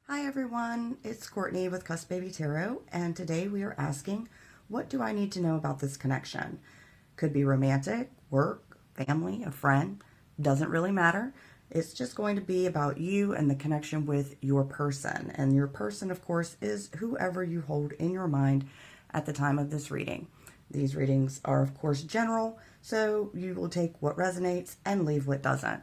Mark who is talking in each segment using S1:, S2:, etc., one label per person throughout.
S1: Hi everyone, it's Courtney with Cuss Baby Tarot, and today we are asking, what do I need to know about this connection? Could be romantic, work, family, a friend, doesn't really matter. It's just going to be about you and the connection with your person. And your person, of course, is whoever you hold in your mind at the time of this reading. These readings are, of course, general, so you will take what resonates and leave what doesn't.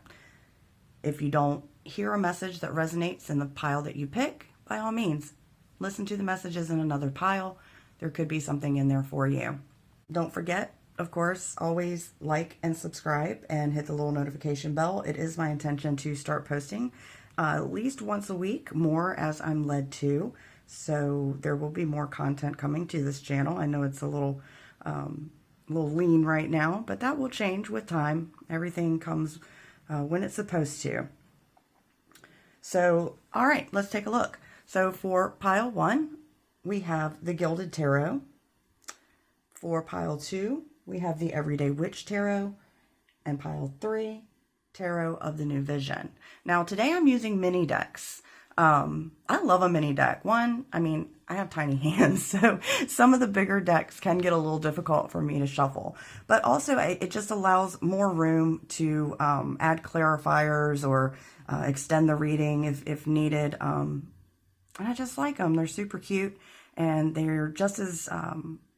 S1: If you don't hear a message that resonates in the pile that you pick, by all means, listen to the messages in another pile. There could be something in there for you. Don't forget, of course, always like and subscribe and hit the little notification bell. It is my intention to start posting at least once a week, more as I'm led to. So there will be more content coming to this channel. I know it's a little lean right now, but that will change with time. Everything comes when it's supposed to. So, all right, let's take a look. So for pile 1, we have the Gilded Tarot. For pile 2, we have the Everyday Witch Tarot. And pile 3, Tarot of the New Vision. Now, today I'm using mini decks. I love a mini deck. I have tiny hands, so some of the bigger decks can get a little difficult for me to shuffle. But also, it just allows more room to add clarifiers or extend the reading if needed. And I just like them. They're super cute, and they're just as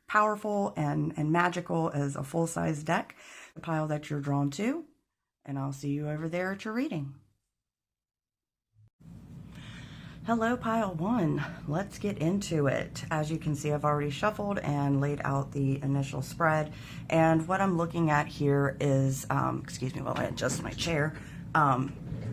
S1: powerful and magical as a full-size deck. The pile that you're drawn to, and I'll see you over there at your reading. Hello, pile 1. Let's get into it. As you can see, I've already shuffled and laid out the initial spread. And what I'm looking at here is, excuse me while I adjust my chair.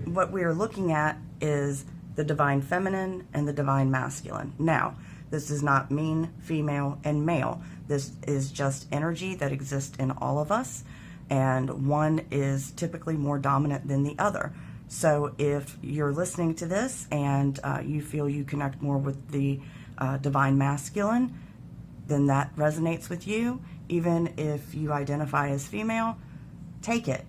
S1: What we are looking at is the Divine Feminine and the Divine Masculine. Now, this does not mean female and male. This is just energy that exists in all of us. And one is typically more dominant than the other. So if you're listening to this and you feel you connect more with the Divine Masculine, then that resonates with you. Even if you identify as female, take it,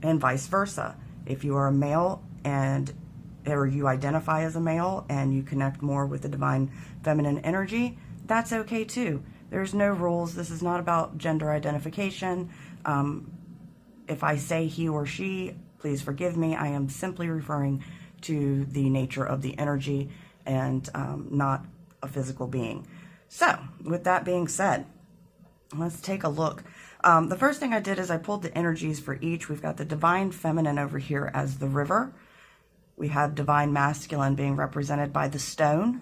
S1: and vice versa. If you are a male or you identify as a male and you connect more with the Divine Feminine energy, that's okay too. There's no rules. This is not about gender identification. If I say he or she, please forgive me. I am simply referring to the nature of the energy and not a physical being. So, with that being said, let's take a look. The first thing I did is I pulled the energies for each. We've got the Divine Feminine over here as the river. We have Divine Masculine being represented by the stone.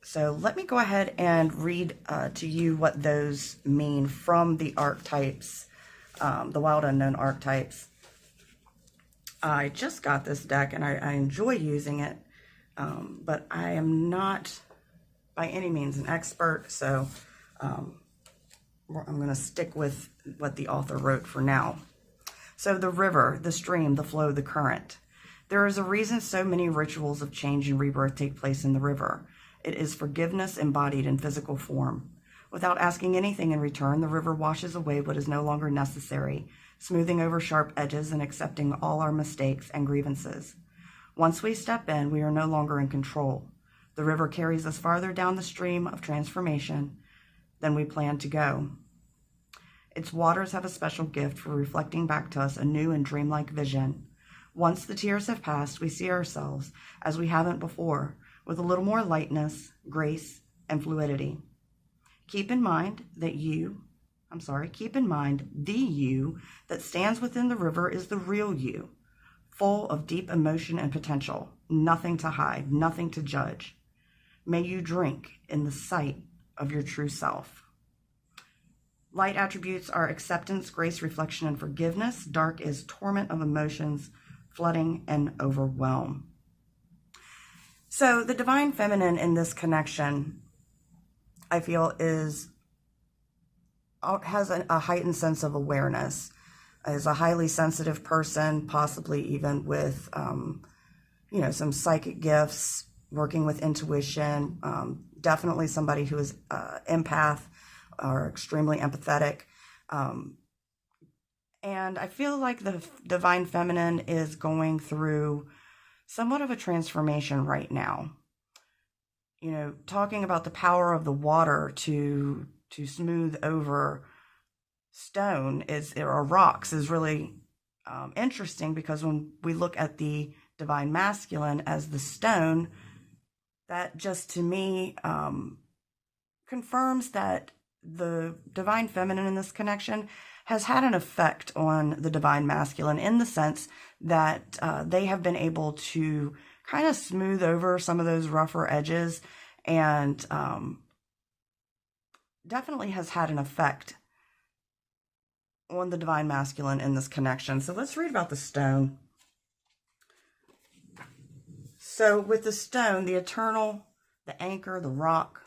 S1: So let me go ahead and read to you what those mean from the archetypes. The Wild Unknown archetypes. I just got this deck and I enjoy using it, but I am not by any means an expert, so I'm going to stick with what the author wrote for now. So the river, the stream, the flow, the current. There is a reason so many rituals of change and rebirth take place in the river. It is forgiveness embodied in physical form. Without asking anything in return, the river washes away what is no longer necessary, smoothing over sharp edges and accepting all our mistakes and grievances. Once we step in, we are no longer in control. The river carries us farther down the stream of transformation than we planned to go. Its waters have a special gift for reflecting back to us a new and dreamlike vision. Once the tears have passed, we see ourselves as we haven't before, with a little more lightness, grace, and fluidity. Keep in mind the you that stands within the river is the real you, full of deep emotion and potential, nothing to hide, nothing to judge. May you drink in the sight of your true self. Light attributes are acceptance, grace, reflection, and forgiveness. Dark is torment of emotions, flooding, and overwhelm. So the Divine Feminine in this connection, I feel, has a heightened sense of awareness, is a highly sensitive person, possibly even with, some psychic gifts, working with intuition, definitely somebody who is empath or extremely empathetic. And I feel like the Divine Feminine is going through somewhat of a transformation right now. You know, talking about the power of the water to smooth over stone or rocks is really interesting, because when we look at the divine masculine as the stone, that just to me confirms that the divine feminine in this connection has had an effect on the divine masculine, in the sense that they have been able to kind of smooth over some of those rougher edges, and definitely has had an effect on the divine masculine in this connection. So let's read about the stone. So with the stone, the eternal, the anchor, the rock,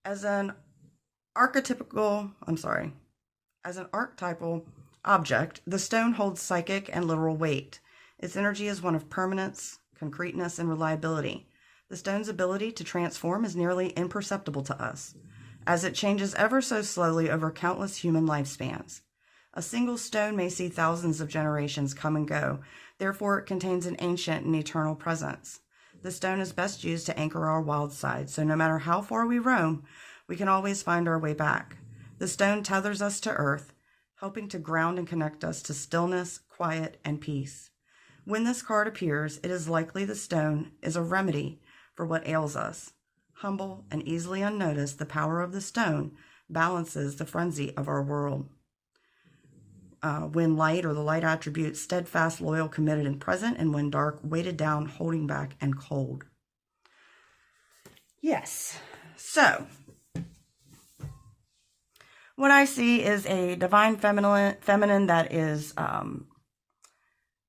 S1: as an archetypal object, the stone holds psychic and literal weight. Its energy is one of permanence, concreteness, and reliability. The stone's ability to transform is nearly imperceptible to us, as it changes ever so slowly over countless human lifespans. A single stone may see thousands of generations come and go, therefore it contains an ancient and eternal presence. The stone is best used to anchor our wild side, so no matter how far we roam, we can always find our way back. The stone tethers us to earth, helping to ground and connect us to stillness, quiet, and peace. When this card appears, it is likely the stone is a remedy for what ails us. Humble and easily unnoticed, the power of the stone balances the frenzy of our world. When light, or the light attribute, steadfast, loyal, committed, and present, and when dark, weighted down, holding back, and cold. Yes. So, what I see is a divine feminine that is,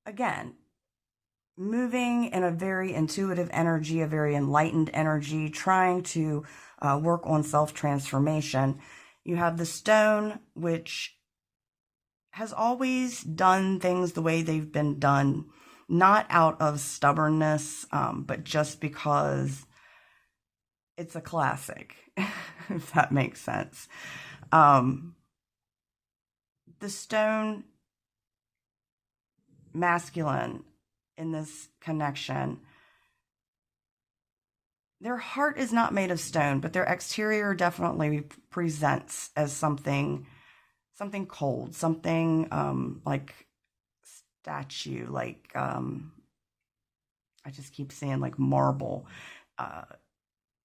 S1: again, moving in a very intuitive energy, a very enlightened energy, trying to work on self-transformation. You have the stone, which has always done things the way they've been done, not out of stubbornness, but just because it's a classic, if that makes sense. The stone masculine in this connection, their heart is not made of stone, but their exterior definitely presents as something cold, something like statue, like I just keep saying like marble.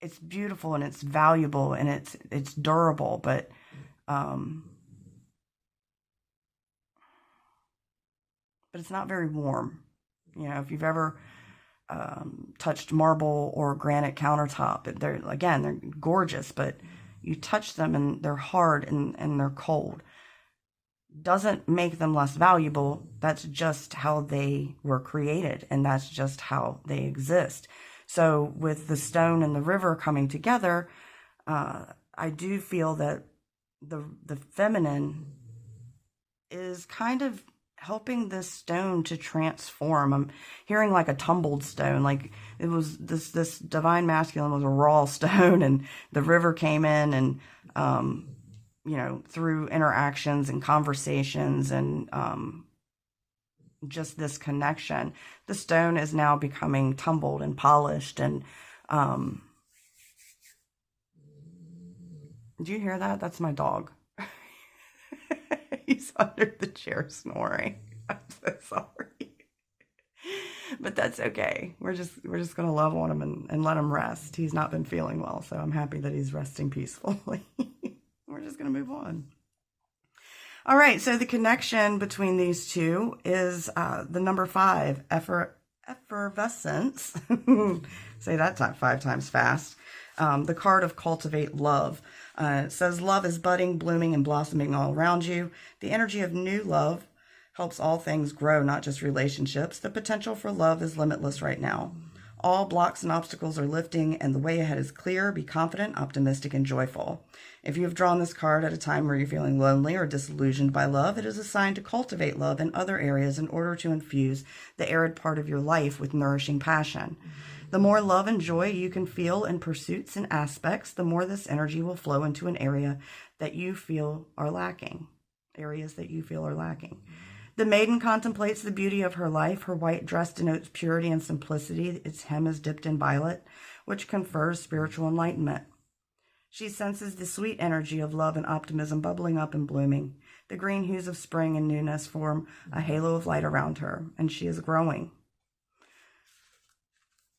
S1: It's beautiful and it's valuable and it's durable, but it's not very warm. You know, if you've ever touched marble or granite countertop, they're gorgeous, but you touch them and they're hard and they're cold. Doesn't make them less valuable. That's just how they were created, and that's just how they exist. So with the stone and the river coming together, I do feel that the feminine is kind of helping this stone to transform. I'm hearing like a tumbled stone, like it was this divine masculine was a raw stone, and the river came in and you know, through interactions and conversations and just this connection, the stone is now becoming tumbled and polished. And do you hear that? That's my dog. He's under the chair snoring. I'm so sorry. But that's okay. We're just gonna love on him and let him rest. He's not been feeling well, so I'm happy that he's resting peacefully. We're just gonna move on. All right, so the connection between these two is the number 5, effervescence. Say that 5 times fast. The card of cultivate love. It says love is budding, blooming, and blossoming all around you. The energy of new love helps all things grow, not just relationships. The potential for love is limitless right now. All blocks and obstacles are lifting, and the way ahead is clear. Be confident, optimistic, and joyful. If you have drawn this card at a time where you're feeling lonely or disillusioned by love, it is a sign to cultivate love in other areas in order to infuse the arid part of your life with nourishing passion. The more love and joy you can feel in pursuits and aspects, the more this energy will flow into an area that you feel are lacking. Areas that you feel are lacking. The maiden contemplates the beauty of her life. Her white dress denotes purity and simplicity. Its hem is dipped in violet, which confers spiritual enlightenment. She senses the sweet energy of love and optimism bubbling up and blooming. The green hues of spring and newness form a halo of light around her, and she is growing.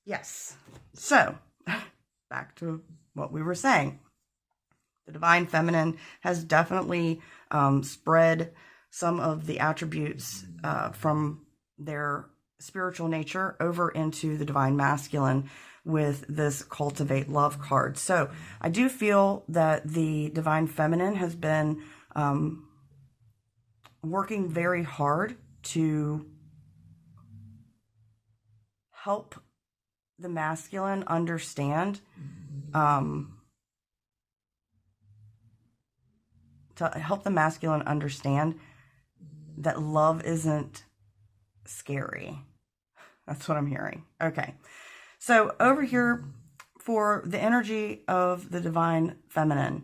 S1: Yes. So, back to what we were saying. The Divine Feminine has definitely spread some of the attributes from their spiritual nature over into the Divine Masculine with this Cultivate Love card. So I do feel that the Divine Feminine has been working very hard to help the masculine understand that love isn't scary. That's what I'm hearing. Okay. So over here for the energy of the Divine Feminine,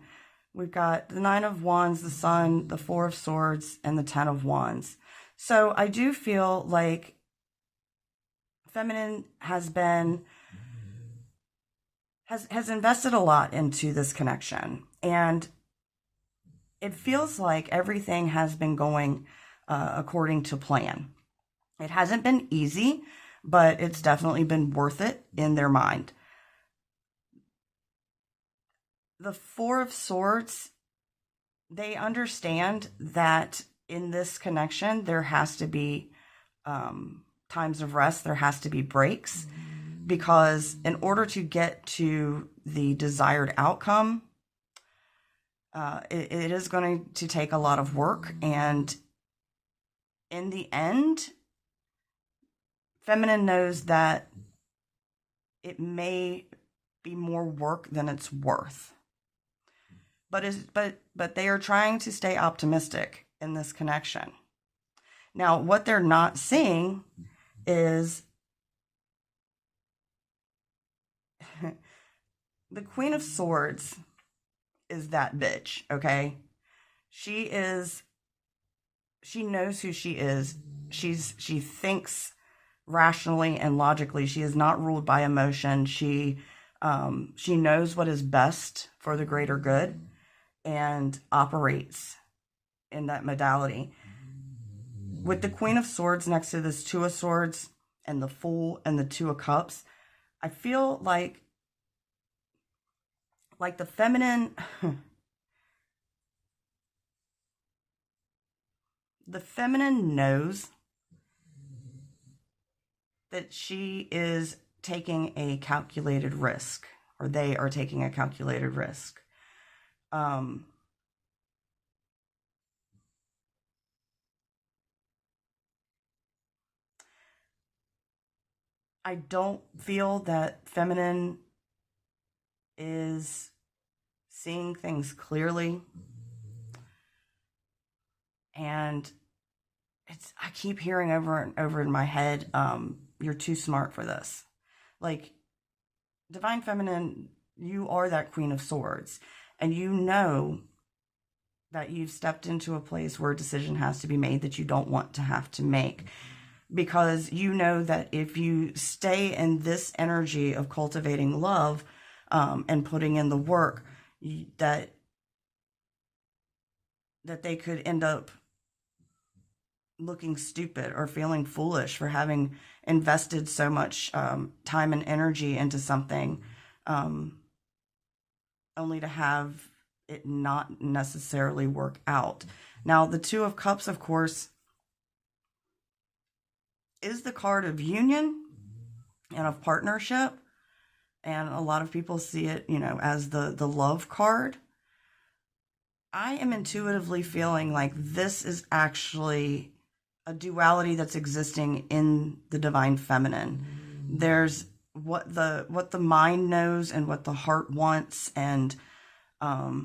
S1: we've got the Nine of Wands, the Sun, the Four of Swords, and the Ten of Wands. So I do feel like Feminine has invested a lot into this connection, and it feels like everything has been going according to plan. It hasn't been easy, but it's definitely been worth it in their mind. The Four of Swords, they understand that in this connection, there has to be times of rest, there has to be breaks, because in order to get to the desired outcome, it is going to take a lot of work, and in the end, Feminine knows that it may be more work than it's worth. But they are trying to stay optimistic in this connection. Now, what they're not seeing is the Queen of Swords is that bitch, okay? She knows who she is. She thinks rationally and logically. She is not ruled by emotion. She knows what is best for the greater good and operates in that modality. With the Queen of Swords next to this Two of Swords and the Fool and the Two of Cups, I feel like the feminine the feminine knows that she is taking a calculated risk, or they are taking a calculated risk. I don't feel that feminine is seeing things clearly, and I keep hearing over and over in my head, you're too smart for this. Like, Divine Feminine, you are that Queen of Swords, and you know that you've stepped into a place where a decision has to be made that you don't want to have to make, because you know that if you stay in this energy of cultivating love and putting in the work, that they could end up looking stupid or feeling foolish for having invested so much time and energy into something, only to have it not necessarily work out. Now, the Two of Cups, of course, is the card of union and of partnership, and a lot of people see it, as the love card. I am intuitively feeling like this is actually a duality that's existing in the Divine Feminine. There's what the mind knows and what the heart wants, and I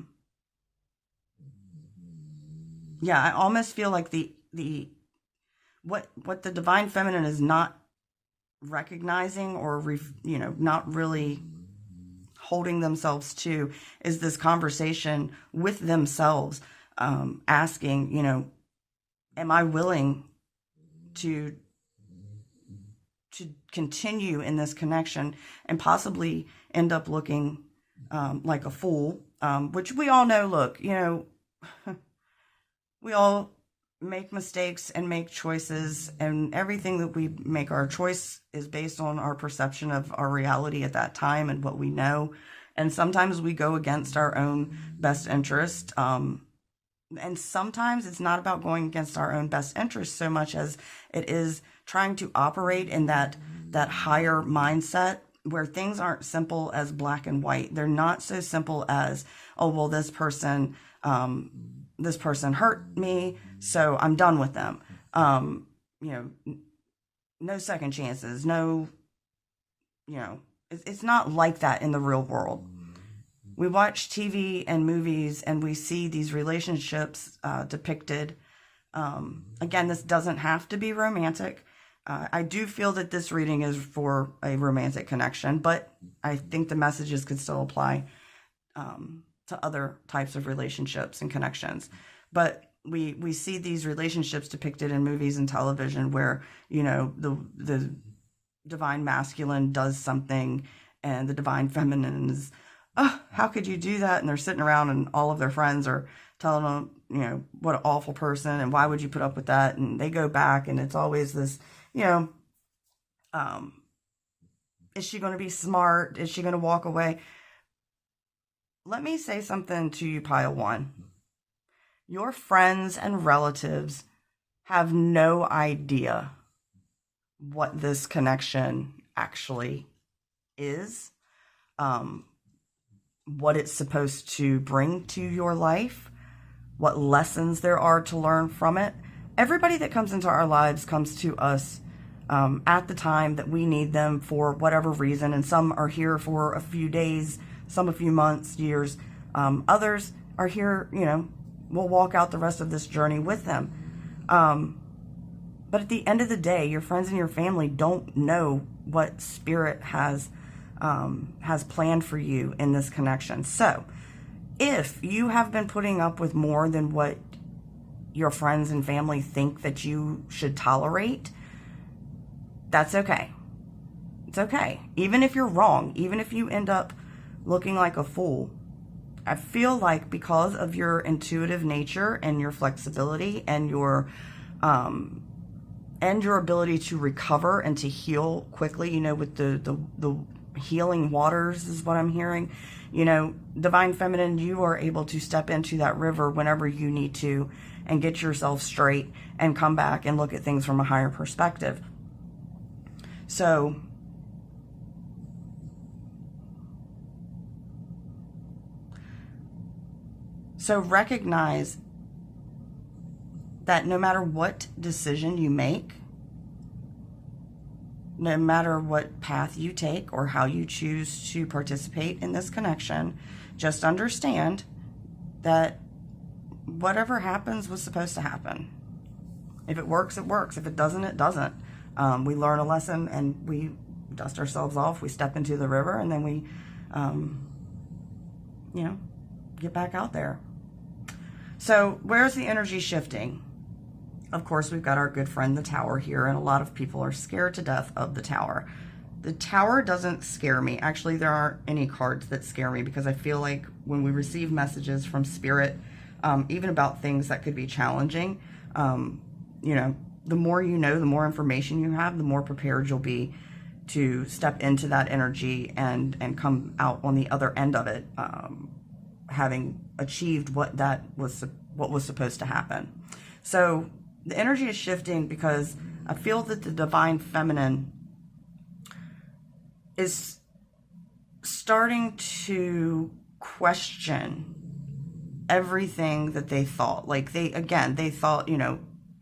S1: almost feel like what the Divine Feminine is not recognizing, or not really holding themselves to, is this conversation with themselves, asking, am I willing to continue in this connection and possibly end up looking like a fool, which we all know. Look, we all make mistakes and make choices, and everything that we make, our choice is based on our perception of our reality at that time and what we know. And sometimes we go against our own best interest. And sometimes it's not about going against our own best interest so much as it is trying to operate in that higher mindset where things aren't simple as black and white. They're not so simple as, oh, well, this person hurt me, so I'm done with them. No second chances, no, it's not like that in the real world. We watch TV and movies and we see these relationships depicted. Again, this doesn't have to be romantic. I do feel that this reading is for a romantic connection, but I think the messages could still apply to other types of relationships and connections. But we see these relationships depicted in movies and television where, the divine masculine does something and the divine feminine is, oh, how could you do that? And they're sitting around and all of their friends are telling them, what an awful person and why would you put up with that? And they go back and it's always this, is she going to be smart? Is she going to walk away? Let me say something to you, Pile 1. Your friends and relatives have no idea what this connection actually is, what it's supposed to bring to your life, what lessons there are to learn from it. Everybody that comes into our lives comes to us at the time that we need them for whatever reason, and some are here for a few days, some a few months, years. Others are here, we'll walk out the rest of this journey with them. But at the end of the day, your friends and your family don't know what Spirit has planned for you in this connection. So if you have been putting up with more than what your friends and family think that you should tolerate, that's okay. It's okay. Even if you're wrong, even if you end up looking like a fool, I feel like because of your intuitive nature and your flexibility and your ability to recover and to heal quickly, with the healing waters is what I'm hearing. Divine Feminine, you are able to step into that river whenever you need to and get yourself straight and come back and look at things from a higher perspective. So recognize that no matter what decision you make, no matter what path you take or how you choose to participate in this connection, just understand that whatever happens was supposed to happen. If it works, it works. If it doesn't, it doesn't. We learn a lesson and we dust ourselves off. We step into the river and then we, get back out there. So where's the energy shifting? Of course, we've got our good friend, the Tower, here, and a lot of people are scared to death of the Tower. The Tower doesn't scare me. Actually, there aren't any cards that scare me because I feel like when we receive messages from Spirit, even about things that could be challenging, the more you know, the more information you have, the more prepared you'll be to step into that energy and come out on the other end of it, having achieved what was supposed to happen. So the energy is shifting because I feel that the Divine Feminine is starting to question everything that they thought. Like they thought,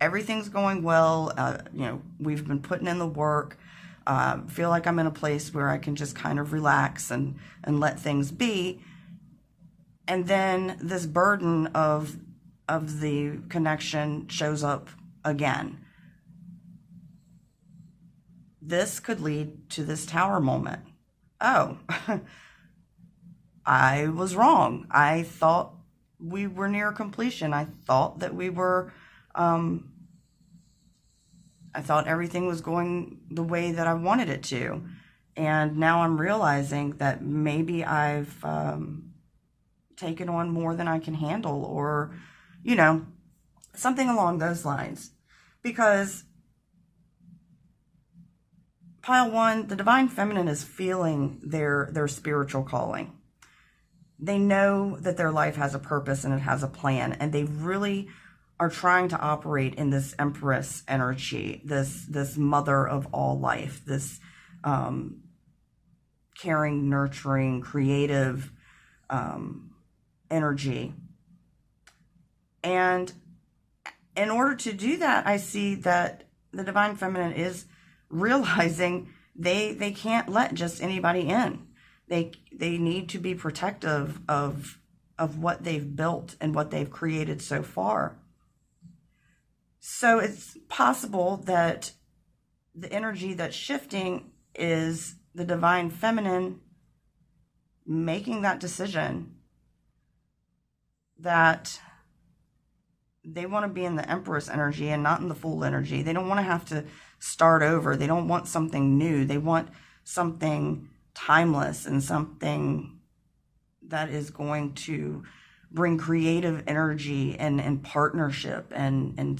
S1: everything's going well. We've been putting in the work. Feel like I'm in a place where I can just kind of relax and let things be. And then this burden of the connection shows up again. This could lead to this Tower moment. Oh, I was wrong. I thought we were near completion. I thought that we were I thought everything was going the way that I wanted it to. And now I'm realizing that maybe I've taken on more than I can handle, or, you know, something along those lines. Because pile one, the divine feminine is feeling their spiritual calling. They know that their life has a purpose and it has a plan, and they really are trying to operate in this empress energy, this mother of all life, this caring, nurturing, creative energy. And in order to do that, I see that the divine feminine is realizing they can't let just anybody in. They need to be protective of what they've built and what they've created so far. So it's possible that the energy that's shifting is the divine feminine making that decision that they want to be in the empress energy and not in the fool energy. They don't want to have to start over. They don't want something new. They want something timeless and something that is going to bring creative energy and partnership and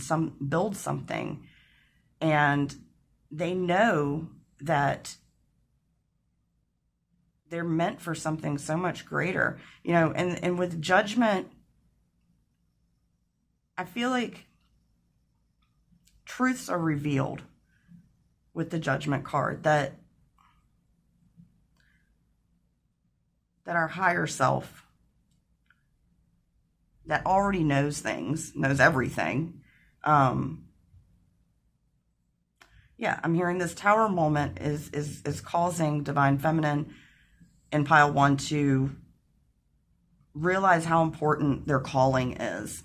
S1: build something. And they know that they're meant for something so much greater, you know. And with judgment, I feel like truths are revealed with the judgment card, that our higher self that already knows things, knows everything. Yeah, I'm hearing this tower moment is causing divine feminine in pile one to realize how important their calling is.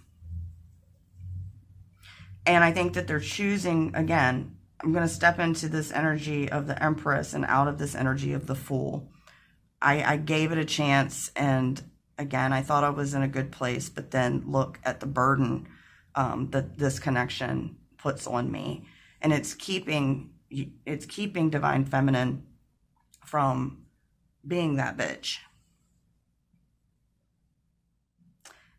S1: And I think that they're choosing, again, I'm going to step into this energy of the Empress and out of this energy of the Fool. I gave it a chance, and again, I thought I was in a good place, but then look at the burden that this connection puts on me. And it's keeping divine feminine from being that bitch.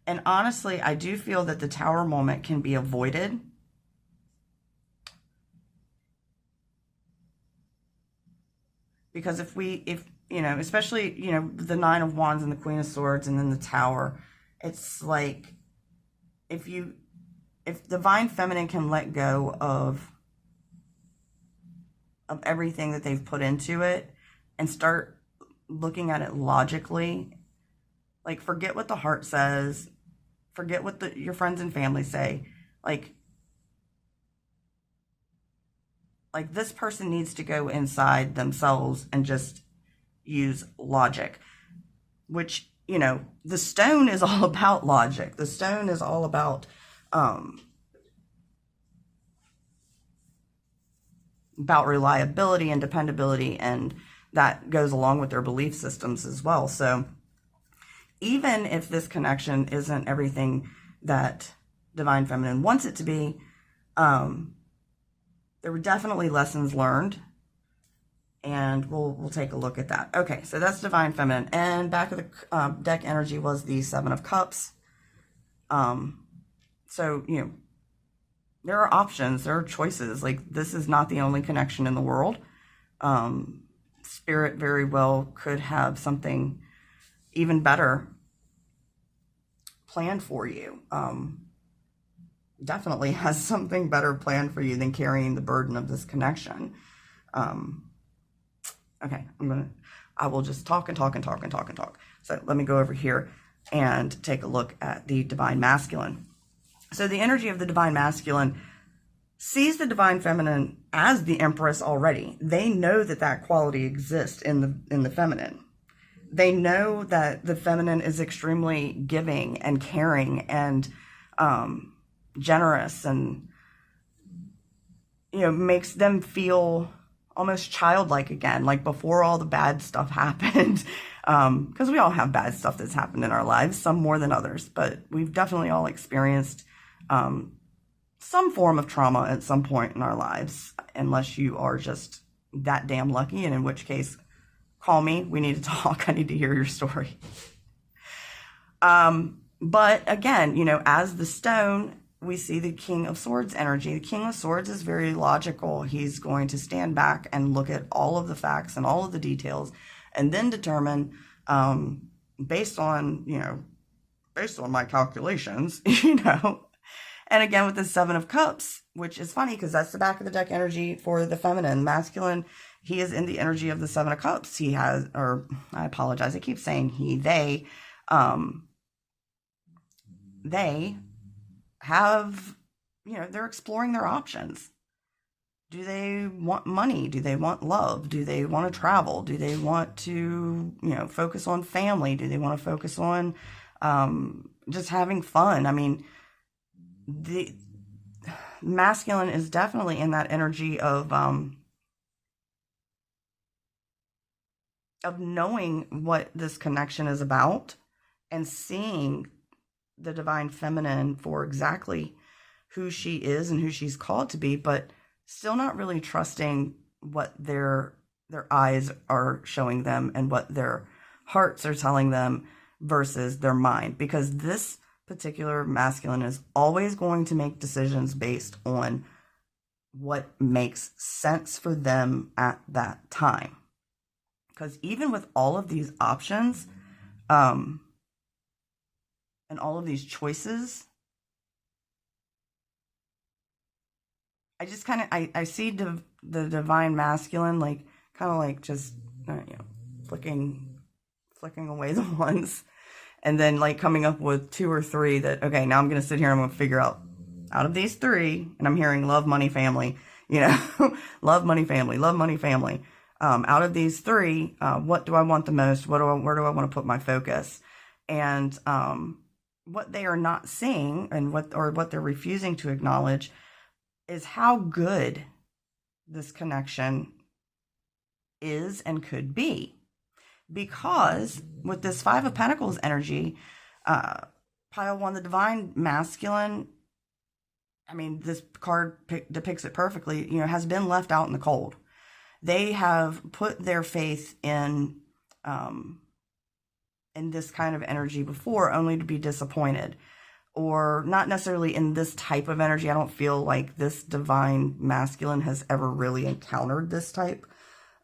S1: And honestly, I do feel that the tower moment can be avoided. Because if you know, especially, you know, the Nine of Wands and the Queen of Swords and then the Tower, it's like, if divine feminine can let go of everything that they've put into it and start looking at it logically, like, forget what the heart says, forget what your friends and family say, like this person needs to go inside themselves and just use logic, which, you know, the stone is all about logic. The stone is all about reliability and dependability, and that goes along with their belief systems as well. So even if this connection isn't everything that divine feminine wants it to be, there were definitely lessons learned, and we'll take a look at that. Okay, so that's divine feminine, and back of the deck energy was the Seven of Cups. So, you know, there are options, there are choices. Like, this is not the only connection in the world. Spirit very well could have something even better planned for you. Definitely has something better planned for you than carrying the burden of this connection. Okay, I will just talk and talk and talk and talk and talk. So let me go over here and take a look at the divine masculine. So the energy of the divine masculine sees the divine feminine as the Empress already. They know that quality exists in the feminine. They know that the feminine is extremely giving and caring and generous, and, you know, makes them feel almost childlike again, like before all the bad stuff happened. Because we all have bad stuff that's happened in our lives, some more than others, but we've definitely all experienced some form of trauma at some point in our lives, unless you are just that damn lucky, and in which case, call me. We need to talk. I need to hear your story. But again, as the stone, we see the King of Swords energy. The King of Swords is very logical. He's going to stand back and look at all of the facts and all of the details, and then determine, based on my calculations, And again, with the Seven of Cups, which is funny because that's the back of the deck energy for the feminine. Masculine, he is in the energy of the Seven of Cups. He has, or I apologize, I keep saying he, they have, they're exploring their options. Do they want money? Do they want love? Do they want to travel? Do they want to, focus on family? Do they want to focus on just having fun? I mean, the masculine is definitely in that energy of knowing what this connection is about and seeing the divine feminine for exactly who she is and who she's called to be, but still not really trusting what their eyes are showing them and what their hearts are telling them versus their mind, because this particular masculine is always going to make decisions based on what makes sense for them at that time. Because even with all of these options and all of these choices, I just kind of I see the divine masculine just flicking away the ones, and then coming up with 2 or 3 that, okay, now I'm going to sit here and I'm going to figure out of these 3, and I'm hearing love, money, family, love, money, family, love, money, family. Out of these 3, what do I want the most? Where do I want to put my focus? And what they are not seeing, and what they're refusing to acknowledge, is how good this connection is and could be. Because with this 5 of Pentacles energy, pile 1, the divine masculine, I mean, this card depicts it perfectly, has been left out in the cold. They have put their faith in this kind of energy before, only to be disappointed. Or not necessarily in this type of energy. I don't feel like this divine masculine has ever really encountered this type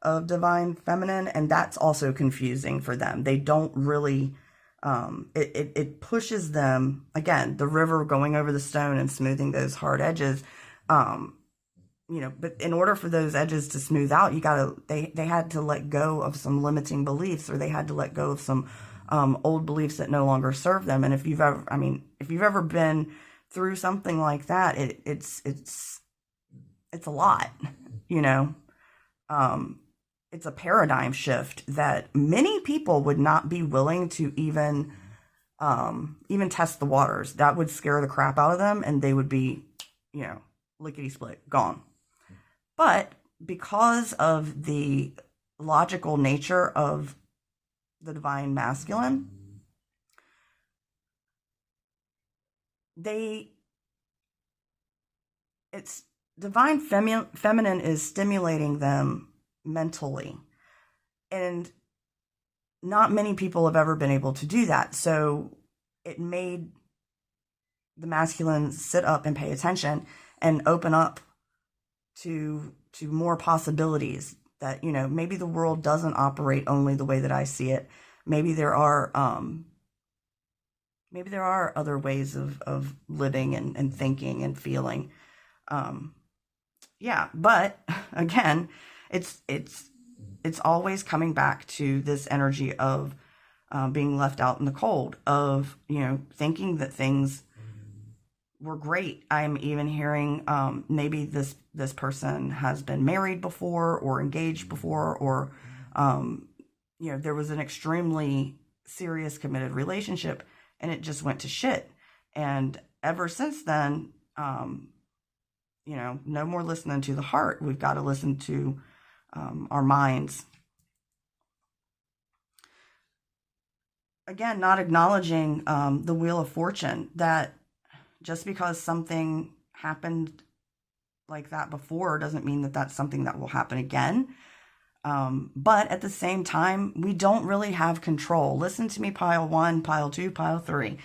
S1: of divine feminine, and that's also confusing for them. They don't really, it pushes them, again, the river going over the stone and smoothing those hard edges, but in order for those edges to smooth out, they had to let go of some limiting beliefs, or they had to let go of some old beliefs that no longer serve them. And if you've ever been through something like that, it's a lot, it's a paradigm shift that many people would not be willing to even test the waters. That would scare the crap out of them, and they would be, lickety split, gone. But because of the logical nature of the divine masculine, it's divine feminine is stimulating them mentally, and not many people have ever been able to do that. So it made the masculine sit up and pay attention and open up to more possibilities, that maybe the world doesn't operate only the way that I see it. Maybe there are other ways of living and thinking and feeling. But again, it's always coming back to this energy of being left out in the cold, of thinking that things were great. I'm even hearing maybe this person has been married before, or engaged before, or there was an extremely serious committed relationship and it just went to shit. And ever since then, no more listening to the heart. We've got to listen to our minds. Again, not acknowledging the Wheel of Fortune, that just because something happened like that before doesn't mean that that's something that will happen again. But at the same time, we don't really have control. Listen to me, pile one, pile two, pile three.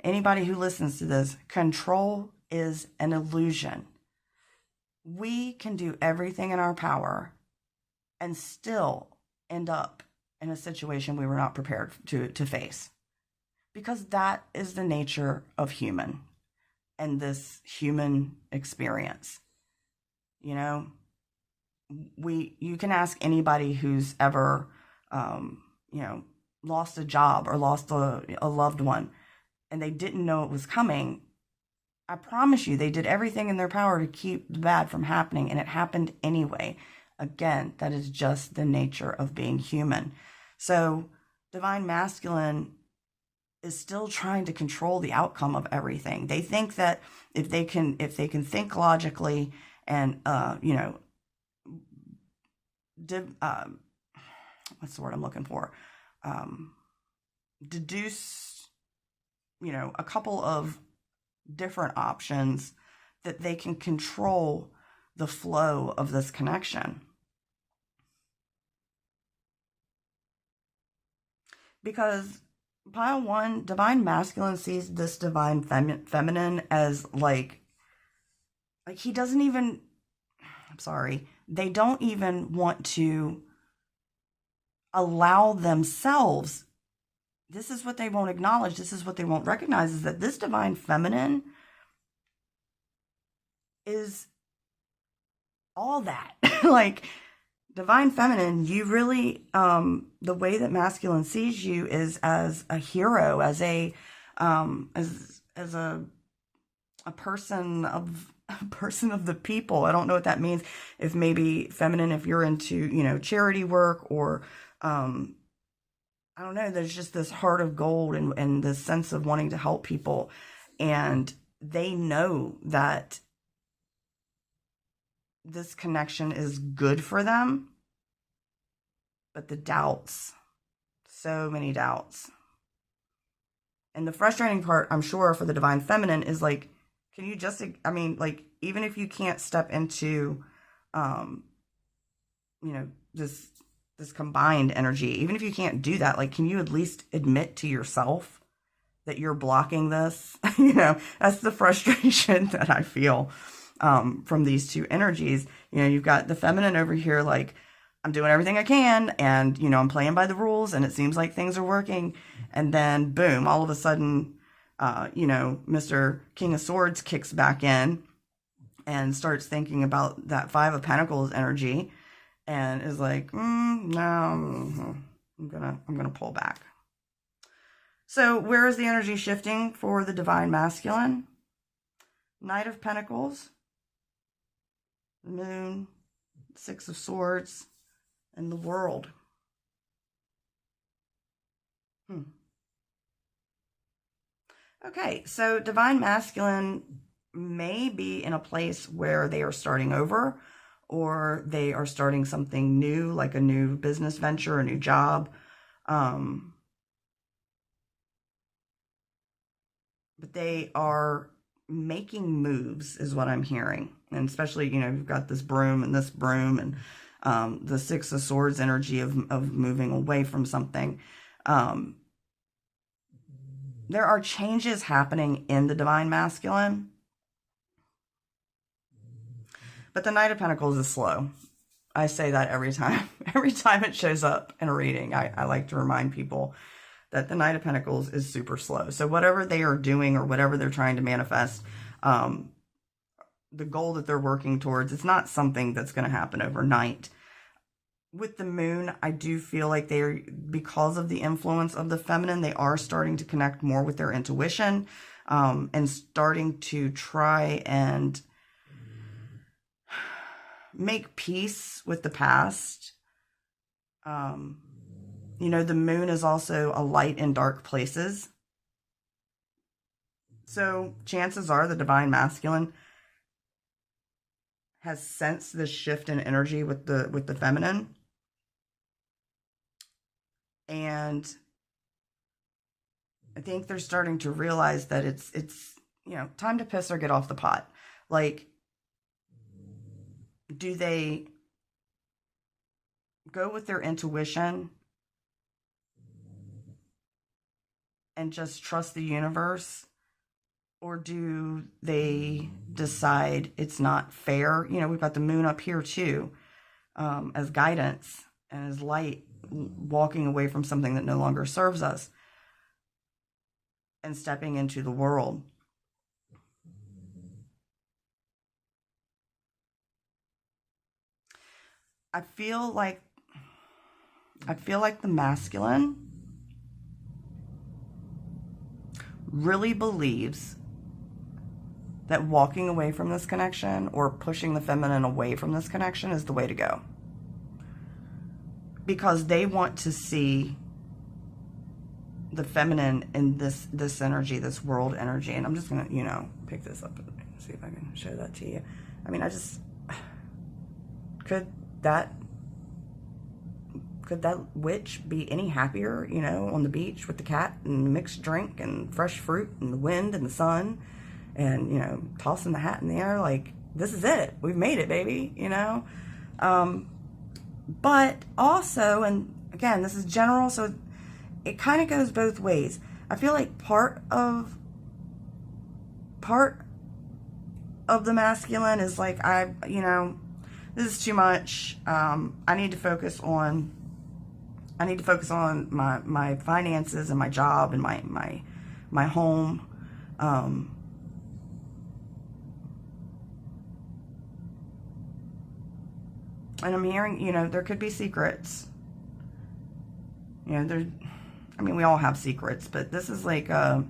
S1: Anybody who listens to this, control is an illusion. We can do everything in our power and still end up in a situation we were not prepared to face. Because that is the nature of human and this human experience. You know, you can ask anybody who's ever, lost a job or lost a loved one and they didn't know it was coming. I promise you, they did everything in their power to keep the bad from happening, and it happened anyway. Again, that is just the nature of being human. So, Divine Masculine is still trying to control the outcome of everything. They think that if they can think logically and what's the word I'm looking for? Deduce, a couple of different options, that they can control the flow of this connection. Because pile one, Divine Masculine sees this Divine Feminine as like he doesn't even, I'm sorry, they don't even want to allow themselves. This is what they won't acknowledge. This is what they won't recognize, is that this Divine Feminine is all that. Like, Divine Feminine, you really, the way that Masculine sees you is as a hero, as a person of the people. I don't know what that means. If maybe feminine, if you're into, charity work, or, I don't know, there's just this heart of gold and this sense of wanting to help people. And they know that this connection is good for them. But the doubts, so many doubts. And the frustrating part, I'm sure, for the Divine Feminine is like, can you just, even if you can't step into, this combined energy, even if you can't do that, like, can you at least admit to yourself that you're blocking this? That's the frustration that I feel from these two energies. You've got the feminine over here, like, I'm doing everything I can, and, I'm playing by the rules, and it seems like things are working. And then, boom, all of a sudden, Mr. King of Swords kicks back in and starts thinking about that Five of Pentacles energy, and is like, no, I'm gonna pull back. So where is the energy shifting for the Divine Masculine? Knight of Pentacles, the Moon, Six of Swords, and the World. Okay, so Divine Masculine may be in a place where they are starting over, or they are starting something new, like a new business venture, a new job. But they are making moves, is what I'm hearing. And especially, you've got this broom and this broom, and the Six of Swords energy of moving away from something. There are changes happening in the Divine Masculine. But the Knight of Pentacles is slow. I say that every time. Every time it shows up in a reading, I like to remind people that the Knight of Pentacles is super slow. So whatever they are doing or whatever they're trying to manifest, the goal that they're working towards, it's not something that's going to happen overnight. With the Moon, I do feel like they're, because of the influence of the feminine, they are starting to connect more with their intuition, and starting to try and make peace with the past. The Moon is also a light in dark places. So chances are the Divine Masculine has sensed this shift in energy with the feminine. And I think they're starting to realize that it's time to piss or get off the pot. Like, do they go with their intuition and just trust the universe? Or do they decide it's not fair? You know, we've got the moon up here too, as guidance and as light, walking away from something that no longer serves us and stepping into the world. I feel like the masculine really believes that walking away from this connection or pushing the feminine away from this connection is the way to go. Because they want to see the feminine in this energy, this world energy. And I'm just going to, you know, pick this up and see if I can show that to you. I mean, could that witch be any happier, you know, on the beach with the cat and mixed drink and fresh fruit and the wind and the sun and, you know, tossing the hat in the air? Like, this is it. We've made it, baby, you know? But also, and again, this is general, so it kind of goes both ways. I feel like part of the masculine is like, you know, this is too much. I need to focus on my finances and my job and my home. And I'm hearing, you know, there could be secrets. You know, I mean, we all have secrets, but this is like I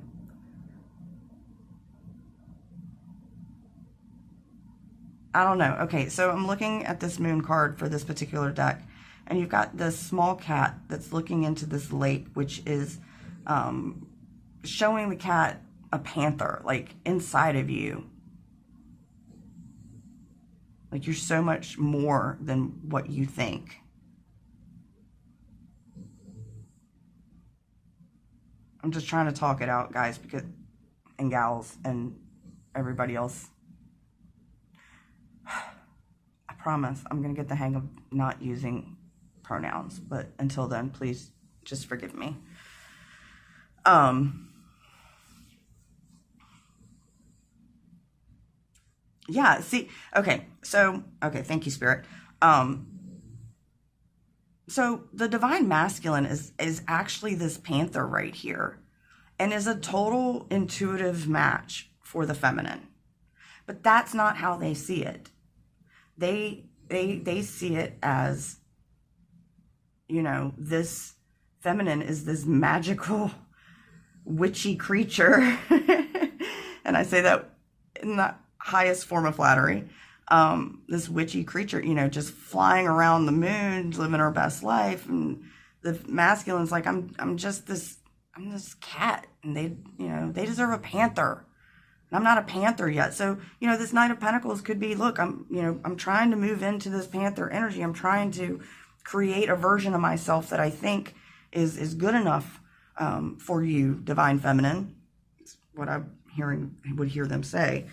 S1: don't know. Okay, so I'm looking at this moon card for this particular deck, and you've got this small cat that's looking into this lake, which is showing the cat a panther, like, inside of you. Like, you're so much more than what you think. I'm just trying to talk it out, guys, and gals, and everybody else. I promise I'm going to get the hang of not using pronouns, but until then, please just forgive me. Yeah, see, okay, thank you, Spirit. So the divine masculine is actually this panther right here, and is a total intuitive match for the feminine. But that's not how they see it. They see it as, you know, this feminine is this magical, witchy creature. And I say that in the highest form of flattery. This witchy creature, you know, just flying around the moon, living her best life. And the masculine's like, I'm this cat, and they deserve a panther. And I'm not a panther yet. So, you know, this Knight of Pentacles could be, look, I'm trying to move into this panther energy. I'm trying to create a version of myself that I think is good enough for you, divine feminine. It's what I'm would hear them say.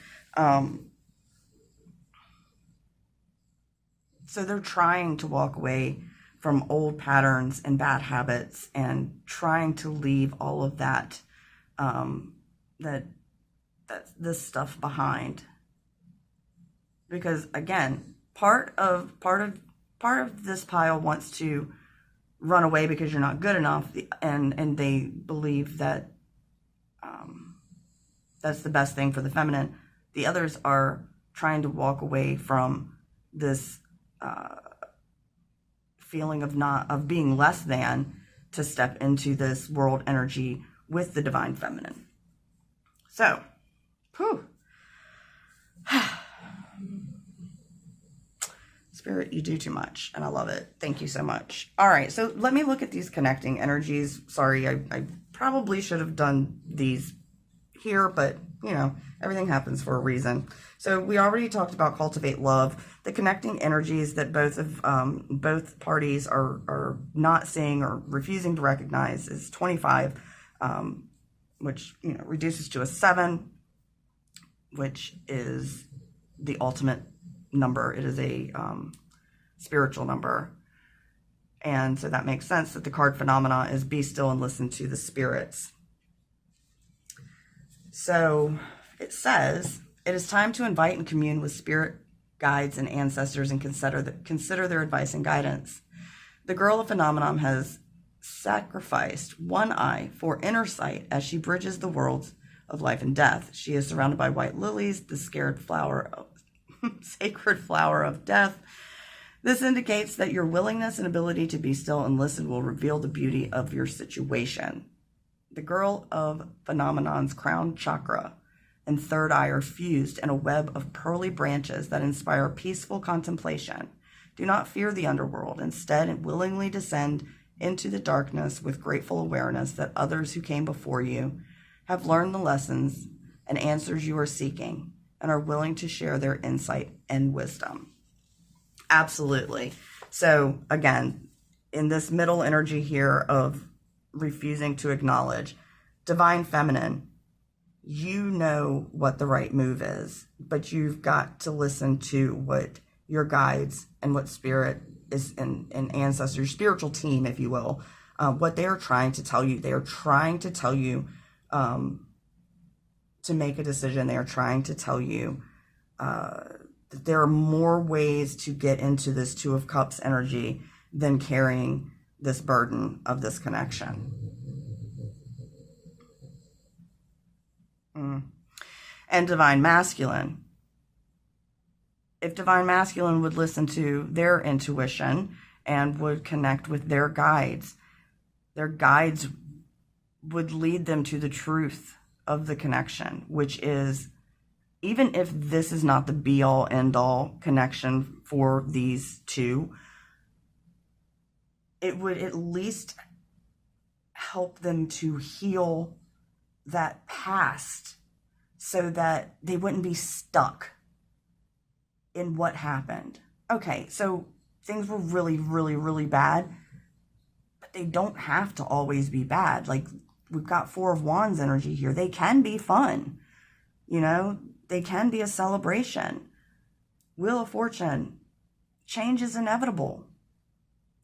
S1: So they're trying to walk away from old patterns and bad habits and trying to leave all of that, this stuff behind. Because again, part of this pile wants to run away because you're not good enough, and they believe that that's the best thing for the feminine. The others are trying to walk away from this feeling of being less than, to step into this world energy with the divine feminine. So, whew. Spirit, you do too much, and I love it. Thank you so much. All right, so let me look at these connecting energies. Sorry, I probably should have done these here, but, you know, everything happens for a reason. So we already talked about cultivate love. The connecting energies that both parties are not seeing or refusing to recognize is 25, which, you know, reduces to a 7, which is the ultimate number. It is a spiritual number. And so that makes sense that the card phenomena is be still and listen to the spirits. So it says, it is time to invite and commune with spirit guides and ancestors and consider their advice and guidance. The girl of phenomenon has sacrificed one eye for inner sight as she bridges the worlds of life and death. She is surrounded by white lilies, the sacred flower of death. This indicates that your willingness and ability to be still and listen will reveal the beauty of your situation. The girl of phenomenon's crown chakra and third eye are fused in a web of pearly branches that inspire peaceful contemplation. Do not fear the underworld. Instead, willingly descend into the darkness with grateful awareness that others who came before you have learned the lessons and answers you are seeking and are willing to share their insight and wisdom. Absolutely. So again, in this middle energy here of refusing to acknowledge, divine feminine, you know what the right move is, but you've got to listen to what your guides and what spirit is and ancestors, spiritual team, if you will, what they are trying to tell you. They are trying to tell you to make a decision. They are trying to tell you that there are more ways to get into this Two of Cups energy than carrying this burden of this connection. And divine masculine. If divine masculine would listen to their intuition and would connect with their guides would lead them to the truth of the connection, which is, even if this is not the be-all, end-all connection for these two, it would at least help them to heal that past so that they wouldn't be stuck in what happened. Okay, so things were really, really, really bad, but they don't have to always be bad. Like, we've got Four of Wands energy here. They can be fun, you know, they can be a celebration. Wheel of Fortune, change is inevitable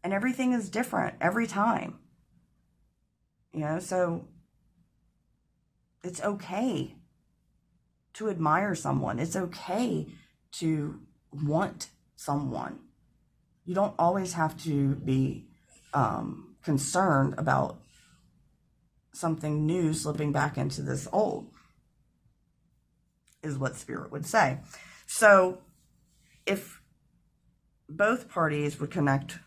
S1: and everything is different every time, you know, so it's okay to admire someone. It's okay to want someone. You don't always have to be concerned about something new slipping back into this old, is what Spirit would say. So if both parties would connect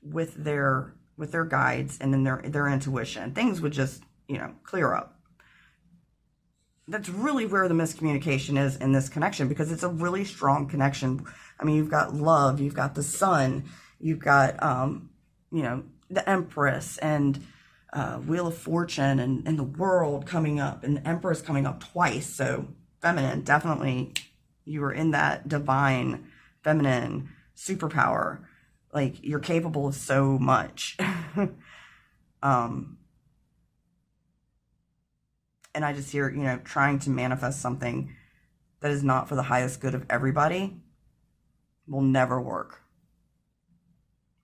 S1: with their guides and then their intuition, things would just, you know, clear up. That's really where the miscommunication is in this connection, because it's a really strong connection. I mean, you've got love, you've got the sun, you've got, you know, the Empress and Wheel of Fortune and the World coming up, and the Empress coming up twice. So feminine, definitely you are in that divine feminine superpower. Like, you're capable of so much. And I just hear, you know, trying to manifest something that is not for the highest good of everybody will never work.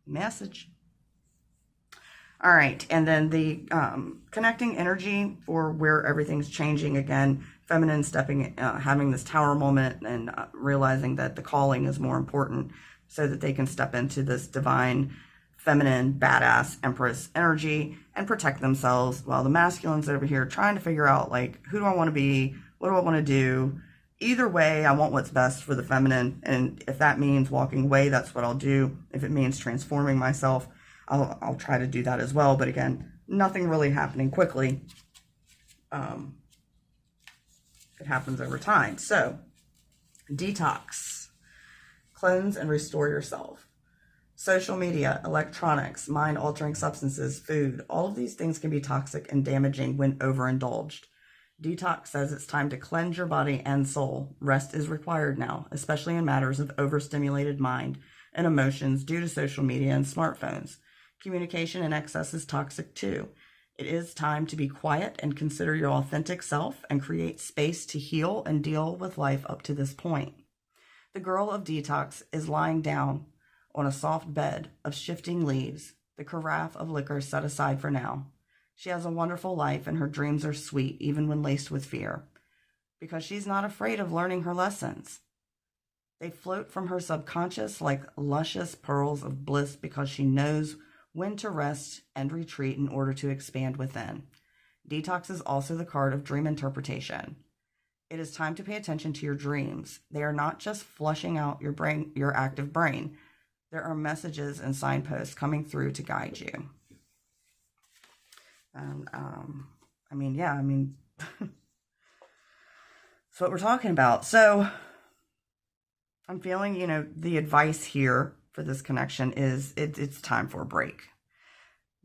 S1: Message. All right. And then the connecting energy for where everything's changing again, feminine stepping, having this tower moment and realizing that the calling is more important so that they can step into this divine feminine, badass Empress energy and protect themselves, while the masculine's over here trying to figure out, like, who do I want to be? What do I want to do? Either way, I want what's best for the feminine. And if that means walking away, that's what I'll do. If it means transforming myself, I'll try to do that as well. But again, nothing really happening quickly. It happens over time. So, detox. Cleanse and restore yourself. Social media, electronics, mind-altering substances, food, all of these things can be toxic and damaging when overindulged. Detox says it's time to cleanse your body and soul. Rest is required now, especially in matters of overstimulated mind and emotions due to social media and smartphones. Communication in excess is toxic too. It is time to be quiet and consider your authentic self and create space to heal and deal with life up to this point. The girl of detox is lying down on a soft bed of shifting leaves, the carafe of liquor set aside for now. She has a wonderful life and her dreams are sweet even when laced with fear, because she's not afraid of learning her lessons. They float from her subconscious like luscious pearls of bliss because she knows when to rest and retreat in order to expand within. Detox is also the card of dream interpretation. It is time to pay attention to your dreams. They are not just flushing out your brain, your active brain. There are messages and signposts coming through to guide you. And, that's what we're talking about. So I'm feeling, the advice here for this connection is it's time for a break.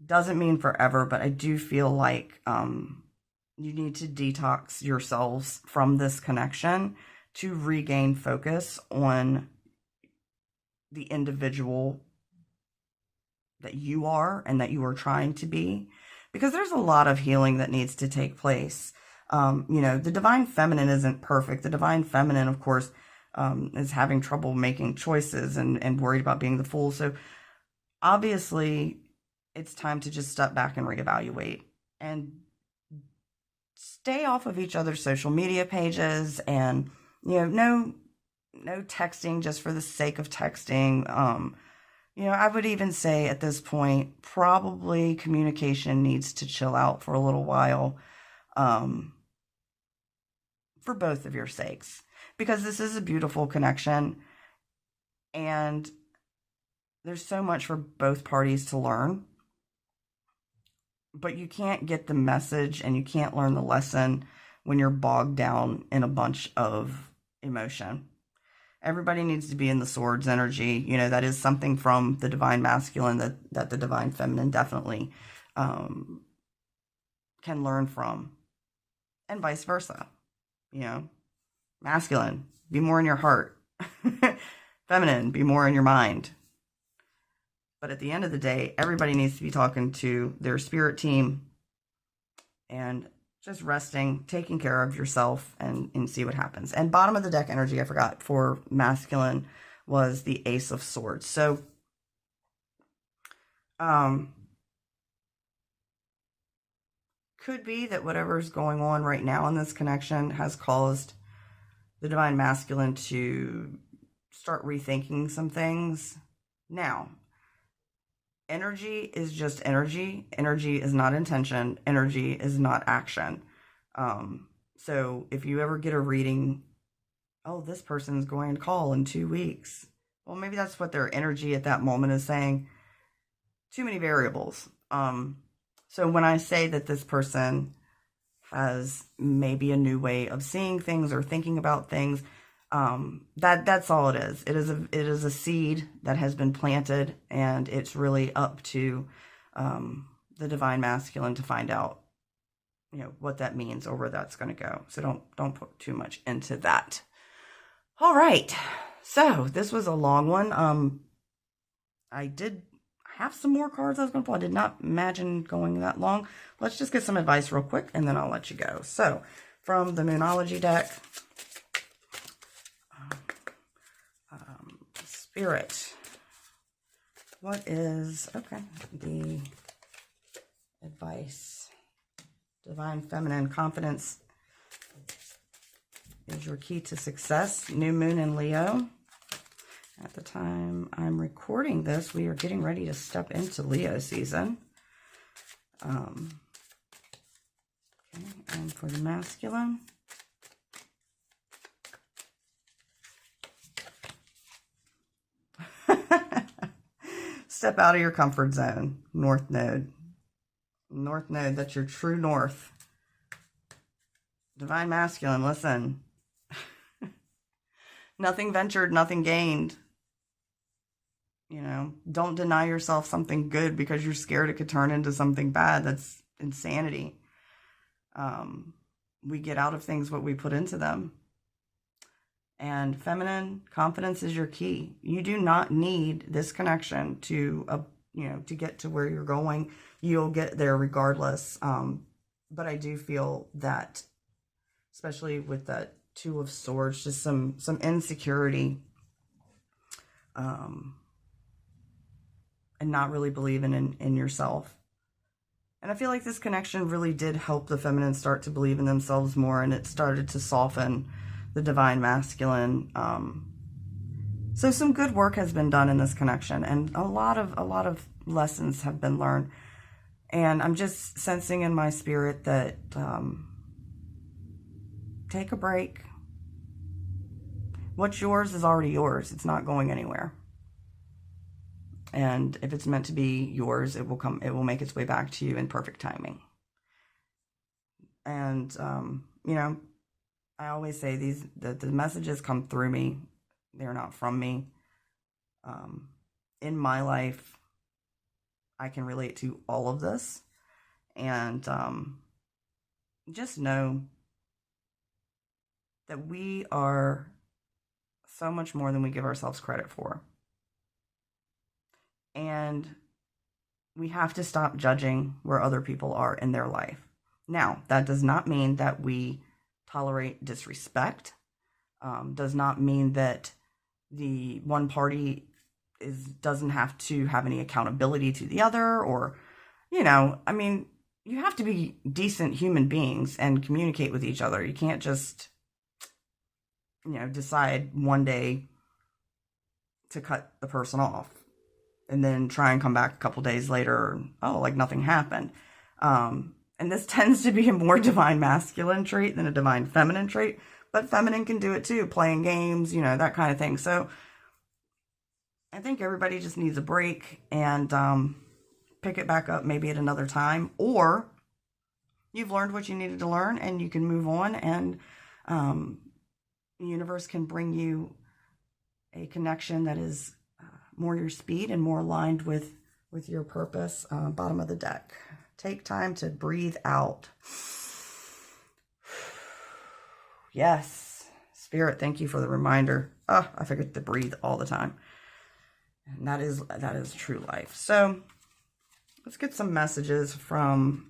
S1: Doesn't mean forever, but I do feel like you need to detox yourselves from this connection to regain focus on the individual that you are and that you are trying to be, because there's a lot of healing that needs to take place. The divine feminine isn't perfect. The divine feminine, of course, is having trouble making choices and worried about being the fool. So obviously it's time to just step back and reevaluate and stay off of each other's social media pages, and, no texting just for the sake of texting. I would even say at this point, probably communication needs to chill out for a little while, for both of your sakes, because this is a beautiful connection and there's so much for both parties to learn, but you can't get the message and you can't learn the lesson when you're bogged down in a bunch of emotion. Everybody needs to be in the swords energy. That is something from the divine masculine that the divine feminine definitely can learn from, and vice versa. Masculine, be more in your heart. Feminine, be more in your mind. But at the end of the day, everybody needs to be talking to their spirit team and just resting, taking care of yourself, and see what happens. And bottom of the deck energy, I forgot, for masculine was the Ace of Swords. So, could be that whatever's going on right now in this connection has caused the divine masculine to start rethinking some things. Now, energy is just energy. Energy is not intention. Energy is not action. So if you ever get a reading, oh, this person's going to call in 2 weeks. Well, maybe that's what their energy at that moment is saying. Too many variables. So when I say that this person has maybe a new way of seeing things or thinking about things, that's all it is. It is a seed that has been planted, and it's really up to the divine masculine to find out, what that means or where that's going to go. So don't put too much into that. All right. So this was a long one. I did have some more cards I was going to pull. I did not imagine going that long. Let's just get some advice real quick, and then I'll let you go. So from the Moonology deck, Spirit, what is, the advice? Divine Feminine, confidence is your key to success. New Moon in Leo. At the time I'm recording this, we are getting ready to step into Leo season. And for the masculine, step out of your comfort zone. North Node. North Node, that's your true north. Divine masculine, listen. Nothing ventured, nothing gained. Don't deny yourself something good because you're scared it could turn into something bad. That's insanity. We get out of things what we put into them. And feminine, confidence is your key. You do not need this connection to to get to where you're going. You'll get there regardless. But I do feel that, especially with that Two of Swords, just some insecurity, and not really believing in yourself. And I feel like this connection really did help the feminine start to believe in themselves more, and it started to soften the divine masculine. So some good work has been done in this connection, and a lot of lessons have been learned. And I'm just sensing in my spirit that take a break. What's yours is already yours. It's not going anywhere. And if it's meant to be yours, it will make its way back to you in perfect timing. And I always say the messages come through me. They're not from me. In my life, I can relate to all of this. And just know that we are so much more than we give ourselves credit for. And we have to stop judging where other people are in their life. Now, that does not mean that we tolerate disrespect. Does not mean that the one party doesn't have to have any accountability to the other, or, you have to be decent human beings and communicate with each other. You can't just, decide one day to cut the person off and then try and come back a couple days later, like nothing happened. And this tends to be a more divine masculine trait than a divine feminine trait, but feminine can do it too, playing games, that kind of thing. So I think everybody just needs a break and pick it back up maybe at another time, or you've learned what you needed to learn and you can move on, and the universe can bring you a connection that is more your speed and more aligned with your purpose. Bottom of the deck. Take time to breathe out. Yes. Spirit, thank you for the reminder. I forget to breathe all the time. And that is true life. So let's get some messages from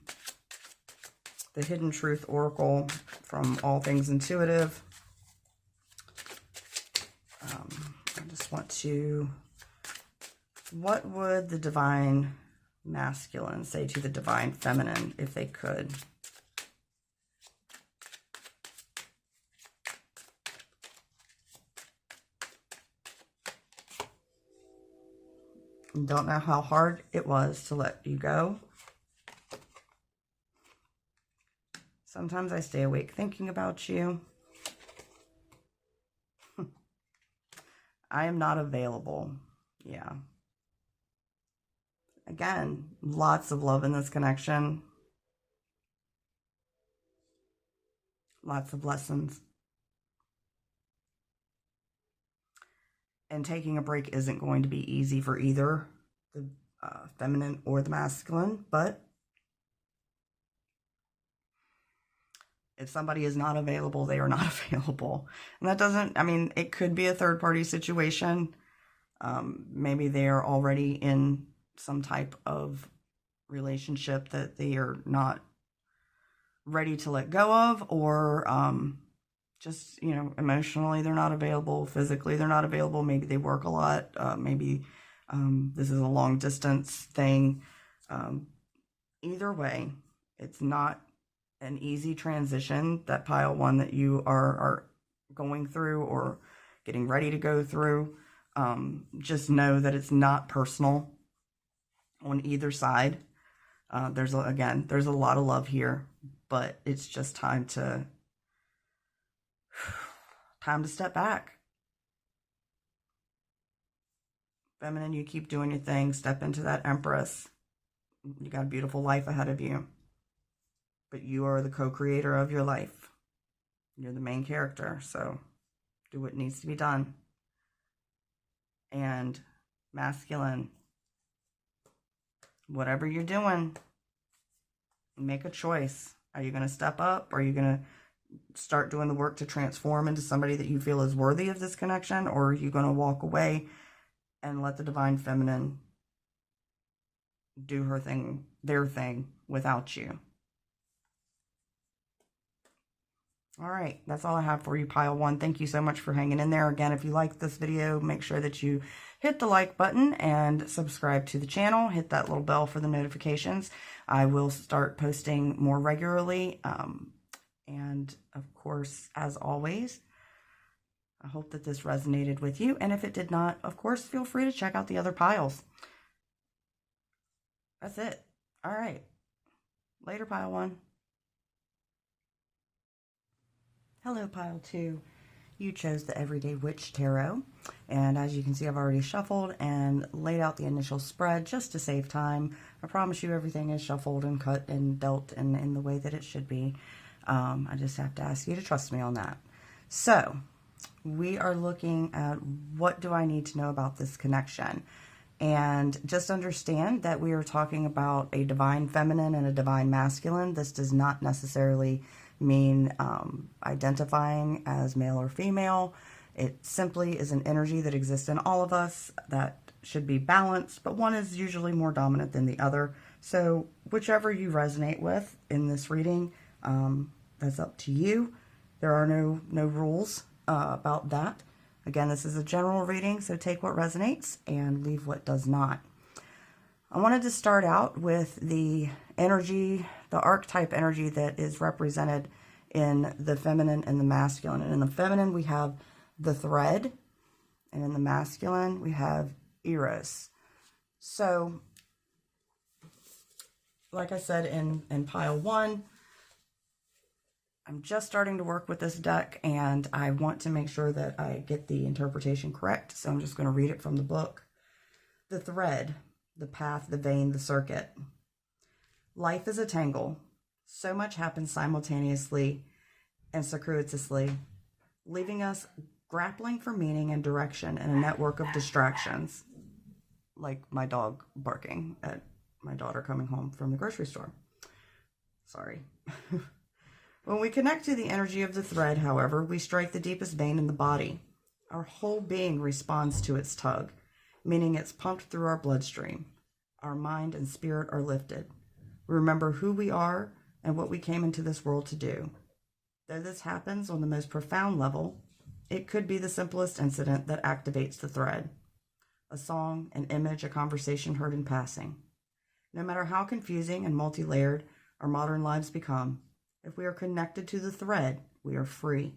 S1: the Hidden Truth Oracle from All Things Intuitive. I just want to... What would the divine masculine say to the divine feminine if they could? Don't know how hard it was to let you go. Sometimes I stay awake thinking about you. I am not available. Yeah. Again, lots of love in this connection. Lots of lessons. And taking a break isn't going to be easy for either the feminine or the masculine, but if somebody is not available, they are not available. And that doesn't, it could be a third party situation. Maybe they are already in some type of relationship that they are not ready to let go of, or just, emotionally they're not available, physically they're not available, maybe they work a lot, maybe this is a long distance thing. Either way, it's not an easy transition, that pile one that you are going through or getting ready to go through. Just know that it's not personal on either side. There's a lot of love here, but it's just time to step back. Feminine, you keep doing your thing. Step into that Empress. You got a beautiful life ahead of you. But you are the co-creator of your life. You're the main character. So do what needs to be done. And masculine, whatever you're doing, make a choice. Are you going to step up? Are you going to start doing the work to transform into somebody that you feel is worthy of this connection? Or are you going to walk away and let the divine feminine do her thing, their thing without you. All right, that's all I have for you, Pile 1. Thank you so much for hanging in there. Again, if you like this video, make sure that you hit the like button and subscribe to the channel. Hit that little bell for the notifications. I will start posting more regularly. And of course, as always, I hope that this resonated with you. And if it did not, of course, feel free to check out the other piles. That's it. All right. Later, Pile 1. Hello, Pile 2. You chose the Everyday Witch Tarot. And as you can see, I've already shuffled and laid out the initial spread just to save time. I promise you everything is shuffled and cut and dealt and in the way that it should be. I just have to ask you to trust me on that. So, we are looking at what do I need to know about this connection. And just understand that we are talking about a divine feminine and a divine masculine. This does not necessarily mean identifying as male or female. It simply is an energy that exists in all of us that should be balanced, but one is usually more dominant than the other. So whichever you resonate with in this reading, that's up to you. There are no rules about that. Again, this is a general reading, so take what resonates and leave what does not. I wanted to start out with the energy, the archetype energy that is represented in the feminine and the masculine. And in the feminine, we have the thread, and in the masculine, we have Eros. So, like I said in Pile 1, I'm just starting to work with this deck, and I want to make sure that I get the interpretation correct, so I'm just going to read it from the book. The thread, the path, the vein, the circuit. Life is a tangle. So much happens simultaneously and circuitously, leaving us grappling for meaning and direction in a network of distractions, like my dog barking at my daughter coming home from the grocery store. Sorry. When we connect to the energy of the thread, however, we strike the deepest vein in the body. Our whole being responds to its tug, meaning it's pumped through our bloodstream. Our mind and spirit are lifted. We remember who we are and what we came into this world to do. Though this happens on the most profound level, it could be the simplest incident that activates the thread. A song, an image, a conversation heard in passing. No matter how confusing and multi-layered our modern lives become, if we are connected to the thread, we are free.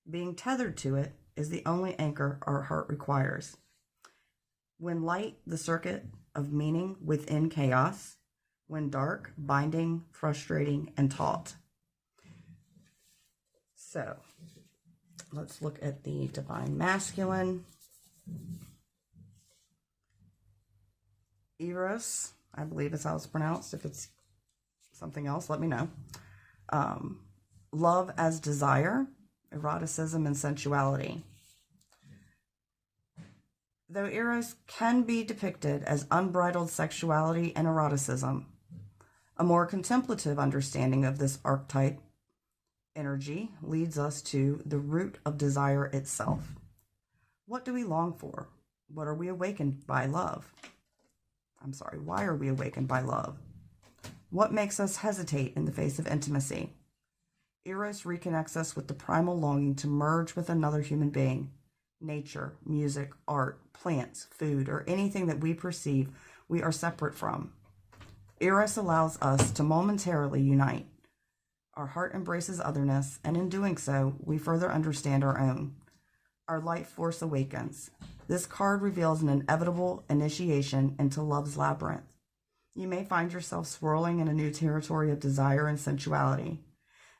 S1: Being tethered to it is the only anchor our heart requires. When light, the circuit of meaning within chaos. When dark, binding, frustrating, and taut. So, let's look at the divine masculine. Eros, I believe is how it's pronounced. If it's something else, let me know. Love as desire, eroticism, and sensuality. Though Eros can be depicted as unbridled sexuality and eroticism, a more contemplative understanding of this archetype energy leads us to the root of desire itself. What do we long for? What are we awakened by love? Why are we awakened by love? What makes us hesitate in the face of intimacy? Eros reconnects us with the primal longing to merge with another human being. Nature, music, art, plants, food, or anything that we perceive we are separate from. Eros allows us to momentarily unite. Our heart embraces otherness, and in doing so, we further understand our own. Our life force awakens. This card reveals an inevitable initiation into love's labyrinth. You may find yourself swirling in a new territory of desire and sensuality.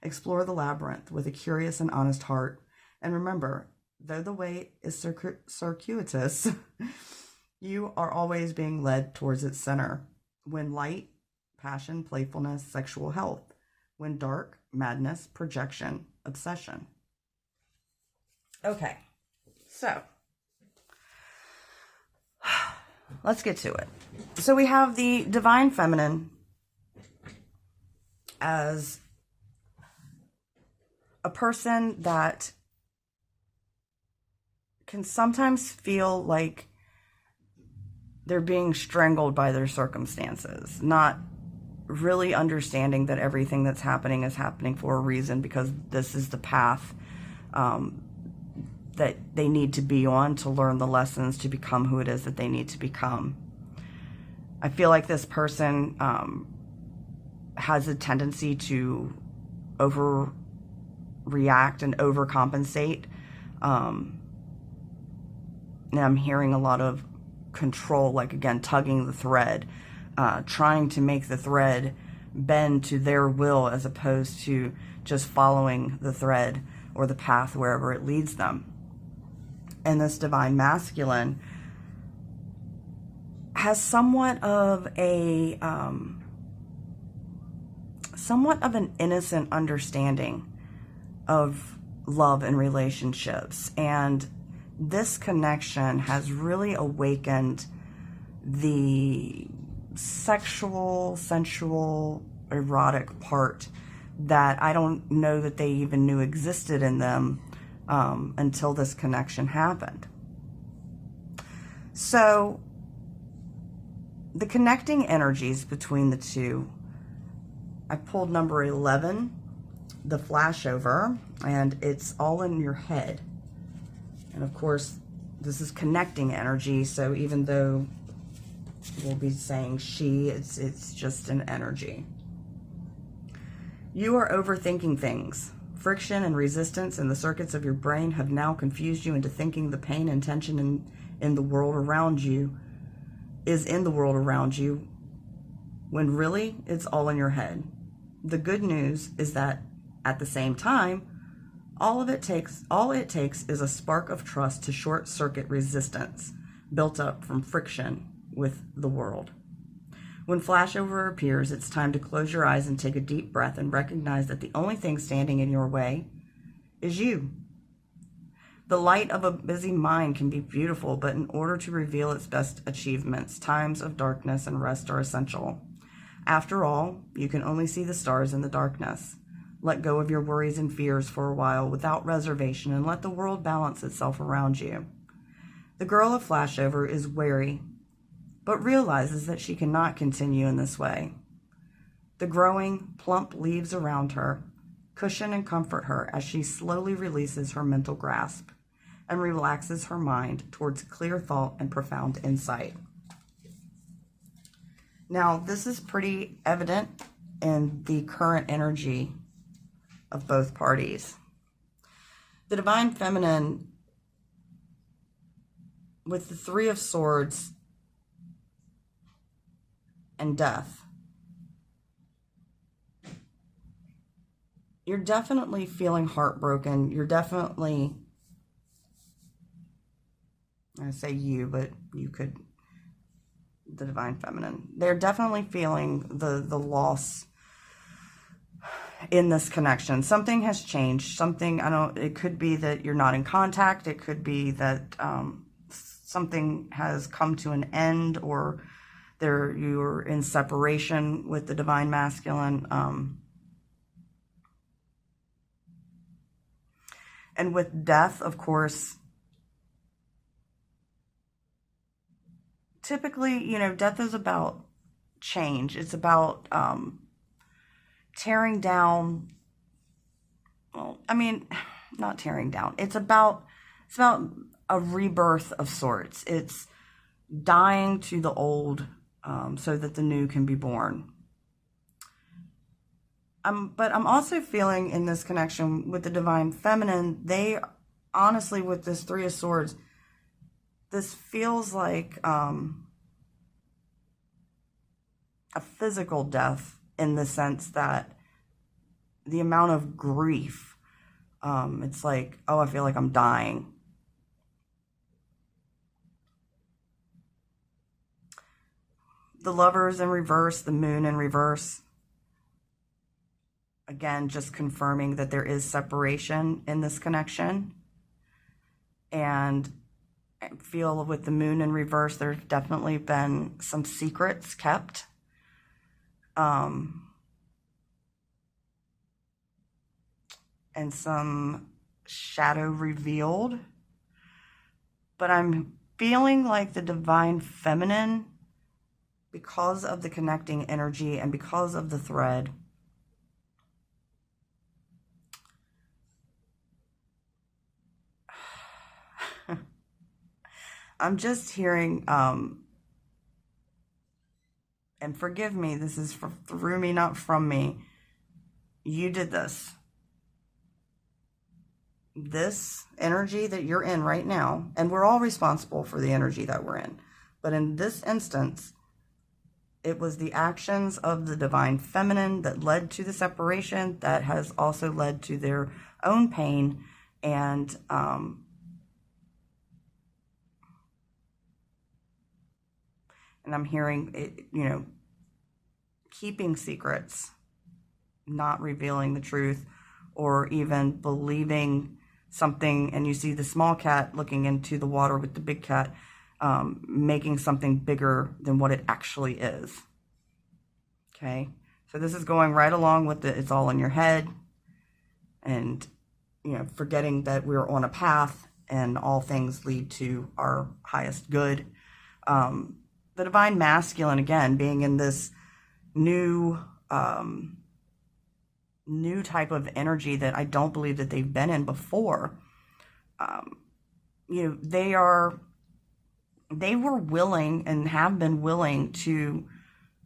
S1: Explore the labyrinth with a curious and honest heart. And remember, though the way is circuitous, you are always being led towards its center. When light, passion, playfulness, sexual health. When dark, madness, projection, obsession. Okay, so let's get to it. So we have the divine feminine as a person that can sometimes feel like they're being strangled by their circumstances, not really understanding that everything that's happening is happening for a reason, because this is the path that they need to be on to learn the lessons to become who it is that they need to become. I feel like this person has a tendency to overreact and overcompensate. And I'm hearing a lot of control, like, again, tugging the thread, trying to make the thread bend to their will as opposed to just following the thread or the path wherever it leads them. And this divine masculine has somewhat of an innocent understanding of love and relationships, and this connection has really awakened the sexual, sensual, erotic part that I don't know that they even knew existed in them until this connection happened. So the connecting energies between the two, I pulled number 11, the flashover, and it's all in your head. And of course, this is connecting energy, so even though we'll be saying she, it's just an energy. You are overthinking things. Friction and resistance in the circuits of your brain have now confused you into thinking the pain and tension in the world around you is in the world around you, when really it's all in your head. The good news is that at the same time, all it takes is a spark of trust to short circuit resistance built up from friction with the world. When flashover appears, it's time to close your eyes and take a deep breath and recognize that the only thing standing in your way is you. The light of a busy mind can be beautiful, but in order to reveal its best achievements, times of darkness and rest are essential. After all, you can only see the stars in the darkness. Let go of your worries and fears for a while without reservation and let the world balance itself around you. The girl of flashover is wary, but realizes that she cannot continue in this way. The growing, plump leaves around her cushion and comfort her as she slowly releases her mental grasp and relaxes her mind towards clear thought and profound insight. Now, this is pretty evident in the current energy of both parties. The Divine Feminine, with the Three of Swords and Death, you're definitely feeling heartbroken. You're definitely, I say you, but you could, the Divine Feminine, they're definitely feeling the loss in this connection. Something has changed. Something, it could be that you're not in contact. It could be that something has come to an end, or you're in separation with the Divine Masculine. And with Death, of course, typically, Death is about change. It's about tearing down. Well, not tearing down. It's about a rebirth of sorts. It's dying to the old so that the new can be born. But I'm also feeling in this connection with the Divine Feminine, they honestly, with this Three of Swords, this feels like a physical death, in the sense that the amount of grief, it's like, oh, I feel like I'm dying. The Lovers in reverse, the Moon in reverse. Again, just confirming that there is separation in this connection. And I feel with the Moon in reverse, there's definitely been some secrets kept. And some shadow revealed. But I'm feeling like the divine feminine, because of the connecting energy and because of the thread, I'm just hearing, and forgive me, this is through me, not from me. You did this. This energy that you're in right now, and we're all responsible for the energy that we're in, but in this instance, it was the actions of the divine feminine that led to the separation, that has also led to their own pain, and I'm hearing it, keeping secrets, not revealing the truth, or even believing something, and you see the small cat looking into the water with the big cat, making something bigger than what it actually is. Okay, so this is going right along with it's all in your head, and forgetting that we're on a path and all things lead to our highest good. The divine masculine, again, being in this new type of energy that I don't believe that they've been in before. They were willing and have been willing to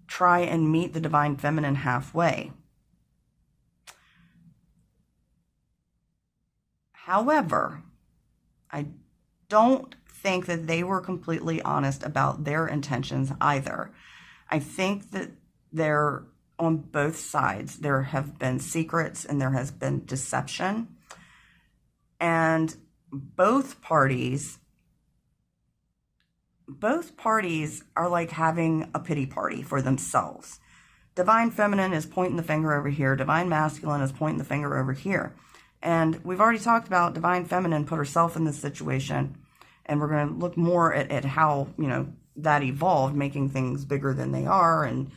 S1: try and meet the divine feminine halfway. However, I don't think that they were completely honest about their intentions either. I think that they're on both sides. There have been secrets and there has been deception. And both parties are like having a pity party for themselves. Divine feminine is pointing the finger over here. Divine masculine is pointing the finger over here. And we've already talked about divine feminine put herself in this situation. And we're going to look more at how, that evolved, making things bigger than they are. And,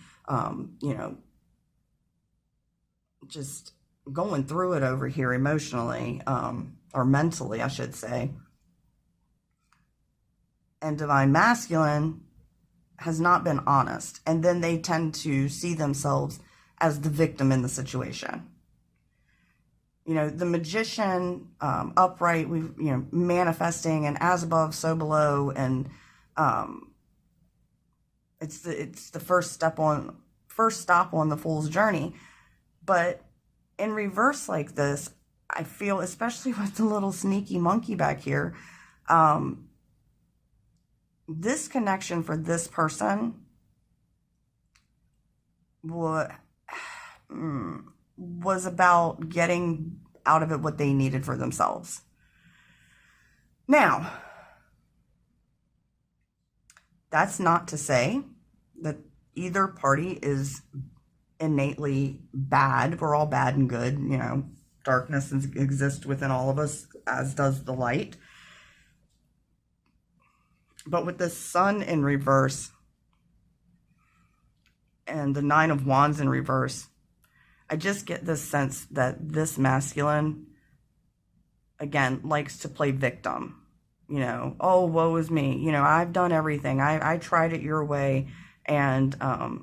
S1: just going through it over here emotionally, or mentally, I should say. And divine masculine has not been honest. And then they tend to see themselves as the victim in the situation. The magician, upright, manifesting, and as above, so below, and it's the first stop on the fool's journey. But in reverse like this, I feel, especially with the little sneaky monkey back here, this connection for this person was about getting out of it what they needed for themselves. Now, that's not to say that either party is innately bad. We're all bad and good. Darkness exists within all of us, as does the light. But with the sun in reverse and the Nine of Wands in reverse, I just get this sense that this masculine, again, likes to play victim. Oh, woe is me. I've done everything. I tried it your way. And,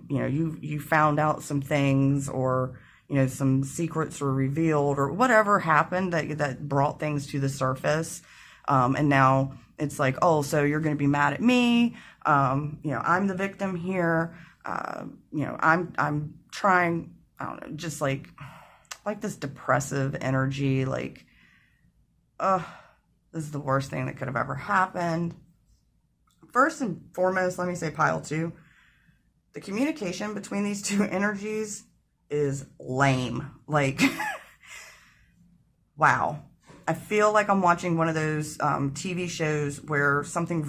S1: you found out some things, or, some secrets were revealed, or whatever happened that brought things to the surface. And now it's like, oh, so you're going to be mad at me. I'm the victim here. I'm trying, I don't know, just like this depressive energy, like, this is the worst thing that could have ever happened. First and foremost, let me say, pile 2, the communication between these two energies is lame. Like, wow. I feel like I'm watching one of those TV shows where something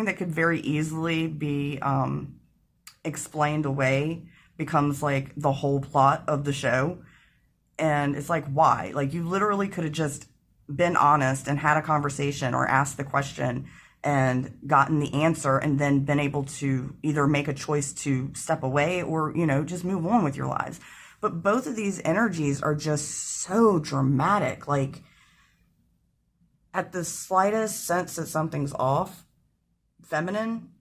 S1: that could very easily be explained away becomes like the whole plot of the show. And it's like, why? Like, you literally could have just been honest and had a conversation or asked the question and gotten the answer, and then been able to either make a choice to step away or, just move on with your lives. But both of these energies are just so dramatic. Like, at the slightest sense that something's off, feminine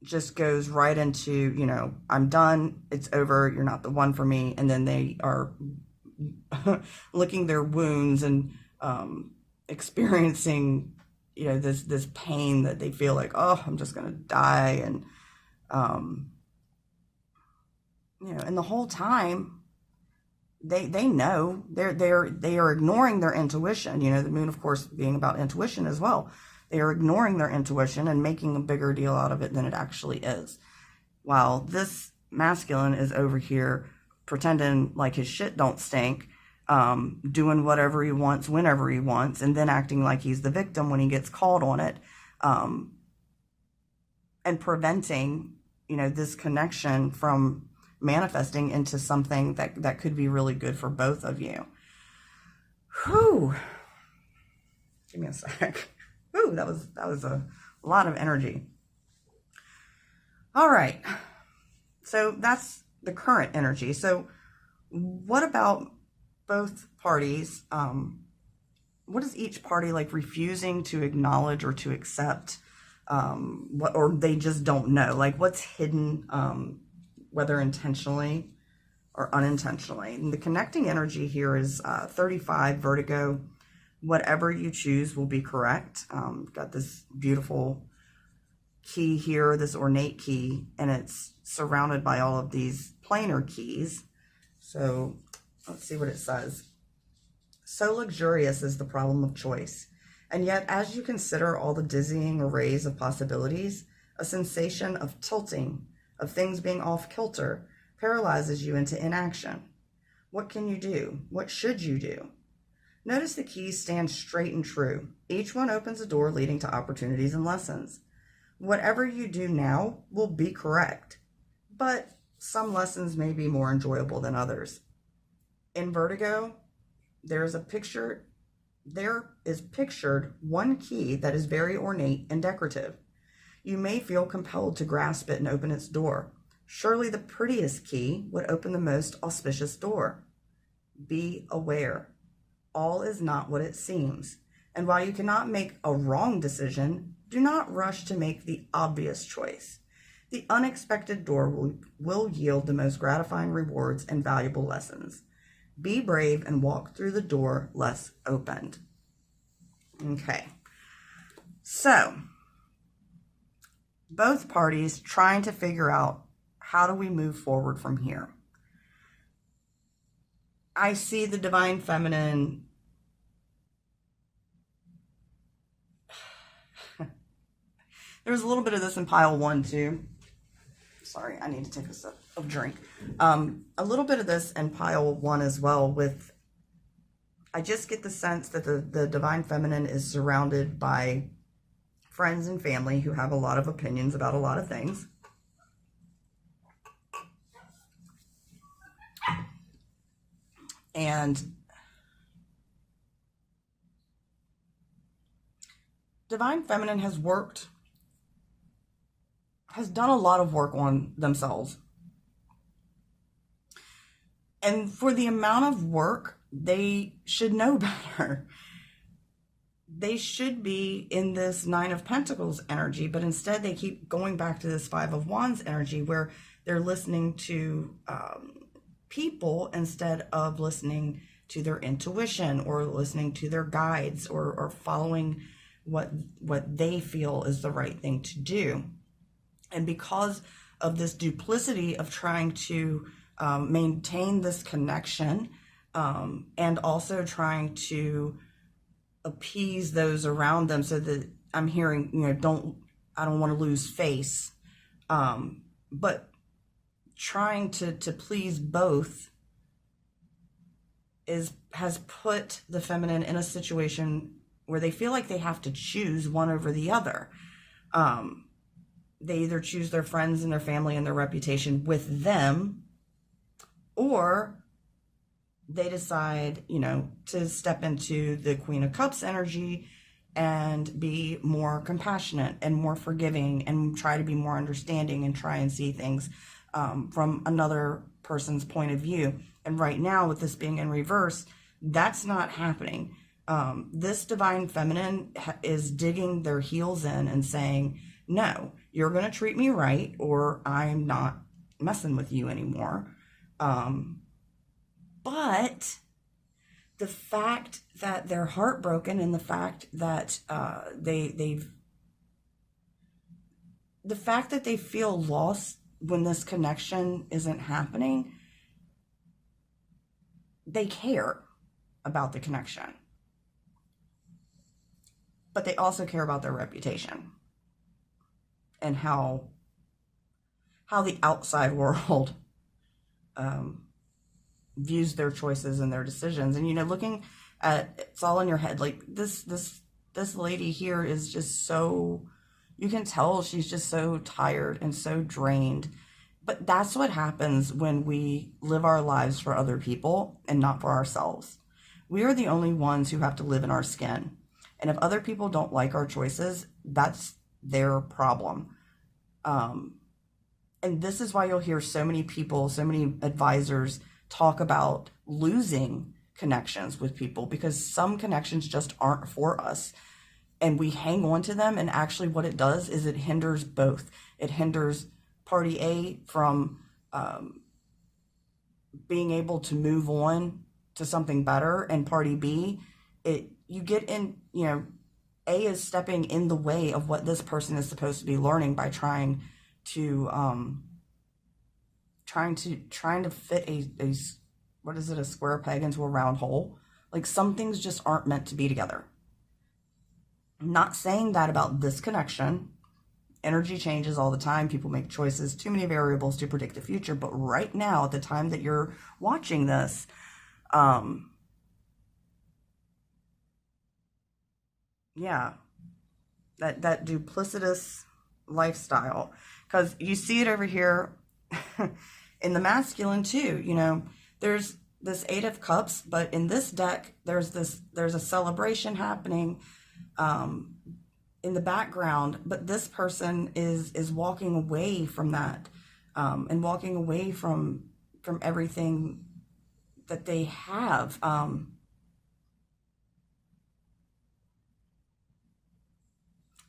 S1: just goes right into, you know, I'm done, it's over, you're not the one for me. And then they are licking their wounds and experiencing, you know, this pain that they feel like, oh, I'm just gonna die. And you know, and the whole time they know they are ignoring their intuition. You know, the moon, of course, being about intuition as well. They are ignoring their intuition and making a bigger deal out of it than it actually is. While this masculine is over here pretending like his shit don't stink, doing whatever he wants, whenever he wants, and then acting like he's the victim when he gets called on it, and preventing, you know, this connection from manifesting into something that could be really good for both of you. Whew. Give me a sec. Ooh, that was a lot of energy. All right. So that's the current energy. So what about both parties? What is each party like refusing to acknowledge or to accept? What, or they just don't know? Like what's hidden, whether intentionally or unintentionally? And the connecting energy here is 35, Vertigo. Whatever you choose will be correct. Got this beautiful key here, this ornate key, and it's surrounded by all of these planar keys. So let's see what it says. So luxurious is the problem of choice. And yet, as you consider all the dizzying arrays of possibilities, a sensation of tilting, of things being off kilter, paralyzes you into inaction. What can you do? What should you do? Notice the keys stand straight and true. Each one opens a door leading to opportunities and lessons. Whatever you do now will be correct, but some lessons may be more enjoyable than others. In Vertigo, there is pictured one key that is very ornate and decorative. You may feel compelled to grasp it and open its door. Surely the prettiest key would open the most auspicious door. Be aware. All is not what it seems. And while you cannot make a wrong decision, do not rush to make the obvious choice. The unexpected door will yield the most gratifying rewards and valuable lessons. Be brave and walk through the door less opened. Okay. So, both parties trying to figure out how do we move forward from here. I see the divine feminine there's a little bit of this in pile 1 too. Sorry, I need to take a sip of drink. A little bit of this in pile 1 as well. With, I just get the sense that the divine feminine is surrounded by friends and family who have a lot of opinions about a lot of things. And divine feminine has done a lot of work on themselves. And for the amount of work, they should know better. They should be in this 9 of Pentacles energy, but instead they keep going back to this 5 of Wands energy where they're listening to people instead of listening to their intuition or listening to their guides or following what they feel is the right thing to do. And because of this duplicity of trying to maintain this connection and also trying to appease those around them, so that I'm hearing, you know, I don't want to lose face, but trying to please both has put the feminine in a situation where they feel like they have to choose one over the other. They either choose their friends and their family and their reputation with them, or they decide, you know, to step into the Queen of Cups energy and be more compassionate and more forgiving and try to be more understanding and try and see things from another person's point of view. And right now, with this being in reverse, that's not happening. This divine feminine is digging their heels in and saying, no, you're going to treat me right, or I'm not messing with you anymore. But the fact that they're heartbroken, and the fact that the fact that they feel lost when this connection isn't happening, they care about the connection, but they also care about their reputation and how the outside world views their choices and their decisions. And looking at, it's all in your head. Like this lady here is just so, you can tell she's just so tired and so drained. But that's what happens when we live our lives for other people and not for ourselves. We are the only ones who have to live in our skin. And if other people don't like our choices, that's their problem. And this is why you'll hear so many people, so many advisors talk about losing connections with people, because some connections just aren't for us. And we hang on to them. And actually what it does is it hinders both. It hinders party A from being able to move on to something better, and party B, you get in, A is stepping in the way of what this person is supposed to be learning by trying to fit a what is it, a square peg into a round hole. Like, some things just aren't meant to be together. I'm not saying that about this connection. Energy changes all the time. People make choices, too many variables to predict the future. But right now, at the time that you're watching this, yeah, that duplicitous lifestyle, because you see it over here in the masculine too. There's this Eight of Cups, but in this deck there's a celebration happening in the background, but this person is walking away from that, and walking away from everything that they have.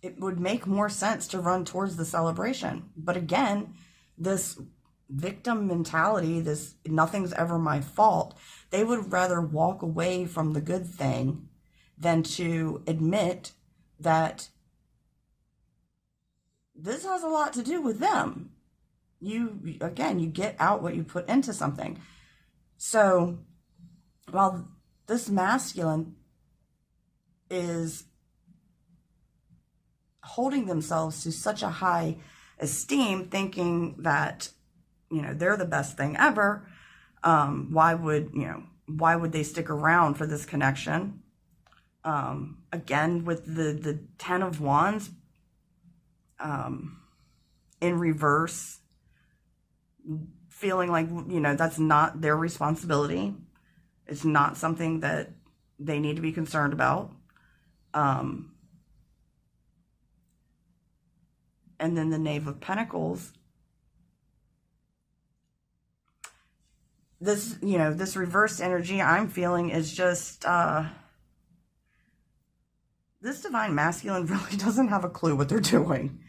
S1: It would make more sense to run towards the celebration. But again, this victim mentality, this nothing's ever my fault, they would rather walk away from the good thing than to admit that this has a lot to do with them. You get out what you put into something. So while this masculine is holding themselves to such a high esteem, thinking that they're the best thing ever, why would they stick around for this connection? Again, with the Ten of Wands in reverse, feeling like that's not their responsibility. It's not something that they need to be concerned about. And then the Knave of Pentacles. This, this reversed energy I'm feeling is just, this divine masculine really doesn't have a clue what they're doing.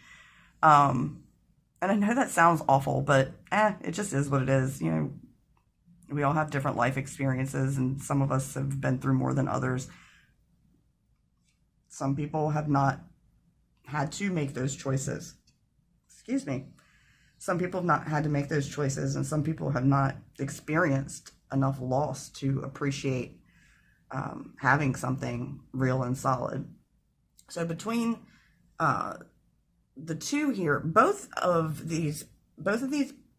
S1: And I know that sounds awful, but it just is what it is. We all have different life experiences, and some of us have been through more than others. Some people have not had to make those choices. Excuse me. Some people have not had to make those choices, and some people have not experienced enough loss to appreciate having something real and solid. So between the two here, both of these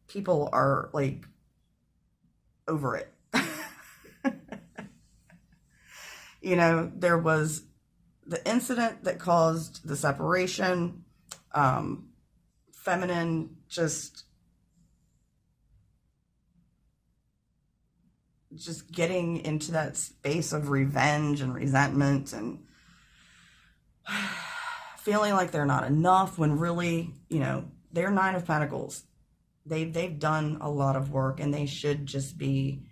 S1: people are like over it. There was the incident that caused the separation. Feminine just getting into that space of revenge and resentment, and feeling like they're not enough, when really, they're Nine of Pentacles. They've done a lot of work, and they should just be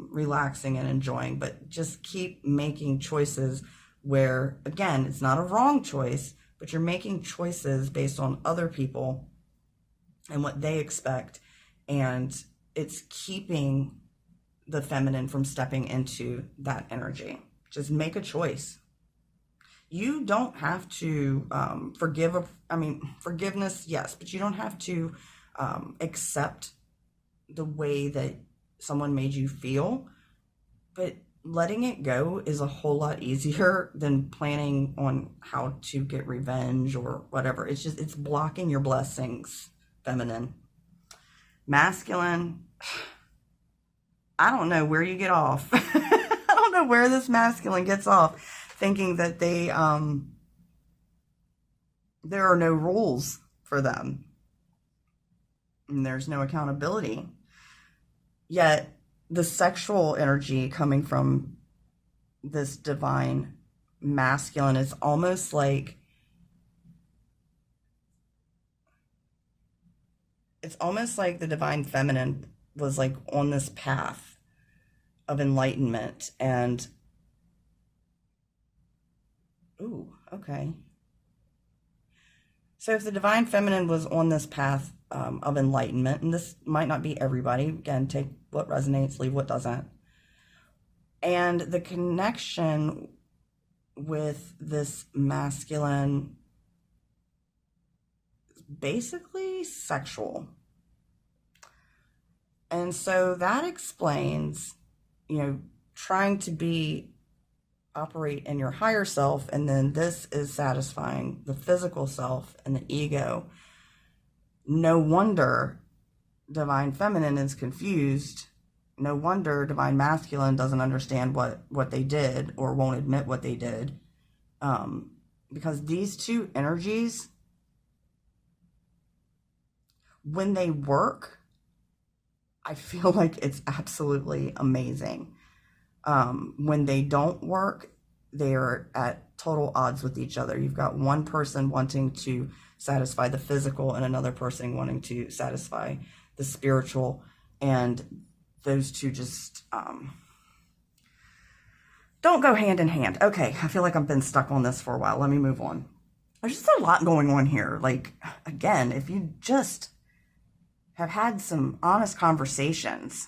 S1: relaxing and enjoying, but just keep making choices where, again, it's not a wrong choice, but you're making choices based on other people and what they expect, and it's keeping the feminine from stepping into that energy. Just make a choice. You don't have to forgiveness, yes, but you don't have to accept the way that someone made you feel. But letting it go is a whole lot easier than planning on how to get revenge or whatever. It's blocking your blessings, feminine. Masculine, I don't know where you get off. I don't know where this masculine gets off thinking that there are no rules for them and there's no accountability. Yet the sexual energy coming from this divine masculine is almost like the divine feminine was like on this path of enlightenment and ooh, okay. So if the divine feminine was on this path of enlightenment, and this might not be everybody, again, take what resonates, leave what doesn't, and the connection with this masculine is basically sexual. And so that explains, trying to operate in your higher self, and then this is satisfying the physical self and the ego. No wonder divine feminine is confused. No wonder divine masculine doesn't understand what they did or won't admit what they did. Because these two energies, when they work, I feel like it's absolutely amazing. When they don't work, they are at total odds with each other. You've got one person wanting to satisfy the physical and another person wanting to satisfy the spiritual, and those two just don't go hand in hand. Okay, I feel like I've been stuck on this for a while. Let me move on. There's just a lot going on here. Like, again, if you just have had some honest conversations,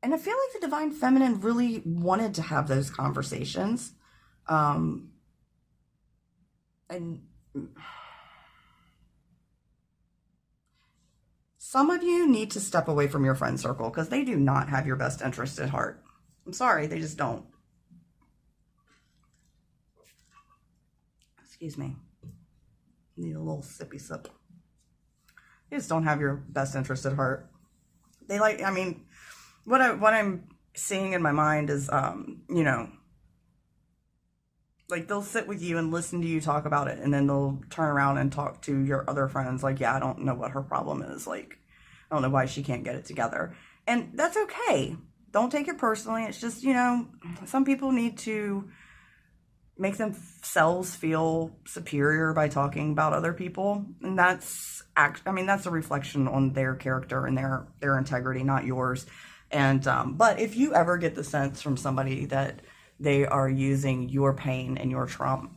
S1: and I feel like the divine feminine really wanted to have those conversations. And some of you need to step away from your friend circle because they do not have your best interest at heart. I'm sorry, they just don't. Excuse me. Need a little sippy sip. They just don't have your best interest at heart. What I'm seeing in my mind is, like they'll sit with you and listen to you talk about it, and then they'll turn around and talk to your other friends like, yeah, I don't know what her problem is. Like, I don't know why she can't get it together. And that's okay. Don't take it personally. It's just, some people need to make themselves feel superior by talking about other people. And that's a reflection on their character and their integrity, not yours. And, but if you ever get the sense from somebody that they are using your pain and your trauma,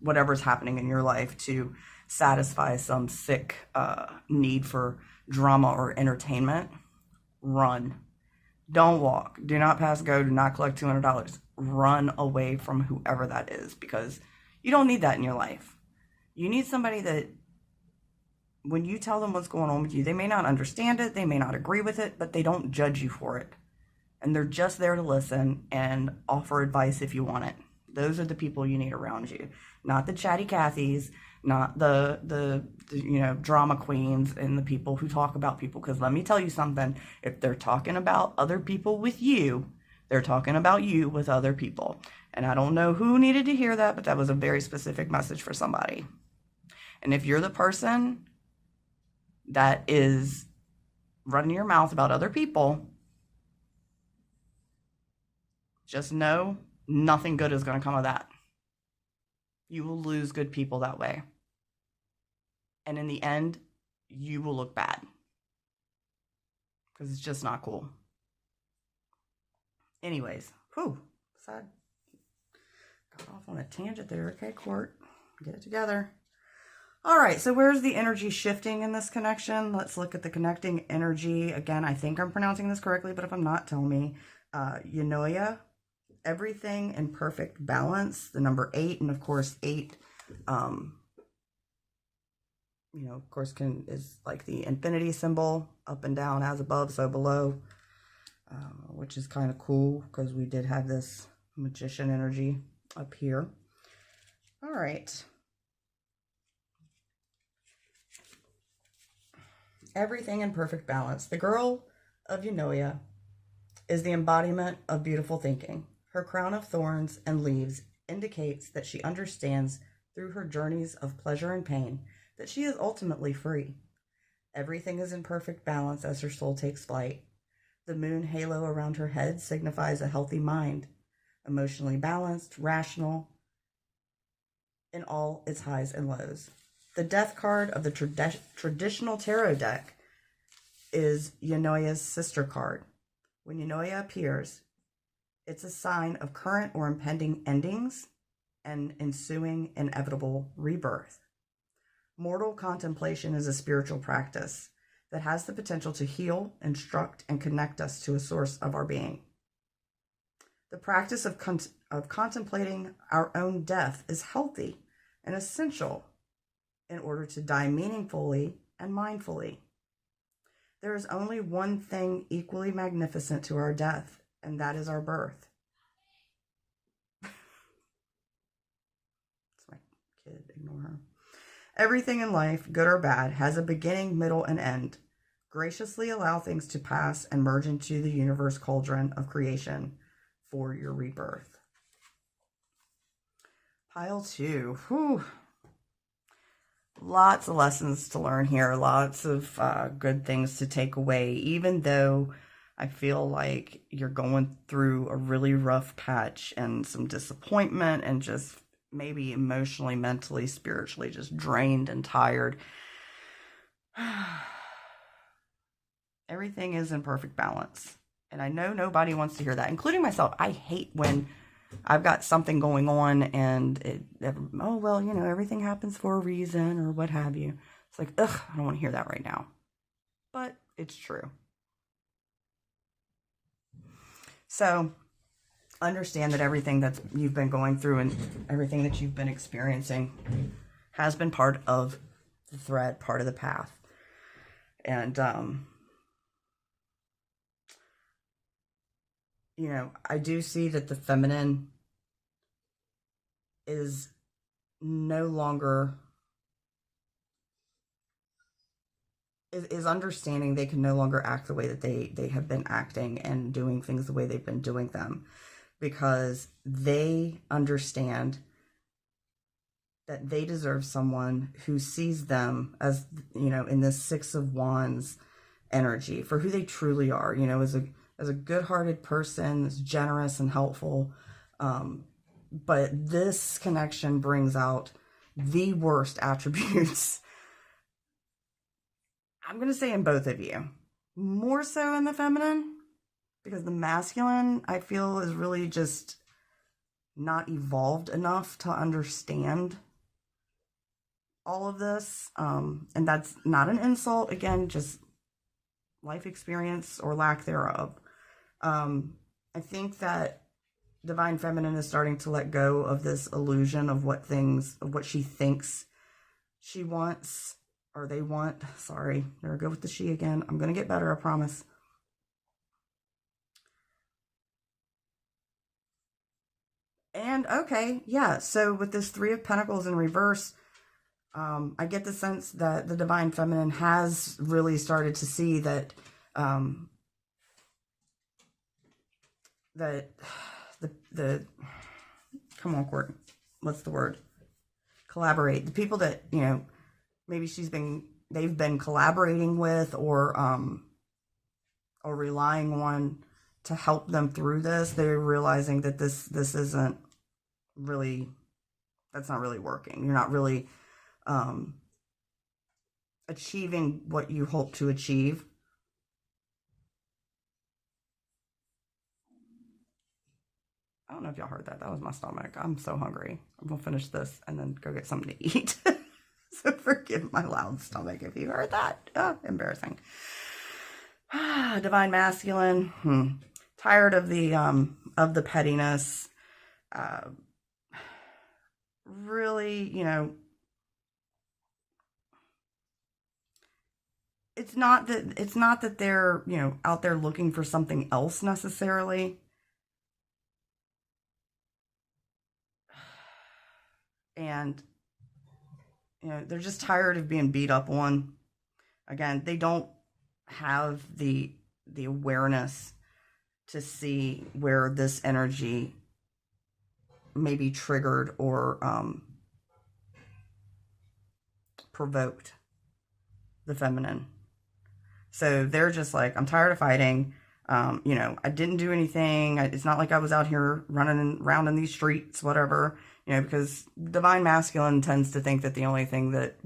S1: whatever's happening in your life to satisfy some sick need for drama or entertainment, run. Don't walk. Do not pass go. Do not collect $200. Run away from whoever that is, because you don't need that in your life. You need somebody that when you tell them what's going on with you, they may not understand it, they may not agree with it, but they don't judge you for it. And they're just there to listen and offer advice if you want it. Those are the people you need around you, not the chatty Cathys, not the drama queens and the people who talk about people. Because let me tell you something, if they're talking about other people with you, they're talking about you with other people. And I don't know who needed to hear that, but that was a very specific message for somebody. And if you're the person that is running your mouth about other people, just know nothing good is going to come of that. You will lose good people that way. And in the end, you will look bad. Because it's just not cool. Anyways, whew, sad. Got off on a tangent there. Okay, Court, get it together. All right, so where's the energy shifting in this connection? Let's look at the connecting energy. Again, I think I'm pronouncing this correctly, but if I'm not, tell me. Eunoia, everything in perfect balance, the number 8, and of course 8, you know, of course, is like the infinity symbol, up and down, as above, so below, which is kind of cool because we did have this magician energy up here. All right. Everything in perfect balance. The girl of Eunoia is the embodiment of beautiful thinking. Her crown of thorns and leaves indicates that she understands through her journeys of pleasure and pain that she is ultimately free. Everything is in perfect balance as her soul takes flight. The moon halo around her head signifies a healthy mind, emotionally balanced, rational, in all its highs and lows. The death card of the traditional tarot deck is Eunoia's sister card. When Eunoia appears, it's a sign of current or impending endings and ensuing inevitable rebirth. Mortal contemplation is a spiritual practice that has the potential to heal, instruct, and connect us to a source of our being. The practice of contemplating our own death is healthy and essential in order to die meaningfully and mindfully. There is only one thing equally magnificent to our death, and that is our birth. It's my kid, ignore her. Everything in life, good or bad, has a beginning, middle, and end. Graciously allow things to pass and merge into the universe cauldron of creation for your rebirth. Pile 2. Whew. Lots of lessons to learn here. Lots of good things to take away, even though I feel like you're going through a really rough patch and some disappointment and just maybe emotionally, mentally, spiritually just drained and tired. Everything is in perfect balance. And I know nobody wants to hear that, including myself. I hate when I've got something going on and oh, well, you know, everything happens for a reason or what have you. It's like, ugh, I don't want to hear that right now. But it's true. So understand that everything that you've been going through and everything that you've been experiencing has been part of the thread, part of the path. And, you know, I do see that the feminine is no longer, is understanding they can no longer act the way that they have been acting and doing things the way they've been doing them, because they understand that they deserve someone who sees them as, you know, in this Six of Wands energy for who they truly are, you know, as a good-hearted person, that's generous and helpful. But this connection brings out the worst attributes. I'm going to say in both of you. More so in the feminine, because the masculine, I feel, is really just not evolved enough to understand all of this. And that's not an insult. Again, just life experience or lack thereof. I think that Divine Feminine is starting to let go of this illusion of what she thinks she wants, or they want. Sorry, there I go with the she again. I'm going to get better, I promise. And okay, yeah, so with this Three of Pentacles in reverse, I get the sense that the Divine Feminine has really started to see that, that the come on, Court, what's the word? Collaborate. The people that, you know, maybe they've been collaborating with or relying on to help them through this, they're realizing that this isn't really, that's not really working. You're not really achieving what you hope to achieve. don't know if y'all heard that. That was my stomach. I'm so hungry. I'm going to finish this and then go get something to eat. So forgive my loud stomach if you heard that. Embarrassing. Divine Masculine. Tired of the pettiness. Really, you know, it's not that they're, you know, out there looking for something else necessarily. And, you know, they're just tired of being beat up on. Again, they don't have the awareness to see where this energy may be triggered or provoked the feminine. So they're just like, I'm tired of fighting. You know, I didn't do anything. It's not like I was out here running around in these streets, whatever, you know, because divine masculine tends to think that the only thing that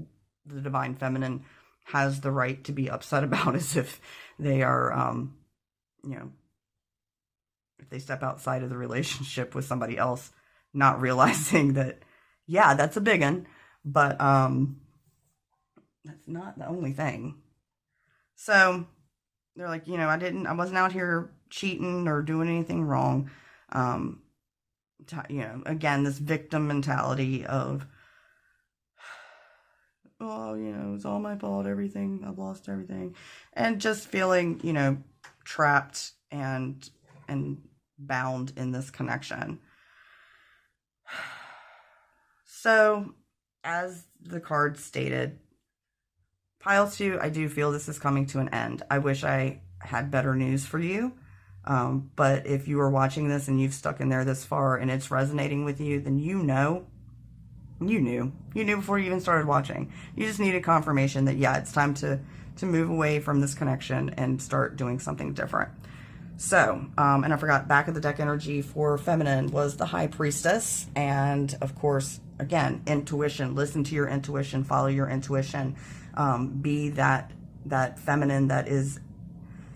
S1: the divine feminine has the right to be upset about is if they are, you know, if they step outside of the relationship with somebody else, not realizing that, yeah, that's a big one, but that's not the only thing. So they're like, you know, I wasn't out here cheating or doing anything wrong. You know, again, this victim mentality of, oh, you know, it's all my fault, everything, I've lost everything. And just feeling, you know, trapped and bound in this connection. So, as the card stated, Pile 2, I do feel this is coming to an end. I wish I had better news for you. But if you are watching this and you've stuck in there this far and it's resonating with you, then you know. You knew before you even started watching. You just needed confirmation that, yeah, it's time to move away from this connection and start doing something different. So, and I forgot, back of the deck energy for feminine was the High Priestess. And of course, again, intuition. Listen to your intuition, follow your intuition. Be that feminine that is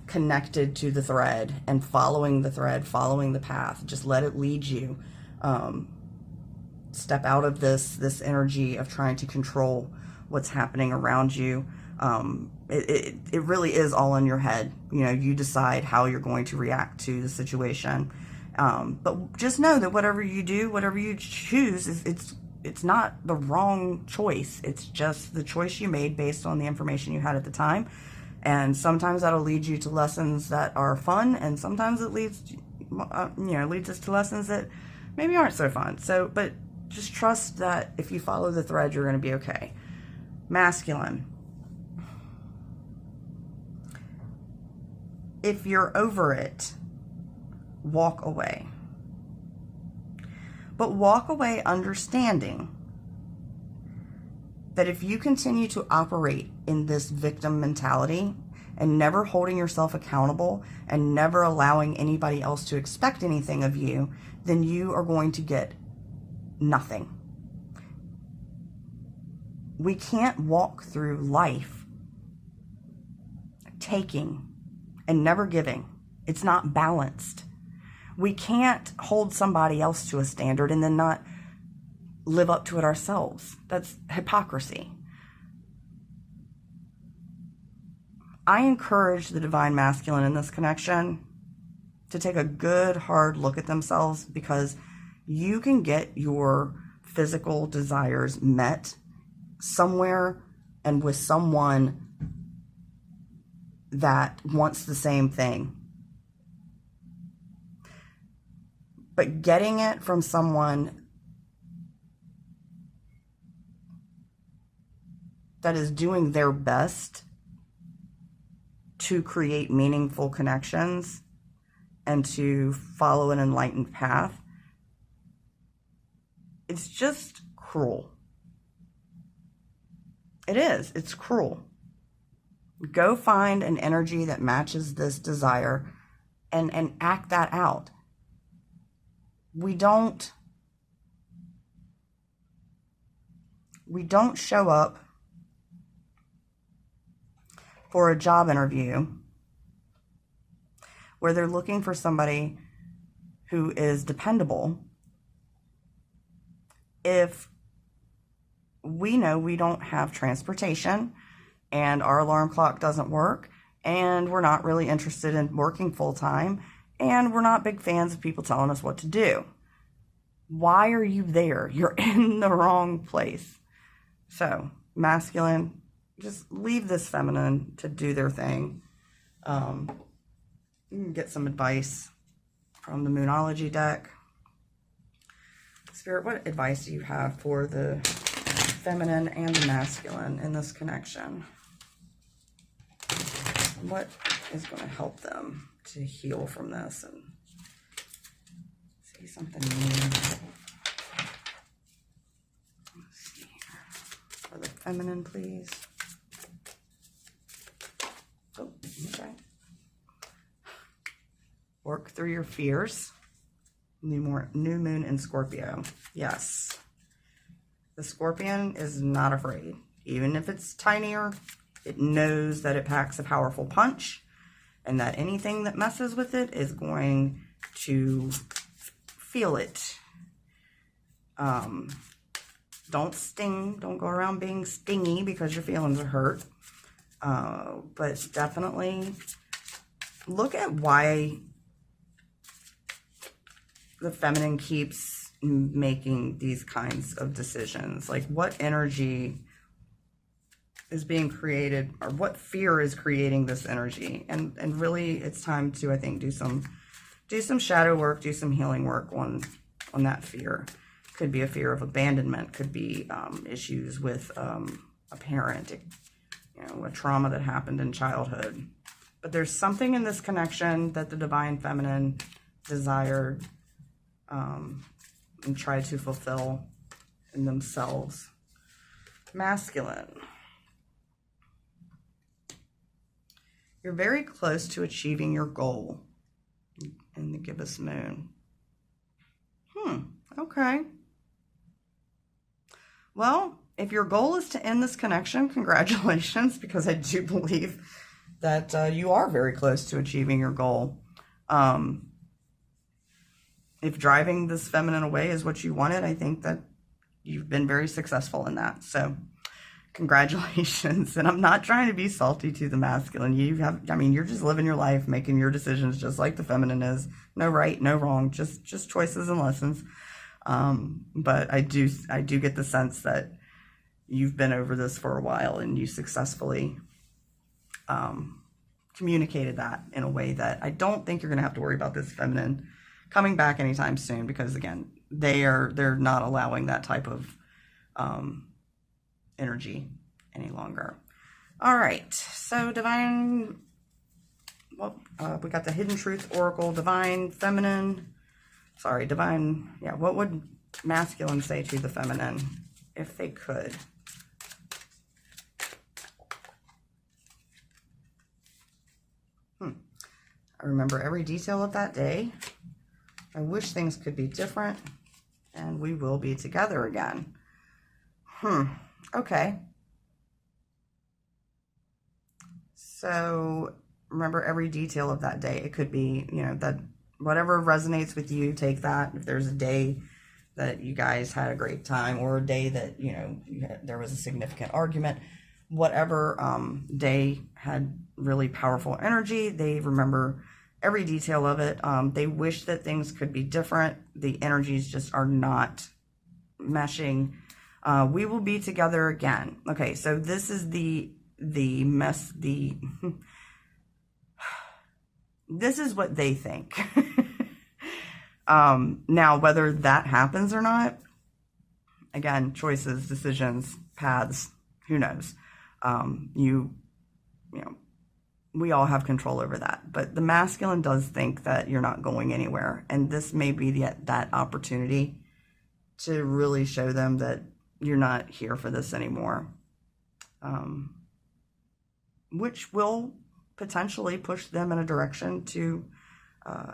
S1: connected to the thread and following the thread, following the path. Just let it lead you. Step out of this energy of trying to control what's happening around you. It really is all in your head. You know, you decide how you're going to react to the situation. But just know that whatever you do, whatever you choose, it's not the wrong choice. It's just the choice you made based on the information you had at the time. And sometimes that'll lead you to lessons that are fun, and sometimes it leads us to lessons that maybe aren't so fun. So, but just trust that if you follow the thread, you're going to be okay. Masculine. If you're over it, walk away. But walk away understanding that if you continue to operate in this victim mentality and never holding yourself accountable and never allowing anybody else to expect anything of you, then you are going to get nothing. We can't walk through life taking and never giving. It's not balanced. We can't hold somebody else to a standard and then not live up to it ourselves. That's hypocrisy. I encourage the divine masculine in this connection to take a good hard look at themselves, because you can get your physical desires met somewhere and with someone that wants the same thing. But getting it from someone that is doing their best to create meaningful connections and to follow an enlightened path, it's just cruel. It is. It's cruel. Go find an energy that matches this desire and act that out. We don't show up for a job interview where they're looking for somebody who is dependable, if we know we don't have transportation and our alarm clock doesn't work and we're not really interested in working full time and we're not big fans of people telling us what to do? Why are you there? You're in the wrong place. So, masculine, just leave this feminine to do their thing. You can get some advice from the Moonology deck. Spirit, what advice do you have for the feminine and the masculine in this connection? What is going to help them to heal from this and see something new? Let's see here. For the feminine, please. Oh, okay. Work through your fears. New moon in Scorpio. Yes. The Scorpion is not afraid. Even if it's tinier, it knows that it packs a powerful punch and that anything that messes with it is going to feel it. Don't sting. Don't go around being stingy because your feelings are hurt. But definitely look at why the feminine keeps making these kinds of decisions. Like, what energy is being created, or what fear is creating this energy? And really, it's time to, I think, do some shadow work, do some healing work on that fear. Could be a fear of abandonment, could be issues with a parent, a trauma that happened in childhood. But there's something in this connection that the divine feminine desired and try to fulfill in themselves. Masculine. You're very close to achieving your goal in the gibbous moon. Okay. Well, if your goal is to end this connection, congratulations, because I do believe that you are very close to achieving your goal. If driving this feminine away is what you wanted, I think that you've been very successful in that. So congratulations. And I'm not trying to be salty to the masculine. You're just living your life, making your decisions just like the feminine is. No right, no wrong, just choices and lessons. But I do get the sense that you've been over this for a while and you successfully communicated that in a way that I don't think you're going to have to worry about this feminine coming back anytime soon, because again, they're not allowing that type of energy any longer. All right, so divine, we got the Hidden Truth Oracle, divine feminine, what would masculine say to the feminine if they could? I remember every detail of that day. I wish things could be different, and we will be together again. Okay. So remember every detail of that day. It could be, that whatever resonates with you, take that. If there's a day that you guys had a great time, or a day that, there was a significant argument, whatever day had really powerful energy, they remember every detail of it. They wish that things could be different. The energies just are not meshing. We will be together again. Okay, so this is this is what they think. Now, whether that happens or not, again, choices, decisions, paths, who knows? We all have control over that. But the masculine does think that you're not going anywhere. And this may be that opportunity to really show them that you're not here for this anymore. Which will potentially push them in a direction to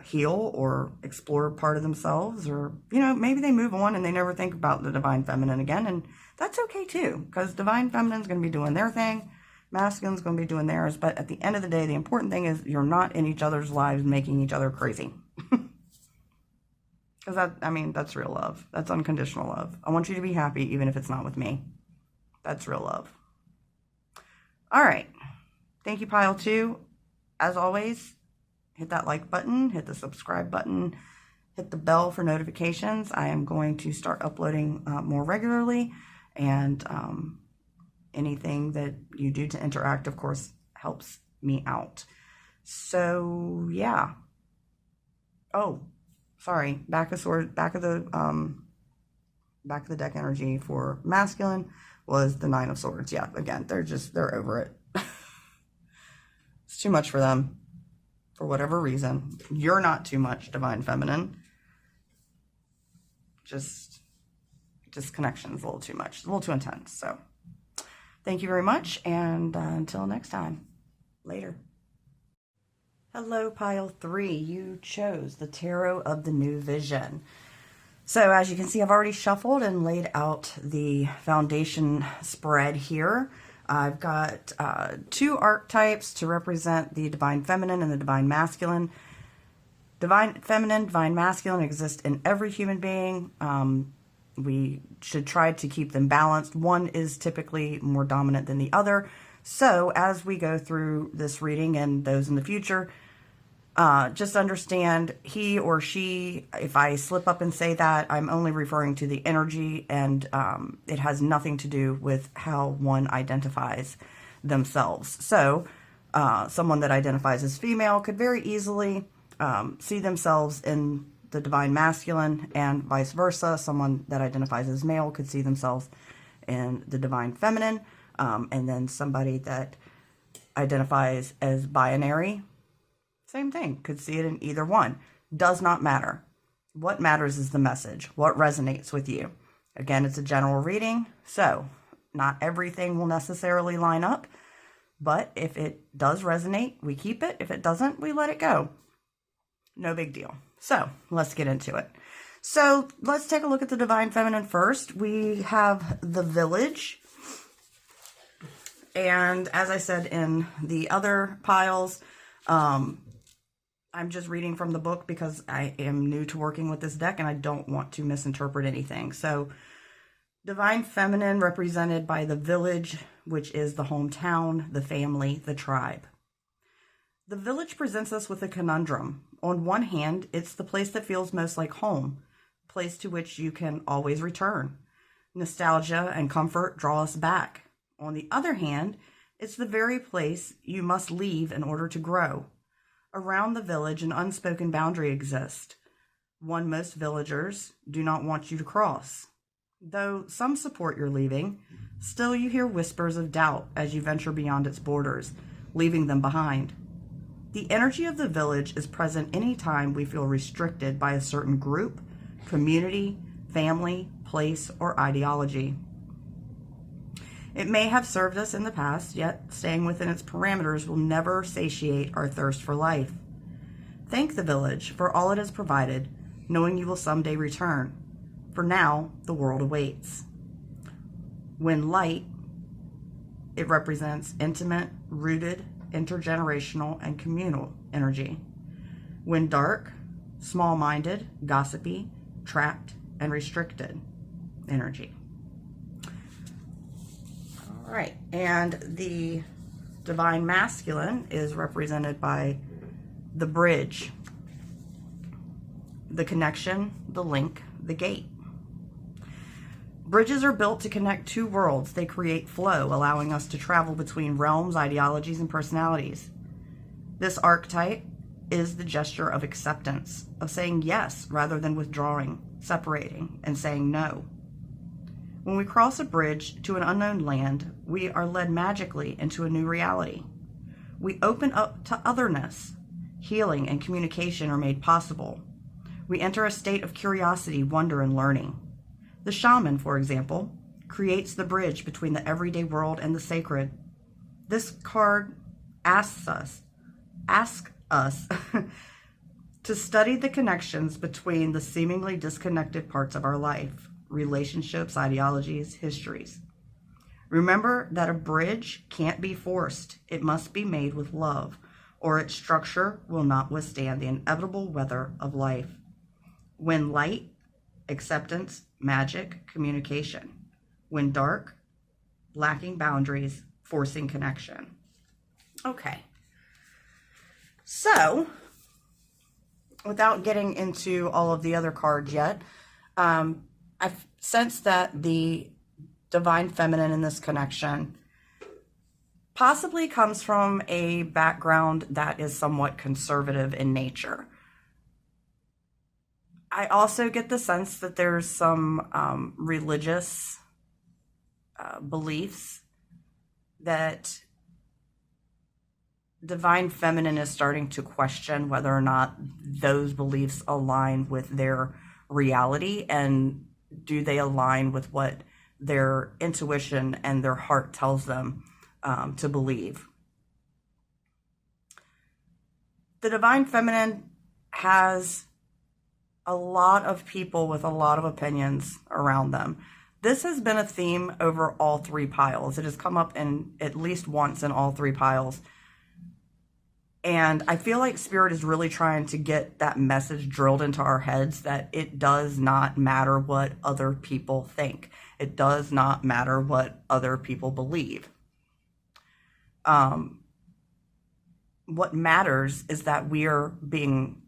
S1: heal or explore part of themselves. Or, maybe they move on and they never think about the divine feminine again. And that's okay too, because divine feminine is going to be doing their thing. Masculine's going to be doing theirs, but at the end of the day, the important thing is you're not in each other's lives making each other crazy. Because that's real love. That's unconditional love. I want you to be happy even if it's not with me. That's real love. All right. Thank you, Pile 2. As always, hit that like button, hit the subscribe button, hit the bell for notifications. I am going to start uploading more regularly, and anything that you do to interact, of course, helps me out. So, yeah. Oh, sorry. Back of the deck energy for masculine was the Nine of Swords. Yeah, again, they're over it. It's too much for them for whatever reason. You're not too much, Divine Feminine. Just connection's a little too much, a little too intense. So thank you very much, and until next time, later. Hello, Pile 3. You chose the Tarot of the New Vision. So as you can see, I've already shuffled and laid out the foundation spread here. I've got 2 archetypes to represent the Divine Feminine and the Divine Masculine. Divine Feminine, Divine Masculine exist in every human being. We should try to keep them balanced. One is typically more dominant than the other. So as we go through this reading and those in the future, just understand he or she, if I slip up and say that, I'm only referring to the energy, and it has nothing to do with how one identifies themselves. So someone that identifies as female could very easily see themselves in the Divine Masculine, and vice versa. Someone that identifies as male could see themselves in the Divine Feminine, and then somebody that identifies as binary, same thing, could see it in either one. Does not matter. What matters is the message, what resonates with you. Again, it's a general reading, so not everything will necessarily line up, but if it does resonate, we keep it. If it doesn't, we let it go. No big deal. So let's get into it. So let's take a look at the Divine Feminine first. We have the Village. And as I said in the other piles, I'm just reading from the book because I am new to working with this deck and I don't want to misinterpret anything. So Divine Feminine represented by the Village, which is the hometown, the family, the tribe. The Village presents us with a conundrum. On one hand, it's the place that feels most like home, a place to which you can always return. Nostalgia and comfort draw us back. On the other hand, it's the very place you must leave in order to grow. Around the village, an unspoken boundary exists, one most villagers do not want you to cross. Though some support your leaving, still you hear whispers of doubt as you venture beyond its borders, leaving them behind. The energy of the village is present anytime we feel restricted by a certain group, community, family, place, or ideology. It may have served us in the past, yet staying within its parameters will never satiate our thirst for life. Thank the village for all it has provided, knowing you will someday return. For now, the world awaits. When light, it represents intimate, rooted, intergenerational, and communal energy. When dark, small-minded, gossipy, trapped, and restricted energy. All right, and the Divine Masculine is represented by the bridge, the connection, the link, the gate. Bridges are built to connect two worlds. They create flow, allowing us to travel between realms, ideologies, and personalities. This archetype is the gesture of acceptance, of saying yes rather than withdrawing, separating, and saying no. When we cross a bridge to an unknown land, we are led magically into a new reality. We open up to otherness. Healing and communication are made possible. We enter a state of curiosity, wonder, and learning. The shaman, for example, creates the bridge between the everyday world and the sacred. This card asks us to study the connections between the seemingly disconnected parts of our life, relationships, ideologies, histories. Remember that a bridge can't be forced. It must be made with love, or its structure will not withstand the inevitable weather of life. When light, acceptance, magic, communication. When dark, lacking boundaries, forcing connection. Okay. So, without getting into all of the other cards yet, I've sensed that the divine feminine in this connection possibly comes from a background that is somewhat conservative in nature. I also get the sense that there's some religious beliefs that divine feminine is starting to question whether or not those beliefs align with their reality, and do they align with what their intuition and their heart tells them to believe. The divine feminine has a lot of people with a lot of opinions around them. This has been a theme over all three piles. It has come up in at least once in all three piles. And I feel like Spirit is really trying to get that message drilled into our heads that it does not matter what other people think. It does not matter what other people believe. What matters is that we are being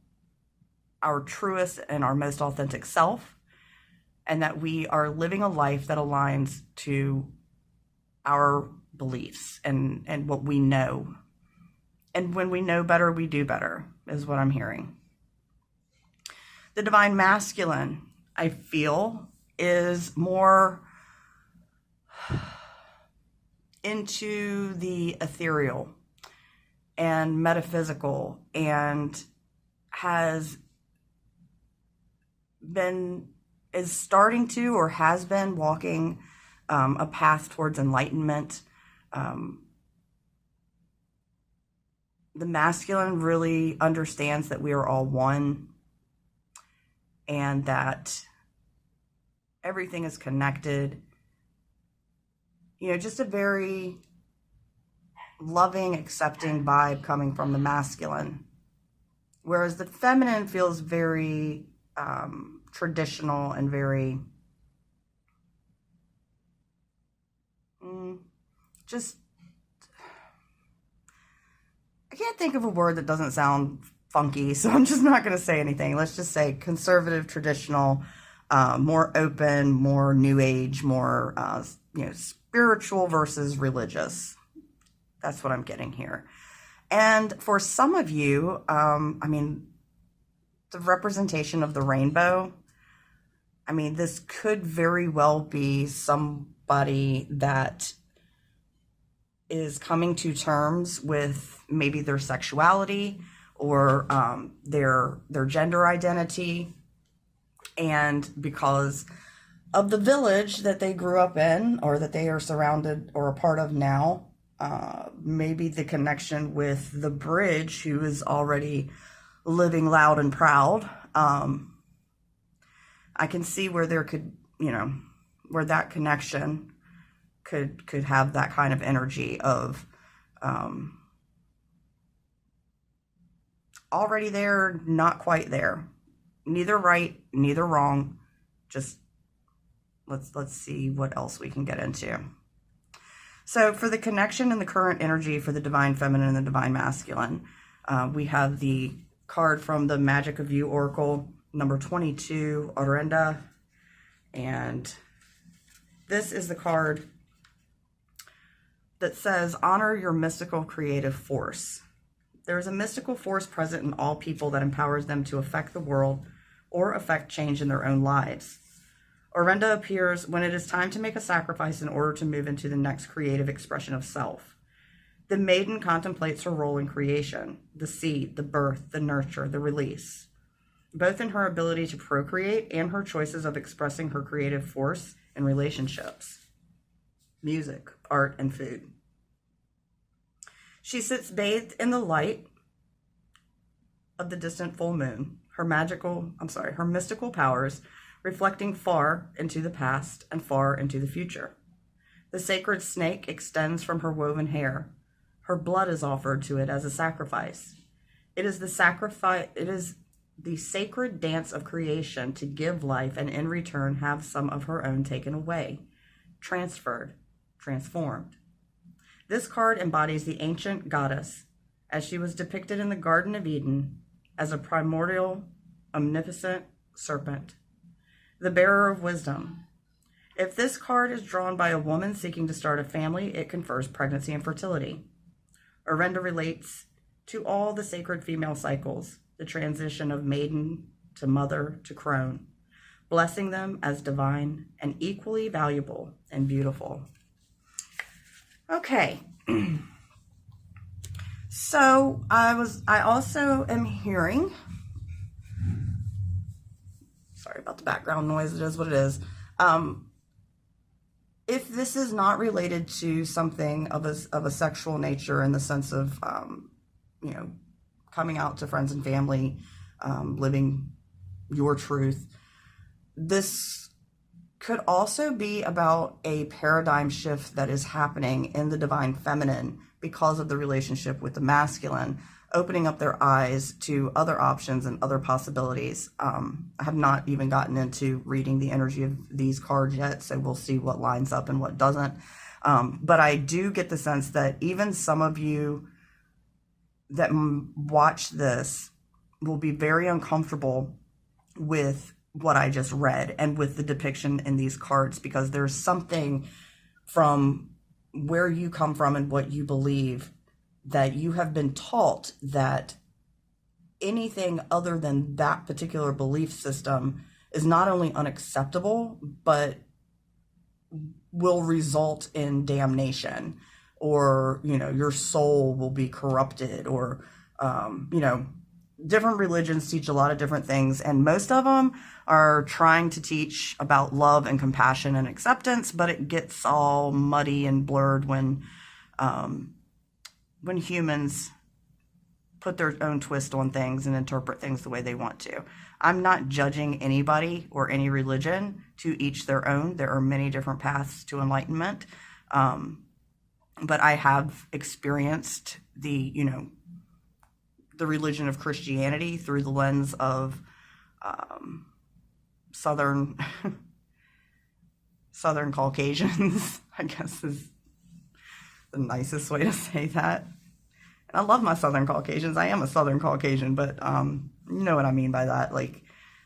S1: our truest and our most authentic self, and that we are living a life that aligns to our beliefs and what we know. And when we know better, we do better, is what I'm hearing. The divine masculine, I feel, is more into the ethereal and metaphysical, and is starting to, or has been walking a path towards enlightenment. The masculine really understands that we are all one, and that everything is connected. You know, just a very loving, accepting vibe coming from the masculine. Whereas the feminine feels very traditional and very just, I can't think of a word that doesn't sound funky, so I'm just not going to say anything. Let's just say conservative, traditional, more open, more new age, more spiritual versus religious. That's what I'm getting here. And for some of you, the representation of the rainbow, this could very well be somebody that is coming to terms with maybe their sexuality or their gender identity. And because of the village that they grew up in, or that they are surrounded or a part of now, maybe the connection with the bridge, who is already living loud and proud. I can see where there could, where that connection could have that kind of energy of already there, not quite there. Neither right, neither wrong. Just let's see what else we can get into. So for the connection and the current energy for the divine feminine and the divine masculine, we have the card from the Magic of You Oracle, number 22, Orenda. And this is the card that says, honor your mystical creative force. There is a mystical force present in all people that empowers them to affect the world or affect change in their own lives. Orenda appears when it is time to make a sacrifice in order to move into the next creative expression of self. The maiden contemplates her role in creation, the seed, the birth, the nurture, the release, both in her ability to procreate and her choices of expressing her creative force in relationships, music, art, and food. She sits bathed in the light of the distant full moon, her mystical powers reflecting far into the past and far into the future. The sacred snake extends from her woven hair. Her blood is offered to it as a sacrifice. It is the sacred dance of creation to give life and in return have some of her own taken away, transferred, transformed. This card embodies the ancient goddess as she was depicted in the Garden of Eden as a primordial, omnipotent serpent, the bearer of wisdom. If this card is drawn by a woman seeking to start a family, it confers pregnancy and fertility. Orenda relates to all the sacred female cycles, the transition of maiden to mother to crone, blessing them as divine and equally valuable and beautiful. Okay. So I also am hearing, sorry about the background noise, it is what it is. If this is not related to something of a sexual nature in the sense of, coming out to friends and family, living your truth, this could also be about a paradigm shift that is happening in the divine feminine because of the relationship with the masculine, opening up their eyes to other options and other possibilities. I have not even gotten into reading the energy of these cards yet, so we'll see what lines up and what doesn't. But I do get the sense that even some of you that watch this will be very uncomfortable with what I just read and with the depiction in these cards, because there's something from where you come from and what you believe that you have been taught that anything other than that particular belief system is not only unacceptable, but will result in damnation, or, your soul will be corrupted, or, different religions teach a lot of different things, and most of them are trying to teach about love and compassion and acceptance, but it gets all muddy and blurred when humans put their own twist on things and interpret things the way they want to. I'm not judging anybody or any religion, to each their own. There are many different paths to enlightenment. But I have experienced the religion of Christianity through the lens of Southern Caucasians, I guess is the nicest way to say that. And I love my Southern Caucasians. I am a Southern Caucasian, but you know what I mean by that. Like,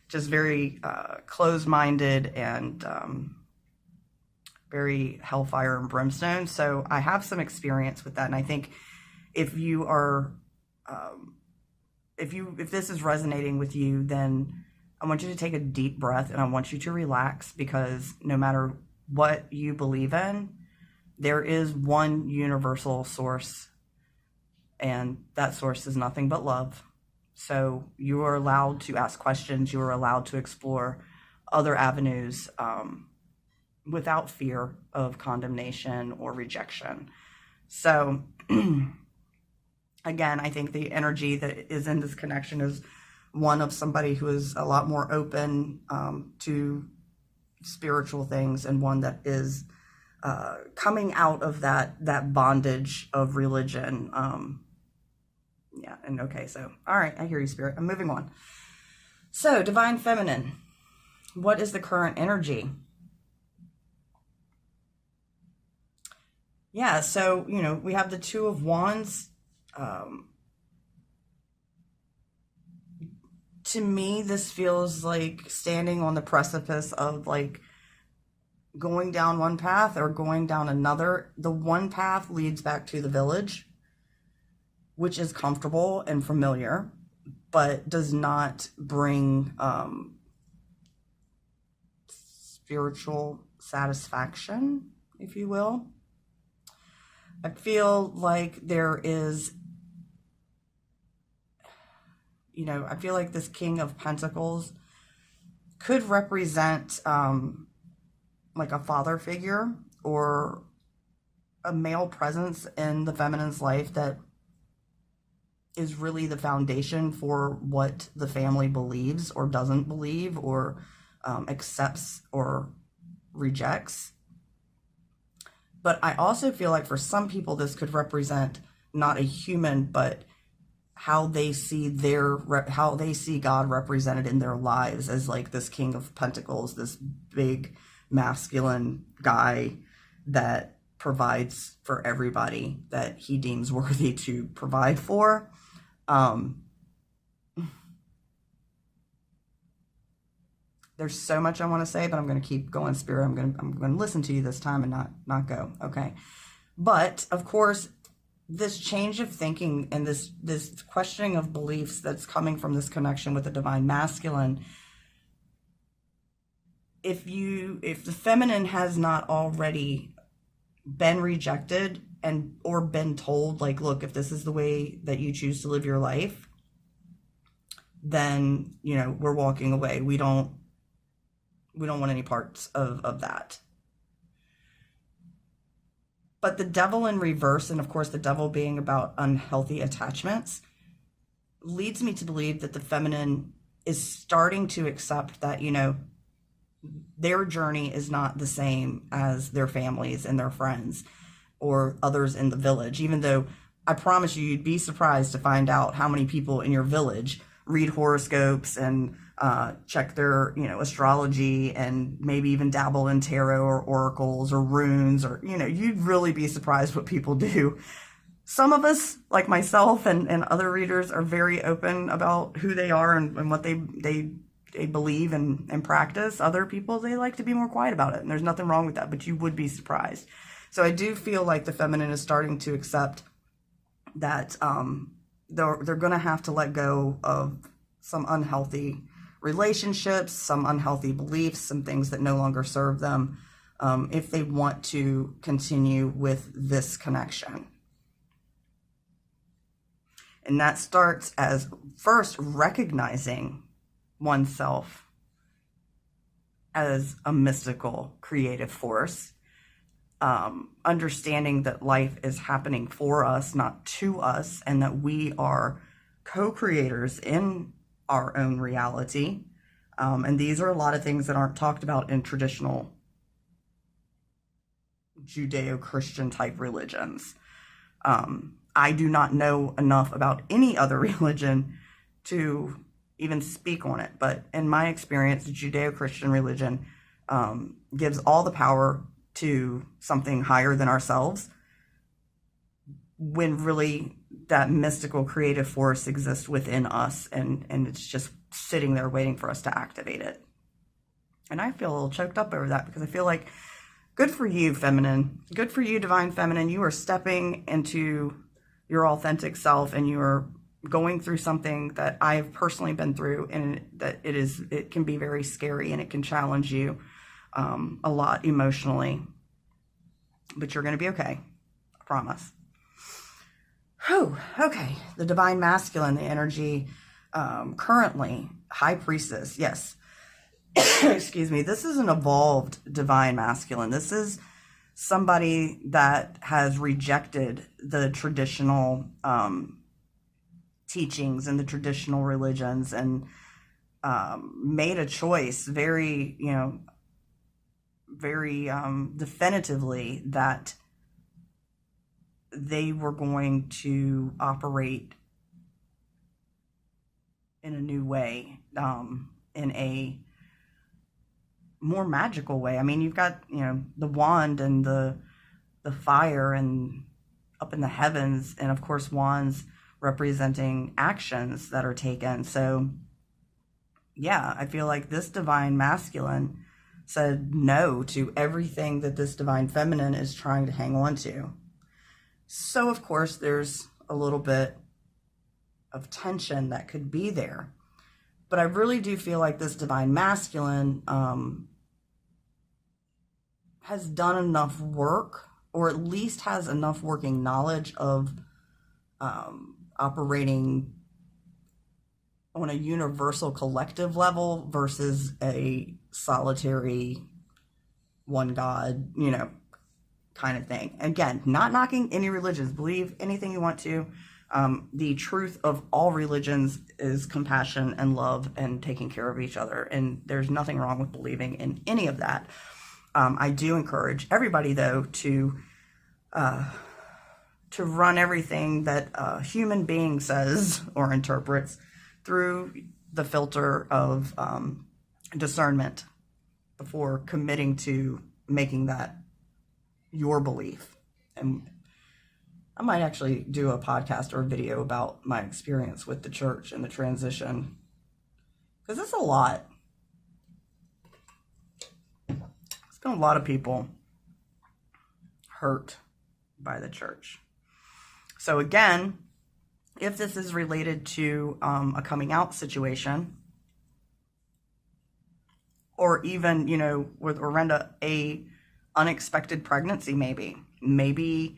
S1: just very closed-minded and very hellfire and brimstone. So I have some experience with that. And I think if you are, if this is resonating with you, then I want you to take a deep breath and I want you to relax, because no matter what you believe in, there is one universal source, and that source is nothing but love. So you are allowed to ask questions. You are allowed to explore other avenues without fear of condemnation or rejection. So again, I think the energy that is in this connection is one of somebody who is a lot more open to spiritual things, and one that is coming out of that bondage of religion. Yeah, and okay, so, all right, I hear you, Spirit. I'm moving on. So, Divine Feminine, what is the current energy? Yeah, so, we have the Two of Wands. To me, this feels like standing on the precipice of, like, going down one path or going down another. The one path leads back to the village, which is comfortable and familiar, but does not bring spiritual satisfaction, if you will. I feel like there is, I feel like this King of Pentacles could represent like a father figure or a male presence in the feminine's life that is really the foundation for what the family believes or doesn't believe, or accepts or rejects. But I also feel like for some people this could represent not a human, but how they see how they see God represented in their lives as like this King of Pentacles, this big masculine guy that provides for everybody that he deems worthy to provide for. There's so much I want to say, but I'm going to keep going, Spirit. I'm going to listen to you this time and not go. Okay. But of course, this change of thinking and this questioning of beliefs that's coming from this connection with the divine masculine, if the feminine has not already been rejected or been told, like, look, if this is the way that you choose to live your life, then, you know, we're walking away. We don't want any parts of that. But the devil in reverse, and of course the devil being about unhealthy attachments, leads me to believe that the feminine is starting to accept that, you know, their journey is not the same as their families and their friends or others in the village, even though I promise you'd be surprised to find out how many people in your village read horoscopes and check their, you know, astrology and maybe even dabble in tarot or oracles or runes, or, you know, you'd really be surprised what people do. Some of us, like myself and other readers, are very open about who they are and what they believe and practice. Other people, they like to be more quiet about it, and there's nothing wrong with that, but you would be surprised. So I do feel like the feminine is starting to accept that they're going to have to let go of some unhealthy relationships, some unhealthy beliefs, some things that no longer serve them, if they want to continue with this connection. And that starts as first recognizing oneself as a mystical creative force, understanding that life is happening for us, not to us, and that we are co-creators in our own reality. And these are a lot of things that aren't talked about in traditional Judeo-Christian type religions. I do not know enough about any other religion to even speak on it, but in my experience, Judeo-Christian religion gives all the power to something higher than ourselves, when really that mystical creative force exists within us, and it's just sitting there waiting for us to activate it. And I feel a little choked up over that, because I feel like, good for you, feminine. Good for you, divine feminine. You are stepping into your authentic self, and you are going through something that I've personally been through, and that it can be very scary, and it can challenge you a lot emotionally. But you're going to be okay. I promise. Whew, okay, the divine masculine, the energy currently, high priestess, yes. Excuse me, this is an evolved divine masculine. This is somebody that has rejected the traditional teachings and the traditional religions, and made a choice very, you know, very definitively that they were going to operate in a new way, in a more magical way. I mean, you've got, you know, the wand and the fire and up in the heavens, and of course wands representing actions that are taken. So yeah, I feel like this divine masculine said no to everything that this divine feminine is trying to hang on to. So, of course, there's a little bit of tension that could be there. But I really do feel like this divine masculine has done enough work, or at least has enough working knowledge of operating on a universal collective level versus a solitary one God, you know, kind of thing. Again, not knocking any religions. Believe anything you want to. The truth of all religions is compassion and love and taking care of each other. And there's nothing wrong with believing in any of that. I do encourage everybody, though, to to run everything that a human being says or interprets through the filter of discernment before committing to making that your belief. And I might actually do a podcast or a video about my experience with the church and the transition, because it's a lot. It's been a lot of people hurt by the church. So again, if this is related to a coming out situation, or even, you know, with Orenda, a unexpected pregnancy, maybe, you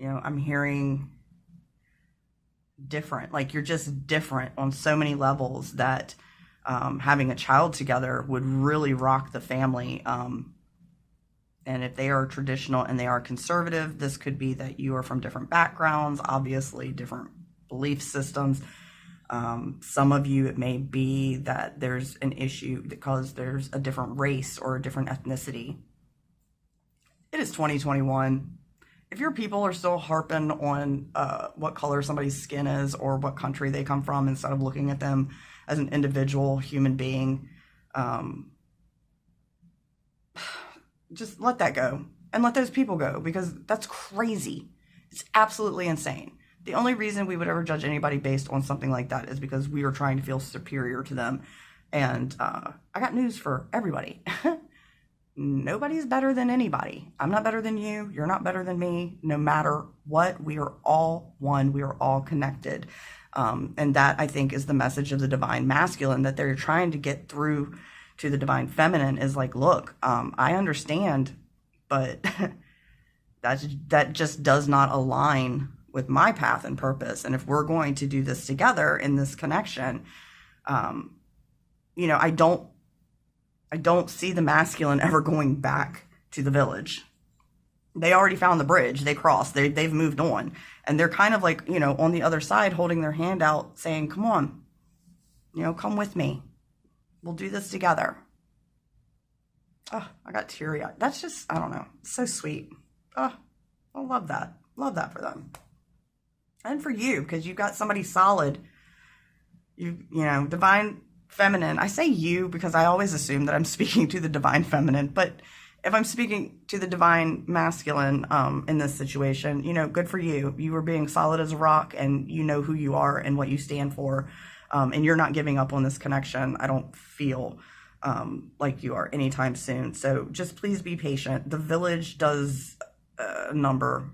S1: know, I'm hearing different, like you're just different on so many levels that having a child together would really rock the family. And if they are traditional and they are conservative, this could be that you are from different backgrounds, obviously different belief systems. Some of you, it may be that there's an issue because there's a different race or a different ethnicity. It is 2021. If your people are still harping on what color somebody's skin is or what country they come from instead of looking at them as an individual human being, just let that go and let those people go, because that's crazy. It's absolutely insane. The only reason we would ever judge anybody based on something like that is because we are trying to feel superior to them. And I got news for everybody. Nobody's better than anybody. I'm not better than you. You're not better than me. No matter what, we are all one. We are all connected. And that, I think, is the message of the divine masculine that they're trying to get through to the divine feminine, is like, look, I understand, but that just does not align with my path and purpose. And if we're going to do this together in this connection, you know, I don't see the masculine ever going back to the village. They already found the bridge. They crossed. They've moved on. And they're kind of like, you know, on the other side, holding their hand out, saying, come on, you know, come with me. We'll do this together. Oh, I got teary-eyed. That's just, I don't know. It's so sweet. Oh, I love that. Love that for them. And for you, because you've got somebody solid. You know, divine feminine. I say you because I always assume that I'm speaking to the divine feminine, but if I'm speaking to the divine masculine in this situation, you know, good for you. You are being solid as a rock, and you know who you are and what you stand for, and you're not giving up on this connection. I don't feel like you are anytime soon. So just please be patient. The village does a number,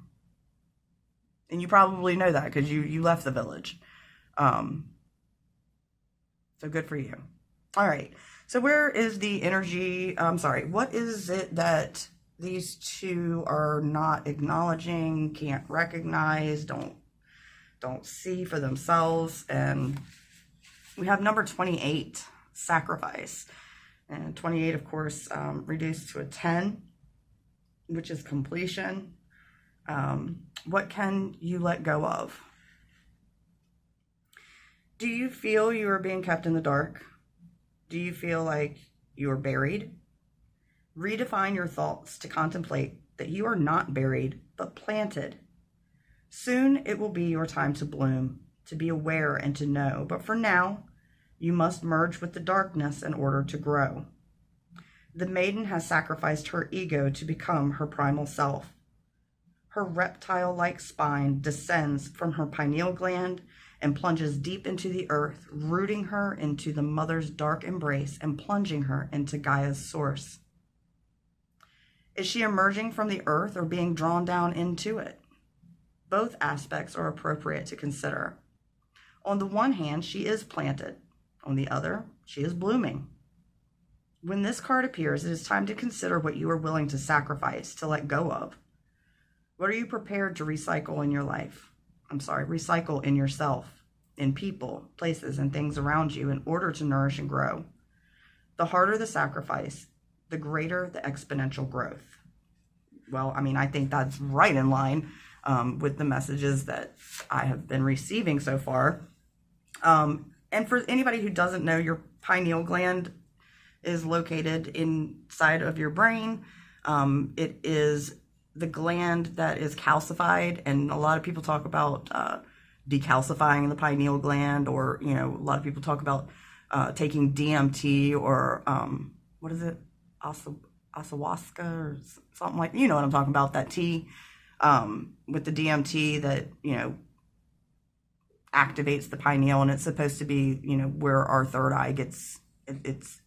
S1: and you probably know that because you left the village. So good for you. All right. So where is the energy? What is it that these two are not acknowledging, can't recognize, don't see for themselves? And we have number 28, sacrifice. And 28, of course, reduced to a 10, which is completion. What can you let go of? Do you feel you are being kept in the dark? Do you feel like you are buried? Redefine your thoughts to contemplate that you are not buried, but planted. Soon it will be your time to bloom, to be aware and to know. But for now, you must merge with the darkness in order to grow. The maiden has sacrificed her ego to become her primal self. Her reptile-like spine descends from her pineal gland and plunges deep into the earth, rooting her into the mother's dark embrace and plunging her into Gaia's source. Is she emerging from the earth or being drawn down into it? Both aspects are appropriate to consider. On the one hand, she is planted. On the other, she is blooming. When this card appears, it is time to consider what you are willing to sacrifice, to let go of. What are you prepared to recycle in your life? Recycle in yourself, in people, places, and things around you in order to nourish and grow. The harder the sacrifice, the greater the exponential growth. Well, I mean, I think that's right in line with the messages that I have been receiving so far. And for anybody who doesn't know, your pineal gland is located inside of your brain. It is the gland that is calcified, and a lot of people talk about decalcifying the pineal gland, or a lot of people talk about taking DMT, or what is it, ayahuasca or something like, what I'm talking about, that tea with the DMT that activates the pineal, and it's supposed to be where our third eye gets its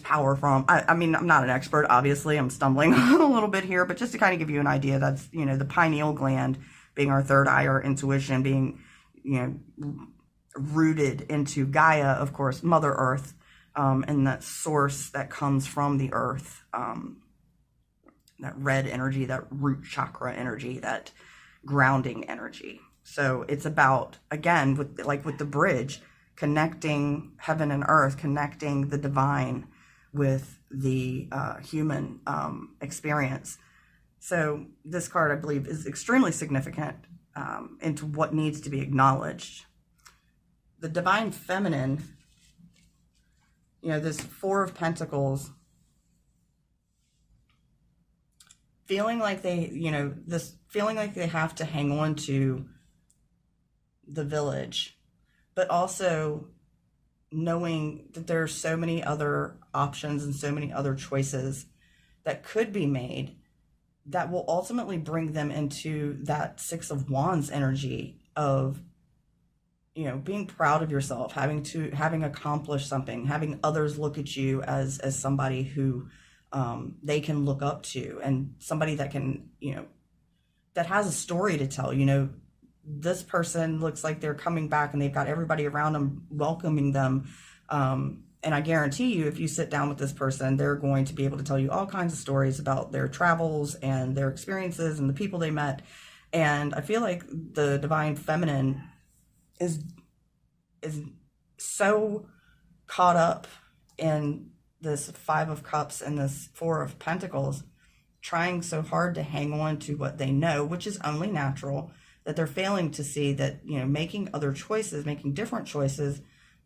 S1: power from. I mean, I'm not an expert, obviously. I'm stumbling a little bit here, but just to kind of give you an idea, that's, the pineal gland being our third eye, our intuition, being, rooted into Gaia, of course, Mother Earth, and that source that comes from the earth, that red energy, that root chakra energy, that grounding energy. So it's about, again, with the bridge, connecting heaven and earth, connecting the divine with the human experience. So this card, I believe, is extremely significant into what needs to be acknowledged. The divine feminine, this Four of Pentacles, feeling like they, feeling like they have to hang on to the village, but also knowing that there are so many other options and so many other choices that could be made that will ultimately bring them into that Six of Wands energy of, being proud of yourself, having accomplished something, having others look at you as somebody who they can look up to, and somebody that can, that has a story to tell. This person looks like they're coming back and they've got everybody around them welcoming them. And I guarantee you, if you sit down with this person, they're going to be able to tell you all kinds of stories about their travels and their experiences and the people they met. And I feel like the divine feminine is so caught up in this Five of Cups and this Four of Pentacles, trying so hard to hang on to what they know, which is only natural, that they're failing to see that, making other choices, making different choices,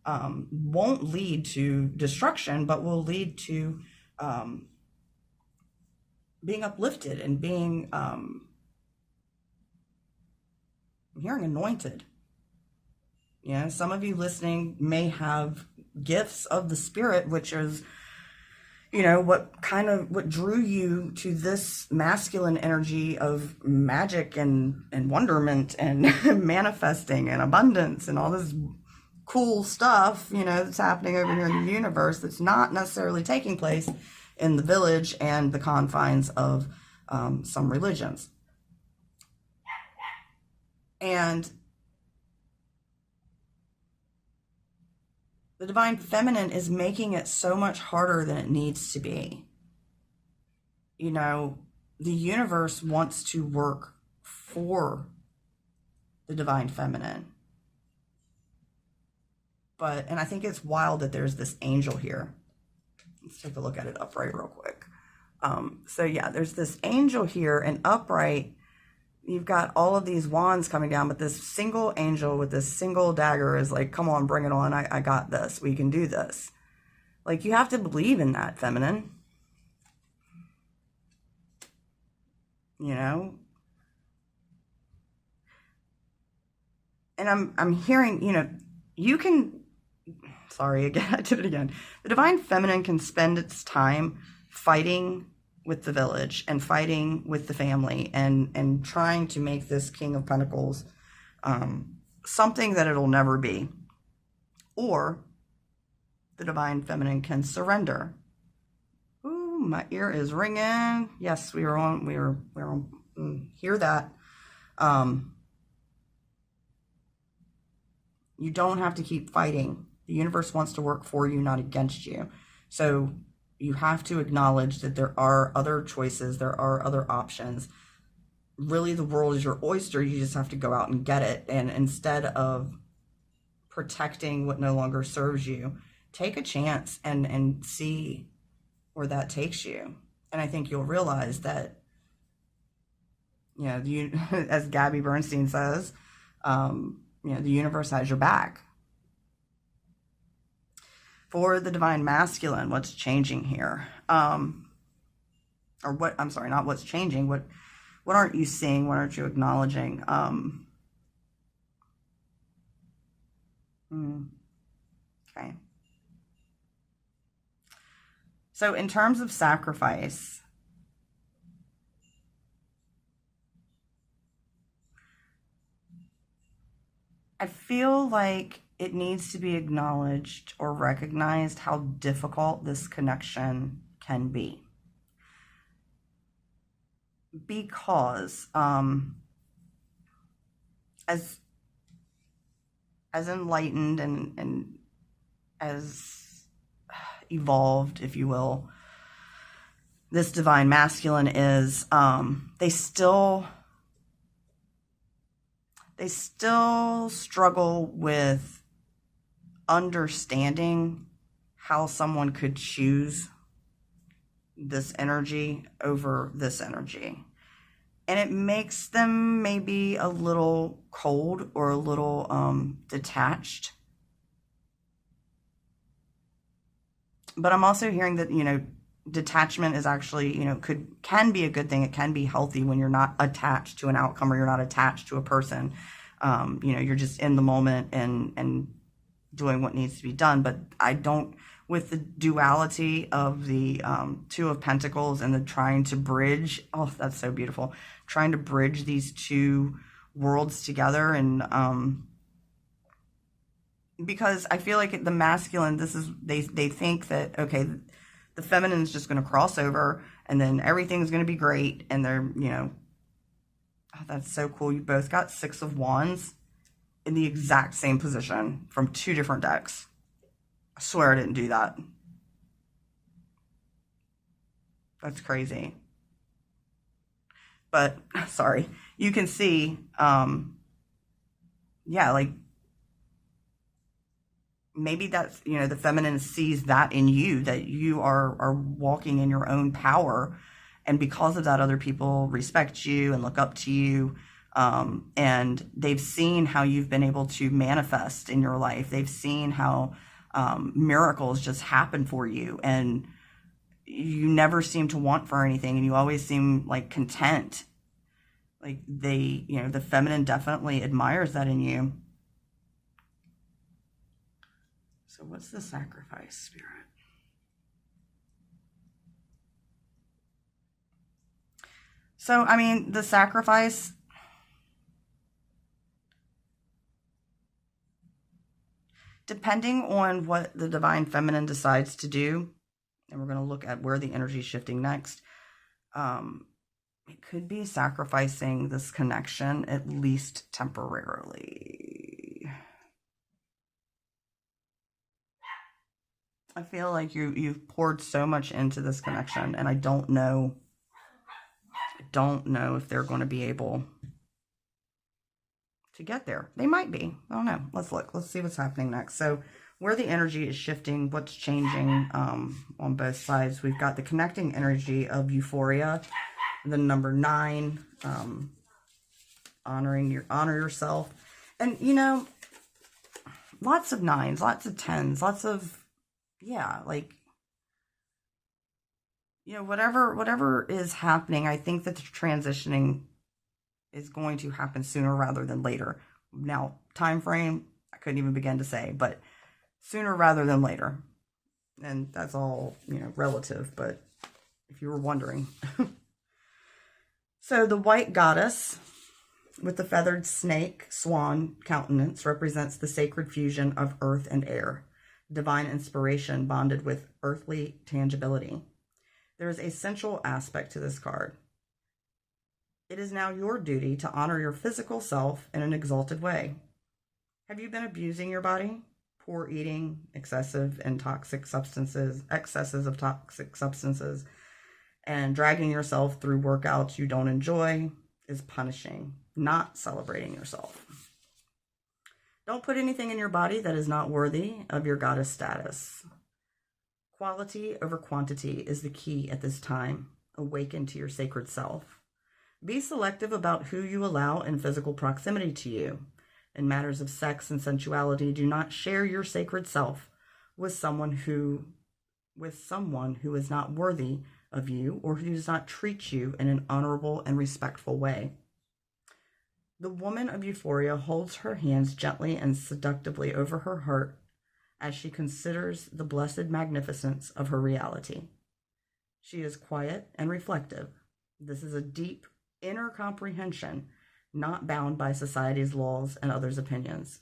S1: won't lead to destruction, but will lead to being uplifted and being, I'm hearing anointed. Some of you listening may have gifts of the spirit, which is, what drew you to this masculine energy of magic and wonderment and manifesting and abundance and all this cool stuff, that's happening over here in the universe that's not necessarily taking place in the village and the confines of some religions. And the divine feminine is making it so much harder than it needs to be. The universe wants to work for the divine feminine. And I think it's wild that there's this angel here. Let's take a look at it upright real quick. So yeah, there's this angel here, and upright, you've got all of these wands coming down, but this single angel with this single dagger is like, come on, bring it on. I got this. We can do this. Like, you have to believe in that, feminine. And I'm hearing, you can, sorry, again, I did it again. The divine feminine can spend its time fighting with the village and fighting with the family and trying to make this King of Pentacles something that it'll never be. Or the divine feminine can surrender. Ooh, my ear is ringing. Yes, we're on, hear that. You don't have to keep fighting. The universe wants to work for you, not against you. So you have to acknowledge that there are other choices, there are other options. Really, the world is your oyster. You just have to go out and get it. And instead of protecting what no longer serves you, take a chance and see where that takes you. And I think you'll realize that, as Gabby Bernstein says, the universe has your back. For the divine masculine, what's changing here? or what, I'm sorry, not what's changing, what aren't you seeing? What aren't you acknowledging? Okay. So in terms of sacrifice, I feel like it needs to be acknowledged or recognized how difficult this connection can be. Because as enlightened and as evolved, if you will, this divine masculine is, they still struggle with understanding how someone could choose this energy over this energy. And it makes them maybe a little cold or a little detached. But I'm also hearing that, detachment is actually, can be a good thing. It can be healthy when you're not attached to an outcome or you're not attached to a person. You're just in the moment and doing what needs to be done. But I don't, with the duality of the Two of Pentacles and the trying to bridge, oh, that's so beautiful, trying to bridge these two worlds together. And because I feel like the masculine, they think that, okay, the feminine is just going to cross over and then everything's going to be great. And they're, oh, that's so cool. You both got Six of Wands in the exact same position from two different decks. I swear I didn't do that. That's crazy. But, sorry, you can see, yeah, like, maybe that's, the feminine sees that in you, that you are walking in your own power. And because of that, other people respect you and look up to you. And they've seen how you've been able to manifest in your life. They've seen how miracles just happen for you. And you never seem to want for anything. And you always seem like content. Like the feminine definitely admires that in you. So what's the sacrifice, Spirit? So, I mean, the sacrifice, depending on what the divine feminine decides to do, and we're going to look at where the energy is shifting next, it could be sacrificing this connection, at least temporarily. I feel like you've poured so much into this connection, and I don't know if they're going to be able to get there. They might be. I don't know. Let's look. Let's see what's happening next. So where the energy is shifting, what's changing on both sides. We've got the connecting energy of euphoria, the number 9, honor yourself. And, lots of 9s, lots of 10s, lots of, yeah, like, whatever is happening, I think that the transitioning is going to happen sooner rather than later. Now, time frame, I couldn't even begin to say, but sooner rather than later. And that's all, relative, but if you were wondering. So the white goddess with the feathered snake swan countenance represents the sacred fusion of earth and air, divine inspiration bonded with earthly tangibility. There is a sensual aspect to this card. It is now your duty to honor your physical self in an exalted way. Have you been abusing your body? Poor eating, excesses of toxic substances, and dragging yourself through workouts you don't enjoy is punishing, not celebrating yourself. Don't put anything in your body that is not worthy of your goddess status. Quality over quantity is the key at this time. Awaken to your sacred self. Be selective about who you allow in physical proximity to you. In matters of sex and sensuality, do not share your sacred self with someone who is not worthy of you or who does not treat you in an honorable and respectful way. The woman of Euphoria holds her hands gently and seductively over her heart as she considers the blessed magnificence of her reality. She is quiet and reflective. This is a deep inner comprehension, not bound by society's laws and others' opinions.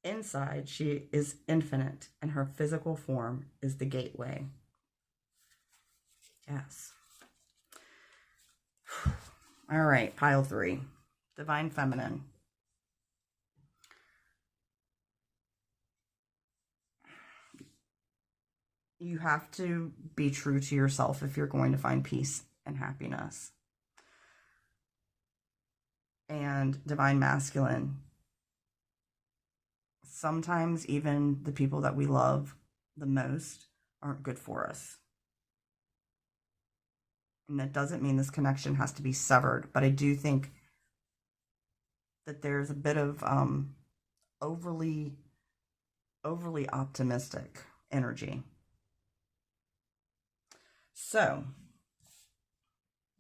S1: Inside, she is infinite, and her physical form is the gateway. Yes. All right, pile 3. Divine Feminine. You have to be true to yourself if you're going to find peace and happiness. And Divine Masculine. Sometimes even the people that we love the most aren't good for us. And that doesn't mean this connection has to be severed, but I do think that there's a bit of overly optimistic energy. So,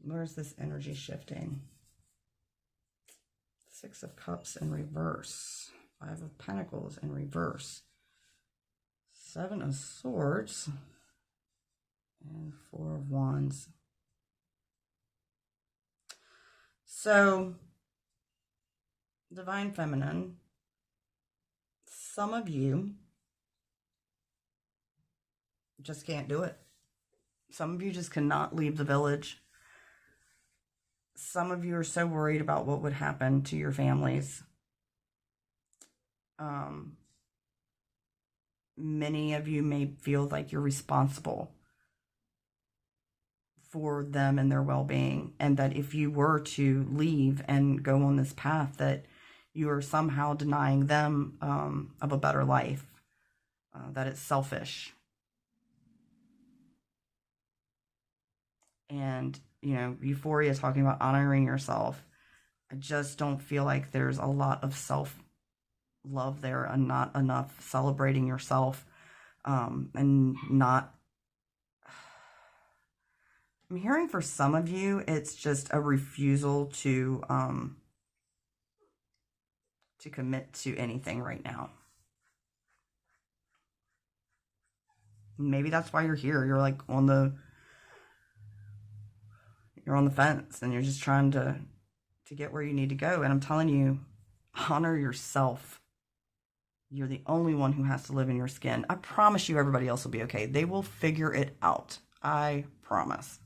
S1: where's this energy shifting? 6 of Cups in reverse. 5 of Pentacles in reverse. 7 of Swords. And 4 of Wands. So, Divine Feminine, some of you just can't do it. Some of you just cannot leave the village. Some of you are so worried about what would happen to your families. Many of you may feel like you're responsible for them and their well-being, and that if you were to leave and go on this path, that you are somehow denying them of a better life, that it's selfish. And, you know, Euphoria is talking about honoring yourself. I just don't feel like there's a lot of self-love there and not enough celebrating yourself, and not... I'm hearing for some of you, it's just a refusal to commit to anything right now. Maybe that's why you're here. You're like you're on the fence and you're just trying to get where you need to go. And I'm telling you, honor yourself. You're the only one who has to live in your skin. I promise you everybody else will be okay. They will figure it out. I promise.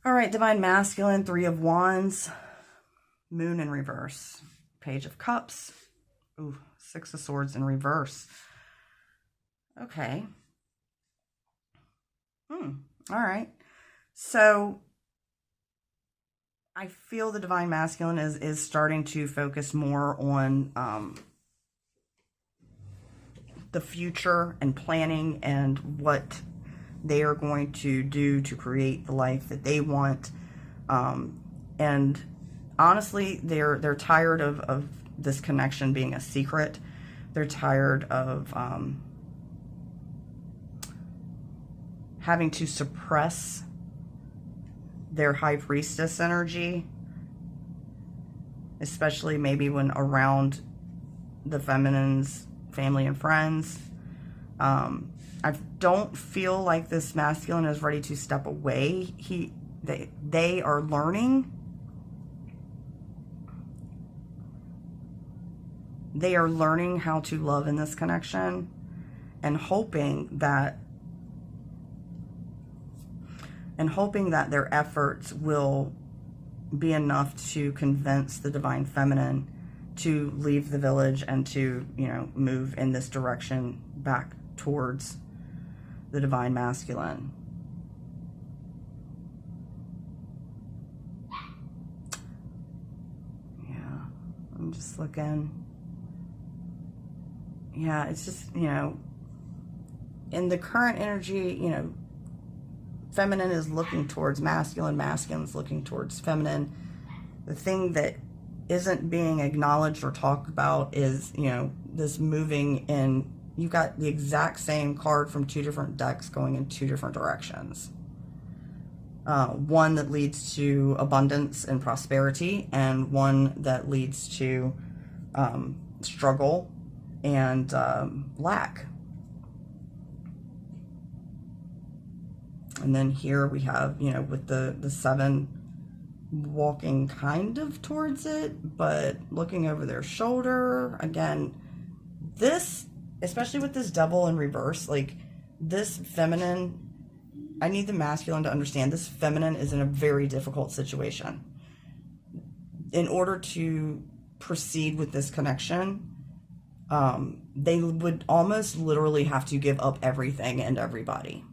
S1: All right, Divine Masculine, 3 of Wands, Moon in reverse, Page of Cups, ooh, 6 of Swords in reverse. Okay. All right. So I feel the Divine Masculine is starting to focus more on the future and planning and what they are going to do to create the life that they want. And honestly, they're tired of this connection being a secret. They're tired of having to suppress their High Priestess energy, especially maybe when around the feminine's family and friends. I don't feel like this masculine is ready to step away. They are learning. They are learning how to love in this connection and hoping that their efforts will be enough to convince the Divine Feminine to leave the village and to, you know, move in this direction back towards the Divine Masculine. Yeah, I'm just looking. Yeah, it's just, you know, in the current energy, you know, feminine is looking towards masculine, masculine's looking towards feminine. The thing that isn't being acknowledged or talked about is, you know, this moving in. You got the exact same card from 2 different decks going in 2 different directions. one that leads to abundance and prosperity, and one that leads to struggle and lack. And then here we have, you know, with the 7 walking kind of towards it, but looking over their shoulder. Again, this, especially with this Devil in reverse, like this feminine, I need the masculine to understand this feminine is in a very difficult situation. In order to proceed with this connection, they would almost literally have to give up everything and everybody.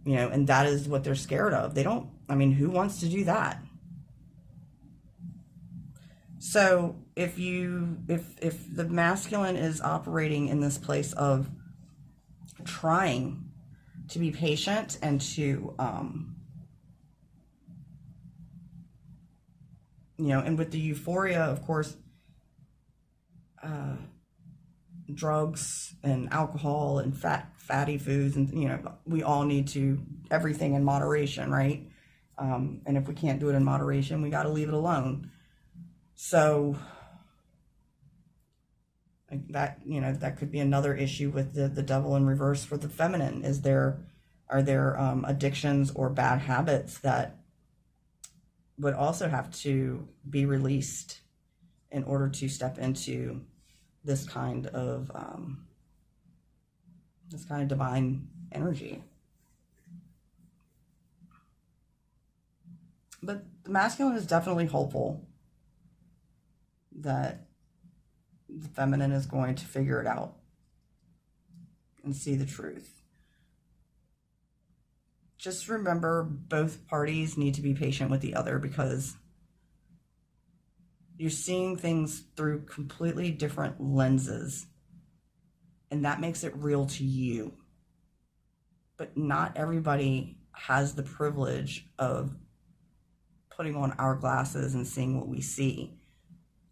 S1: You know, and that is what they're scared of. They don't, I mean, who wants to do that? So if the masculine is operating in this place of trying to be patient and to, you know, and with the euphoria, of course, drugs and alcohol and fatty foods, and, you know, we all need to, everything in moderation, right? And if we can't do it in moderation, we got to leave it alone. So that, you know, that could be another issue with the Devil in reverse for the feminine. Are there addictions or bad habits that would also have to be released in order to step into this kind of divine energy? But the masculine is definitely hopeful that the feminine is going to figure it out and see the truth. Just remember, both parties need to be patient with the other, because you're seeing things through completely different lenses, and that makes it real to you. But not everybody has the privilege of putting on our glasses and seeing what we see.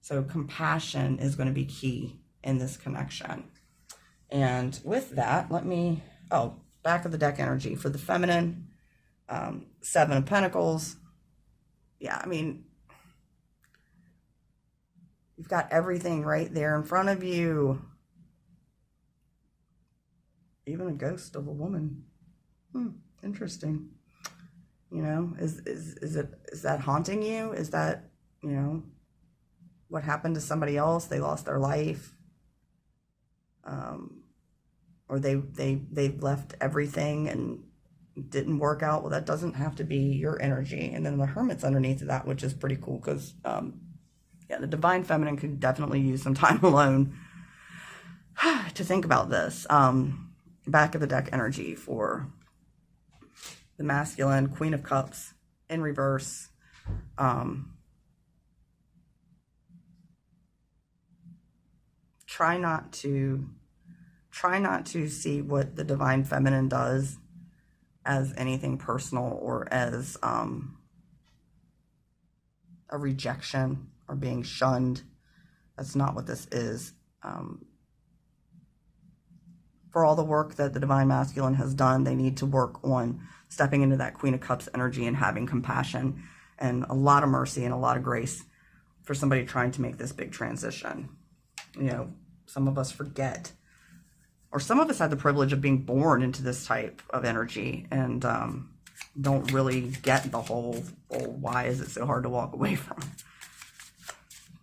S1: So compassion is going to be key in this connection. And with that, back of the deck energy for the feminine, 7 of Pentacles. Yeah, I mean, you've got everything right there in front of you. Even a ghost of a woman. Interesting. You know, is that haunting you? Is that, you know, what happened to somebody else? They lost their life, or they left everything and didn't work out. Well, that doesn't have to be your energy. And then the Hermit's underneath of that, which is pretty cool, because the divine feminine could definitely use some time alone to think about this. Back of the deck energy for the masculine, Queen of Cups in reverse. Try not to see what the divine feminine does as anything personal, or as a rejection or being shunned. That's not what this is. For all the work that the divine masculine has done, they need to work on stepping into that Queen of Cups energy and having compassion and a lot of mercy and a lot of grace for somebody trying to make this big transition. You know, some of us forget, or some of us had the privilege of being born into this type of energy and don't really get the whole, why is it so hard to walk away from?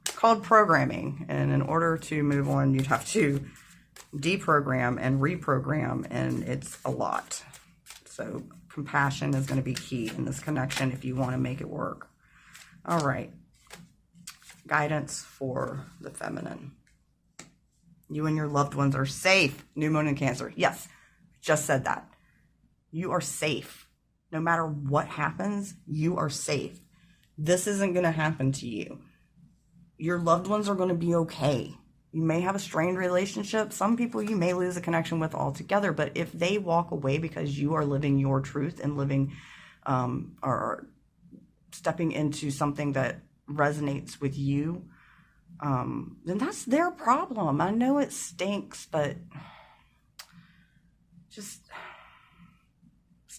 S1: It's called programming, and in order to move on, you'd have to deprogram and reprogram, and it's a lot. So compassion is going to be key in this connection if you want to make it work. All right. Guidance for the feminine. You and your loved ones are safe. New moon in Cancer. Yes, just said that. You are safe. No matter what happens, you are safe. This isn't going to happen to you. Your loved ones are going to be okay. You may have a strained relationship. Some people you may lose a connection with altogether, but if they walk away because you are living your truth and living or stepping into something that resonates with you, then that's their problem. I know it stinks, but just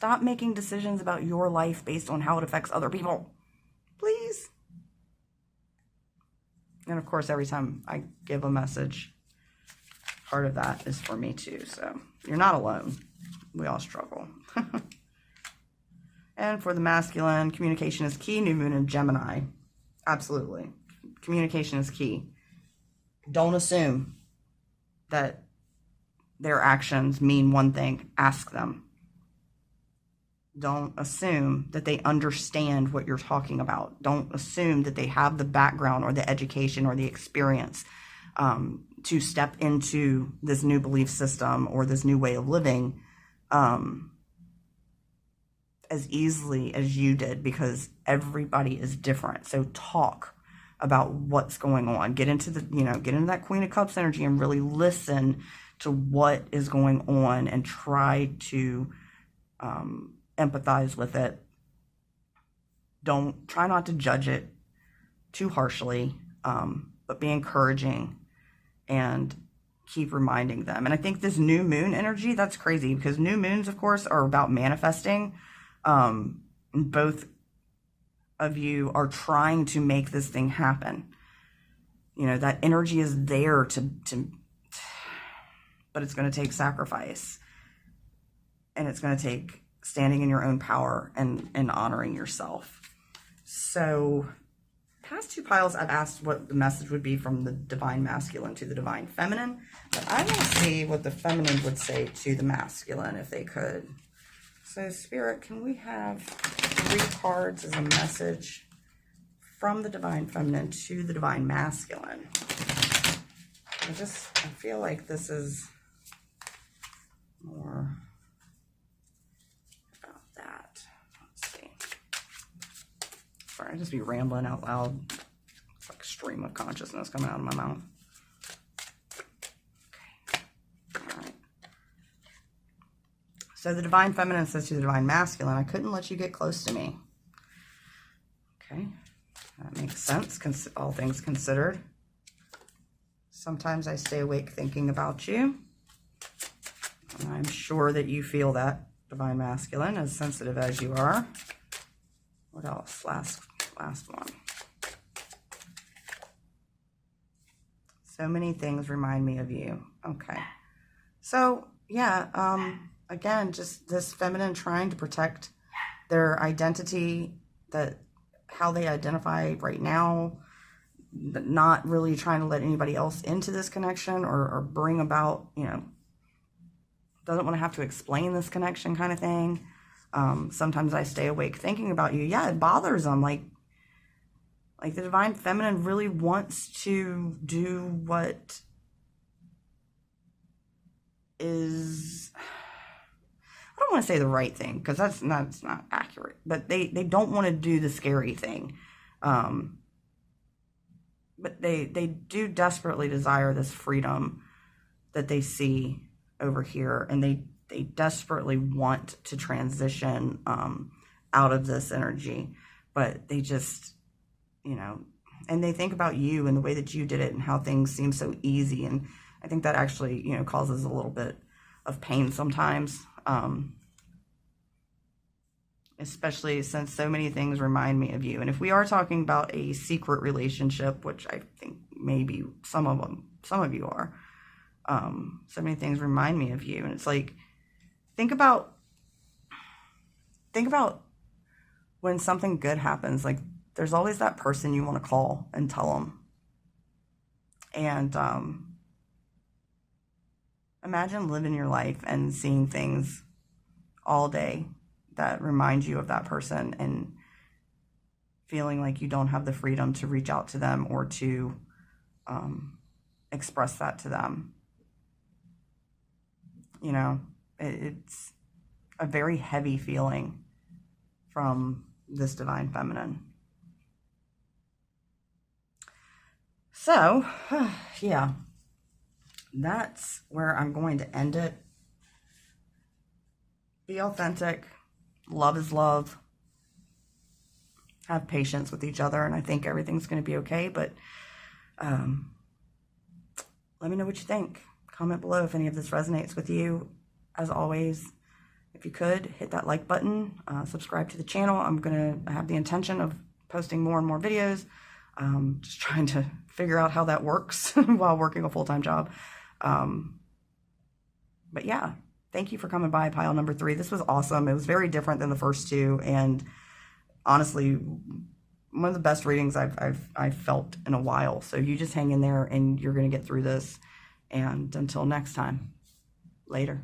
S1: Stop making decisions about your life based on how it affects other people. Please. And of course, every time I give a message, part of that is for me too. So you're not alone. We all struggle. And for the masculine, communication is key. New moon in Gemini. Absolutely. Communication is key. Don't assume that their actions mean one thing. Ask them. Don't assume that they understand what you're talking about. Don't assume that they have the background or the education or the experience to step into this new belief system or this new way of living as easily as you did, because everybody is different. So talk about what's going on. Get into that Queen of Cups energy and really listen to what is going on and try to empathize with it. Try not to judge it too harshly, but be encouraging and keep reminding them. And I think this new moon energy, that's crazy, because new moons, of course, are about manifesting. Both of you are trying to make this thing happen. That energy is there but it's going to take sacrifice, and it's going to take standing in your own power and honoring yourself. So past two piles, I've asked what the message would be from the divine masculine to the divine feminine, but I want to see what the feminine would say to the masculine if they could. So Spirit, can we have 3 cards as a message from the divine feminine to the divine masculine? I feel like this is more about that. Let's see. Sorry, I just be rambling out loud. It's like a stream of consciousness coming out of my mouth. Okay. All right. So the divine feminine says to the divine masculine, I couldn't let you get close to me. Okay. That makes sense, all things considered. Sometimes I stay awake thinking about you. And I'm sure that you feel that, divine masculine, as sensitive as you are. What else? Last one. So many things remind me of you. Okay. So, yeah, again, just this feminine trying to protect their identity, how they identify right now, not really trying to let anybody else into this connection or bring about, doesn't want to have to explain this connection kind of thing. Sometimes I stay awake thinking about you. Yeah, it bothers them. Like the divine feminine really wants to do what is, I don't want to say the right thing, because that's not accurate, but they don't want to do the scary thing. But they do desperately desire this freedom that they see over here, and they desperately want to transition out of this energy, but they just, and they think about you and the way that you did it and how things seem so easy, and I think that actually, causes a little bit of pain sometimes, especially since so many things remind me of you. And if we are talking about a secret relationship, which I think maybe some of you are, so many things remind me of you. And it's like, think about when something good happens, like there's always that person you want to call and tell them. And imagine living your life and seeing things all day that remind you of that person, and feeling like you don't have the freedom to reach out to them or to express that to them. It's a very heavy feeling from this divine feminine. So, yeah, that's where I'm going to end it. Be authentic. Love is love. Have patience with each other, and I think everything's going to be okay. But let me know what you think. Comment below if any of this resonates with you. As always, if you could, hit that like button, subscribe to the channel. I'm going to have the intention of posting more and more videos. Just trying to figure out how that works while working a full-time job. But yeah, thank you for coming by pile number 3. This was awesome. It was very different than the first 2, and honestly, one of the best readings I've felt in a while. So you just hang in there and you're going to get through this. And until next time, later.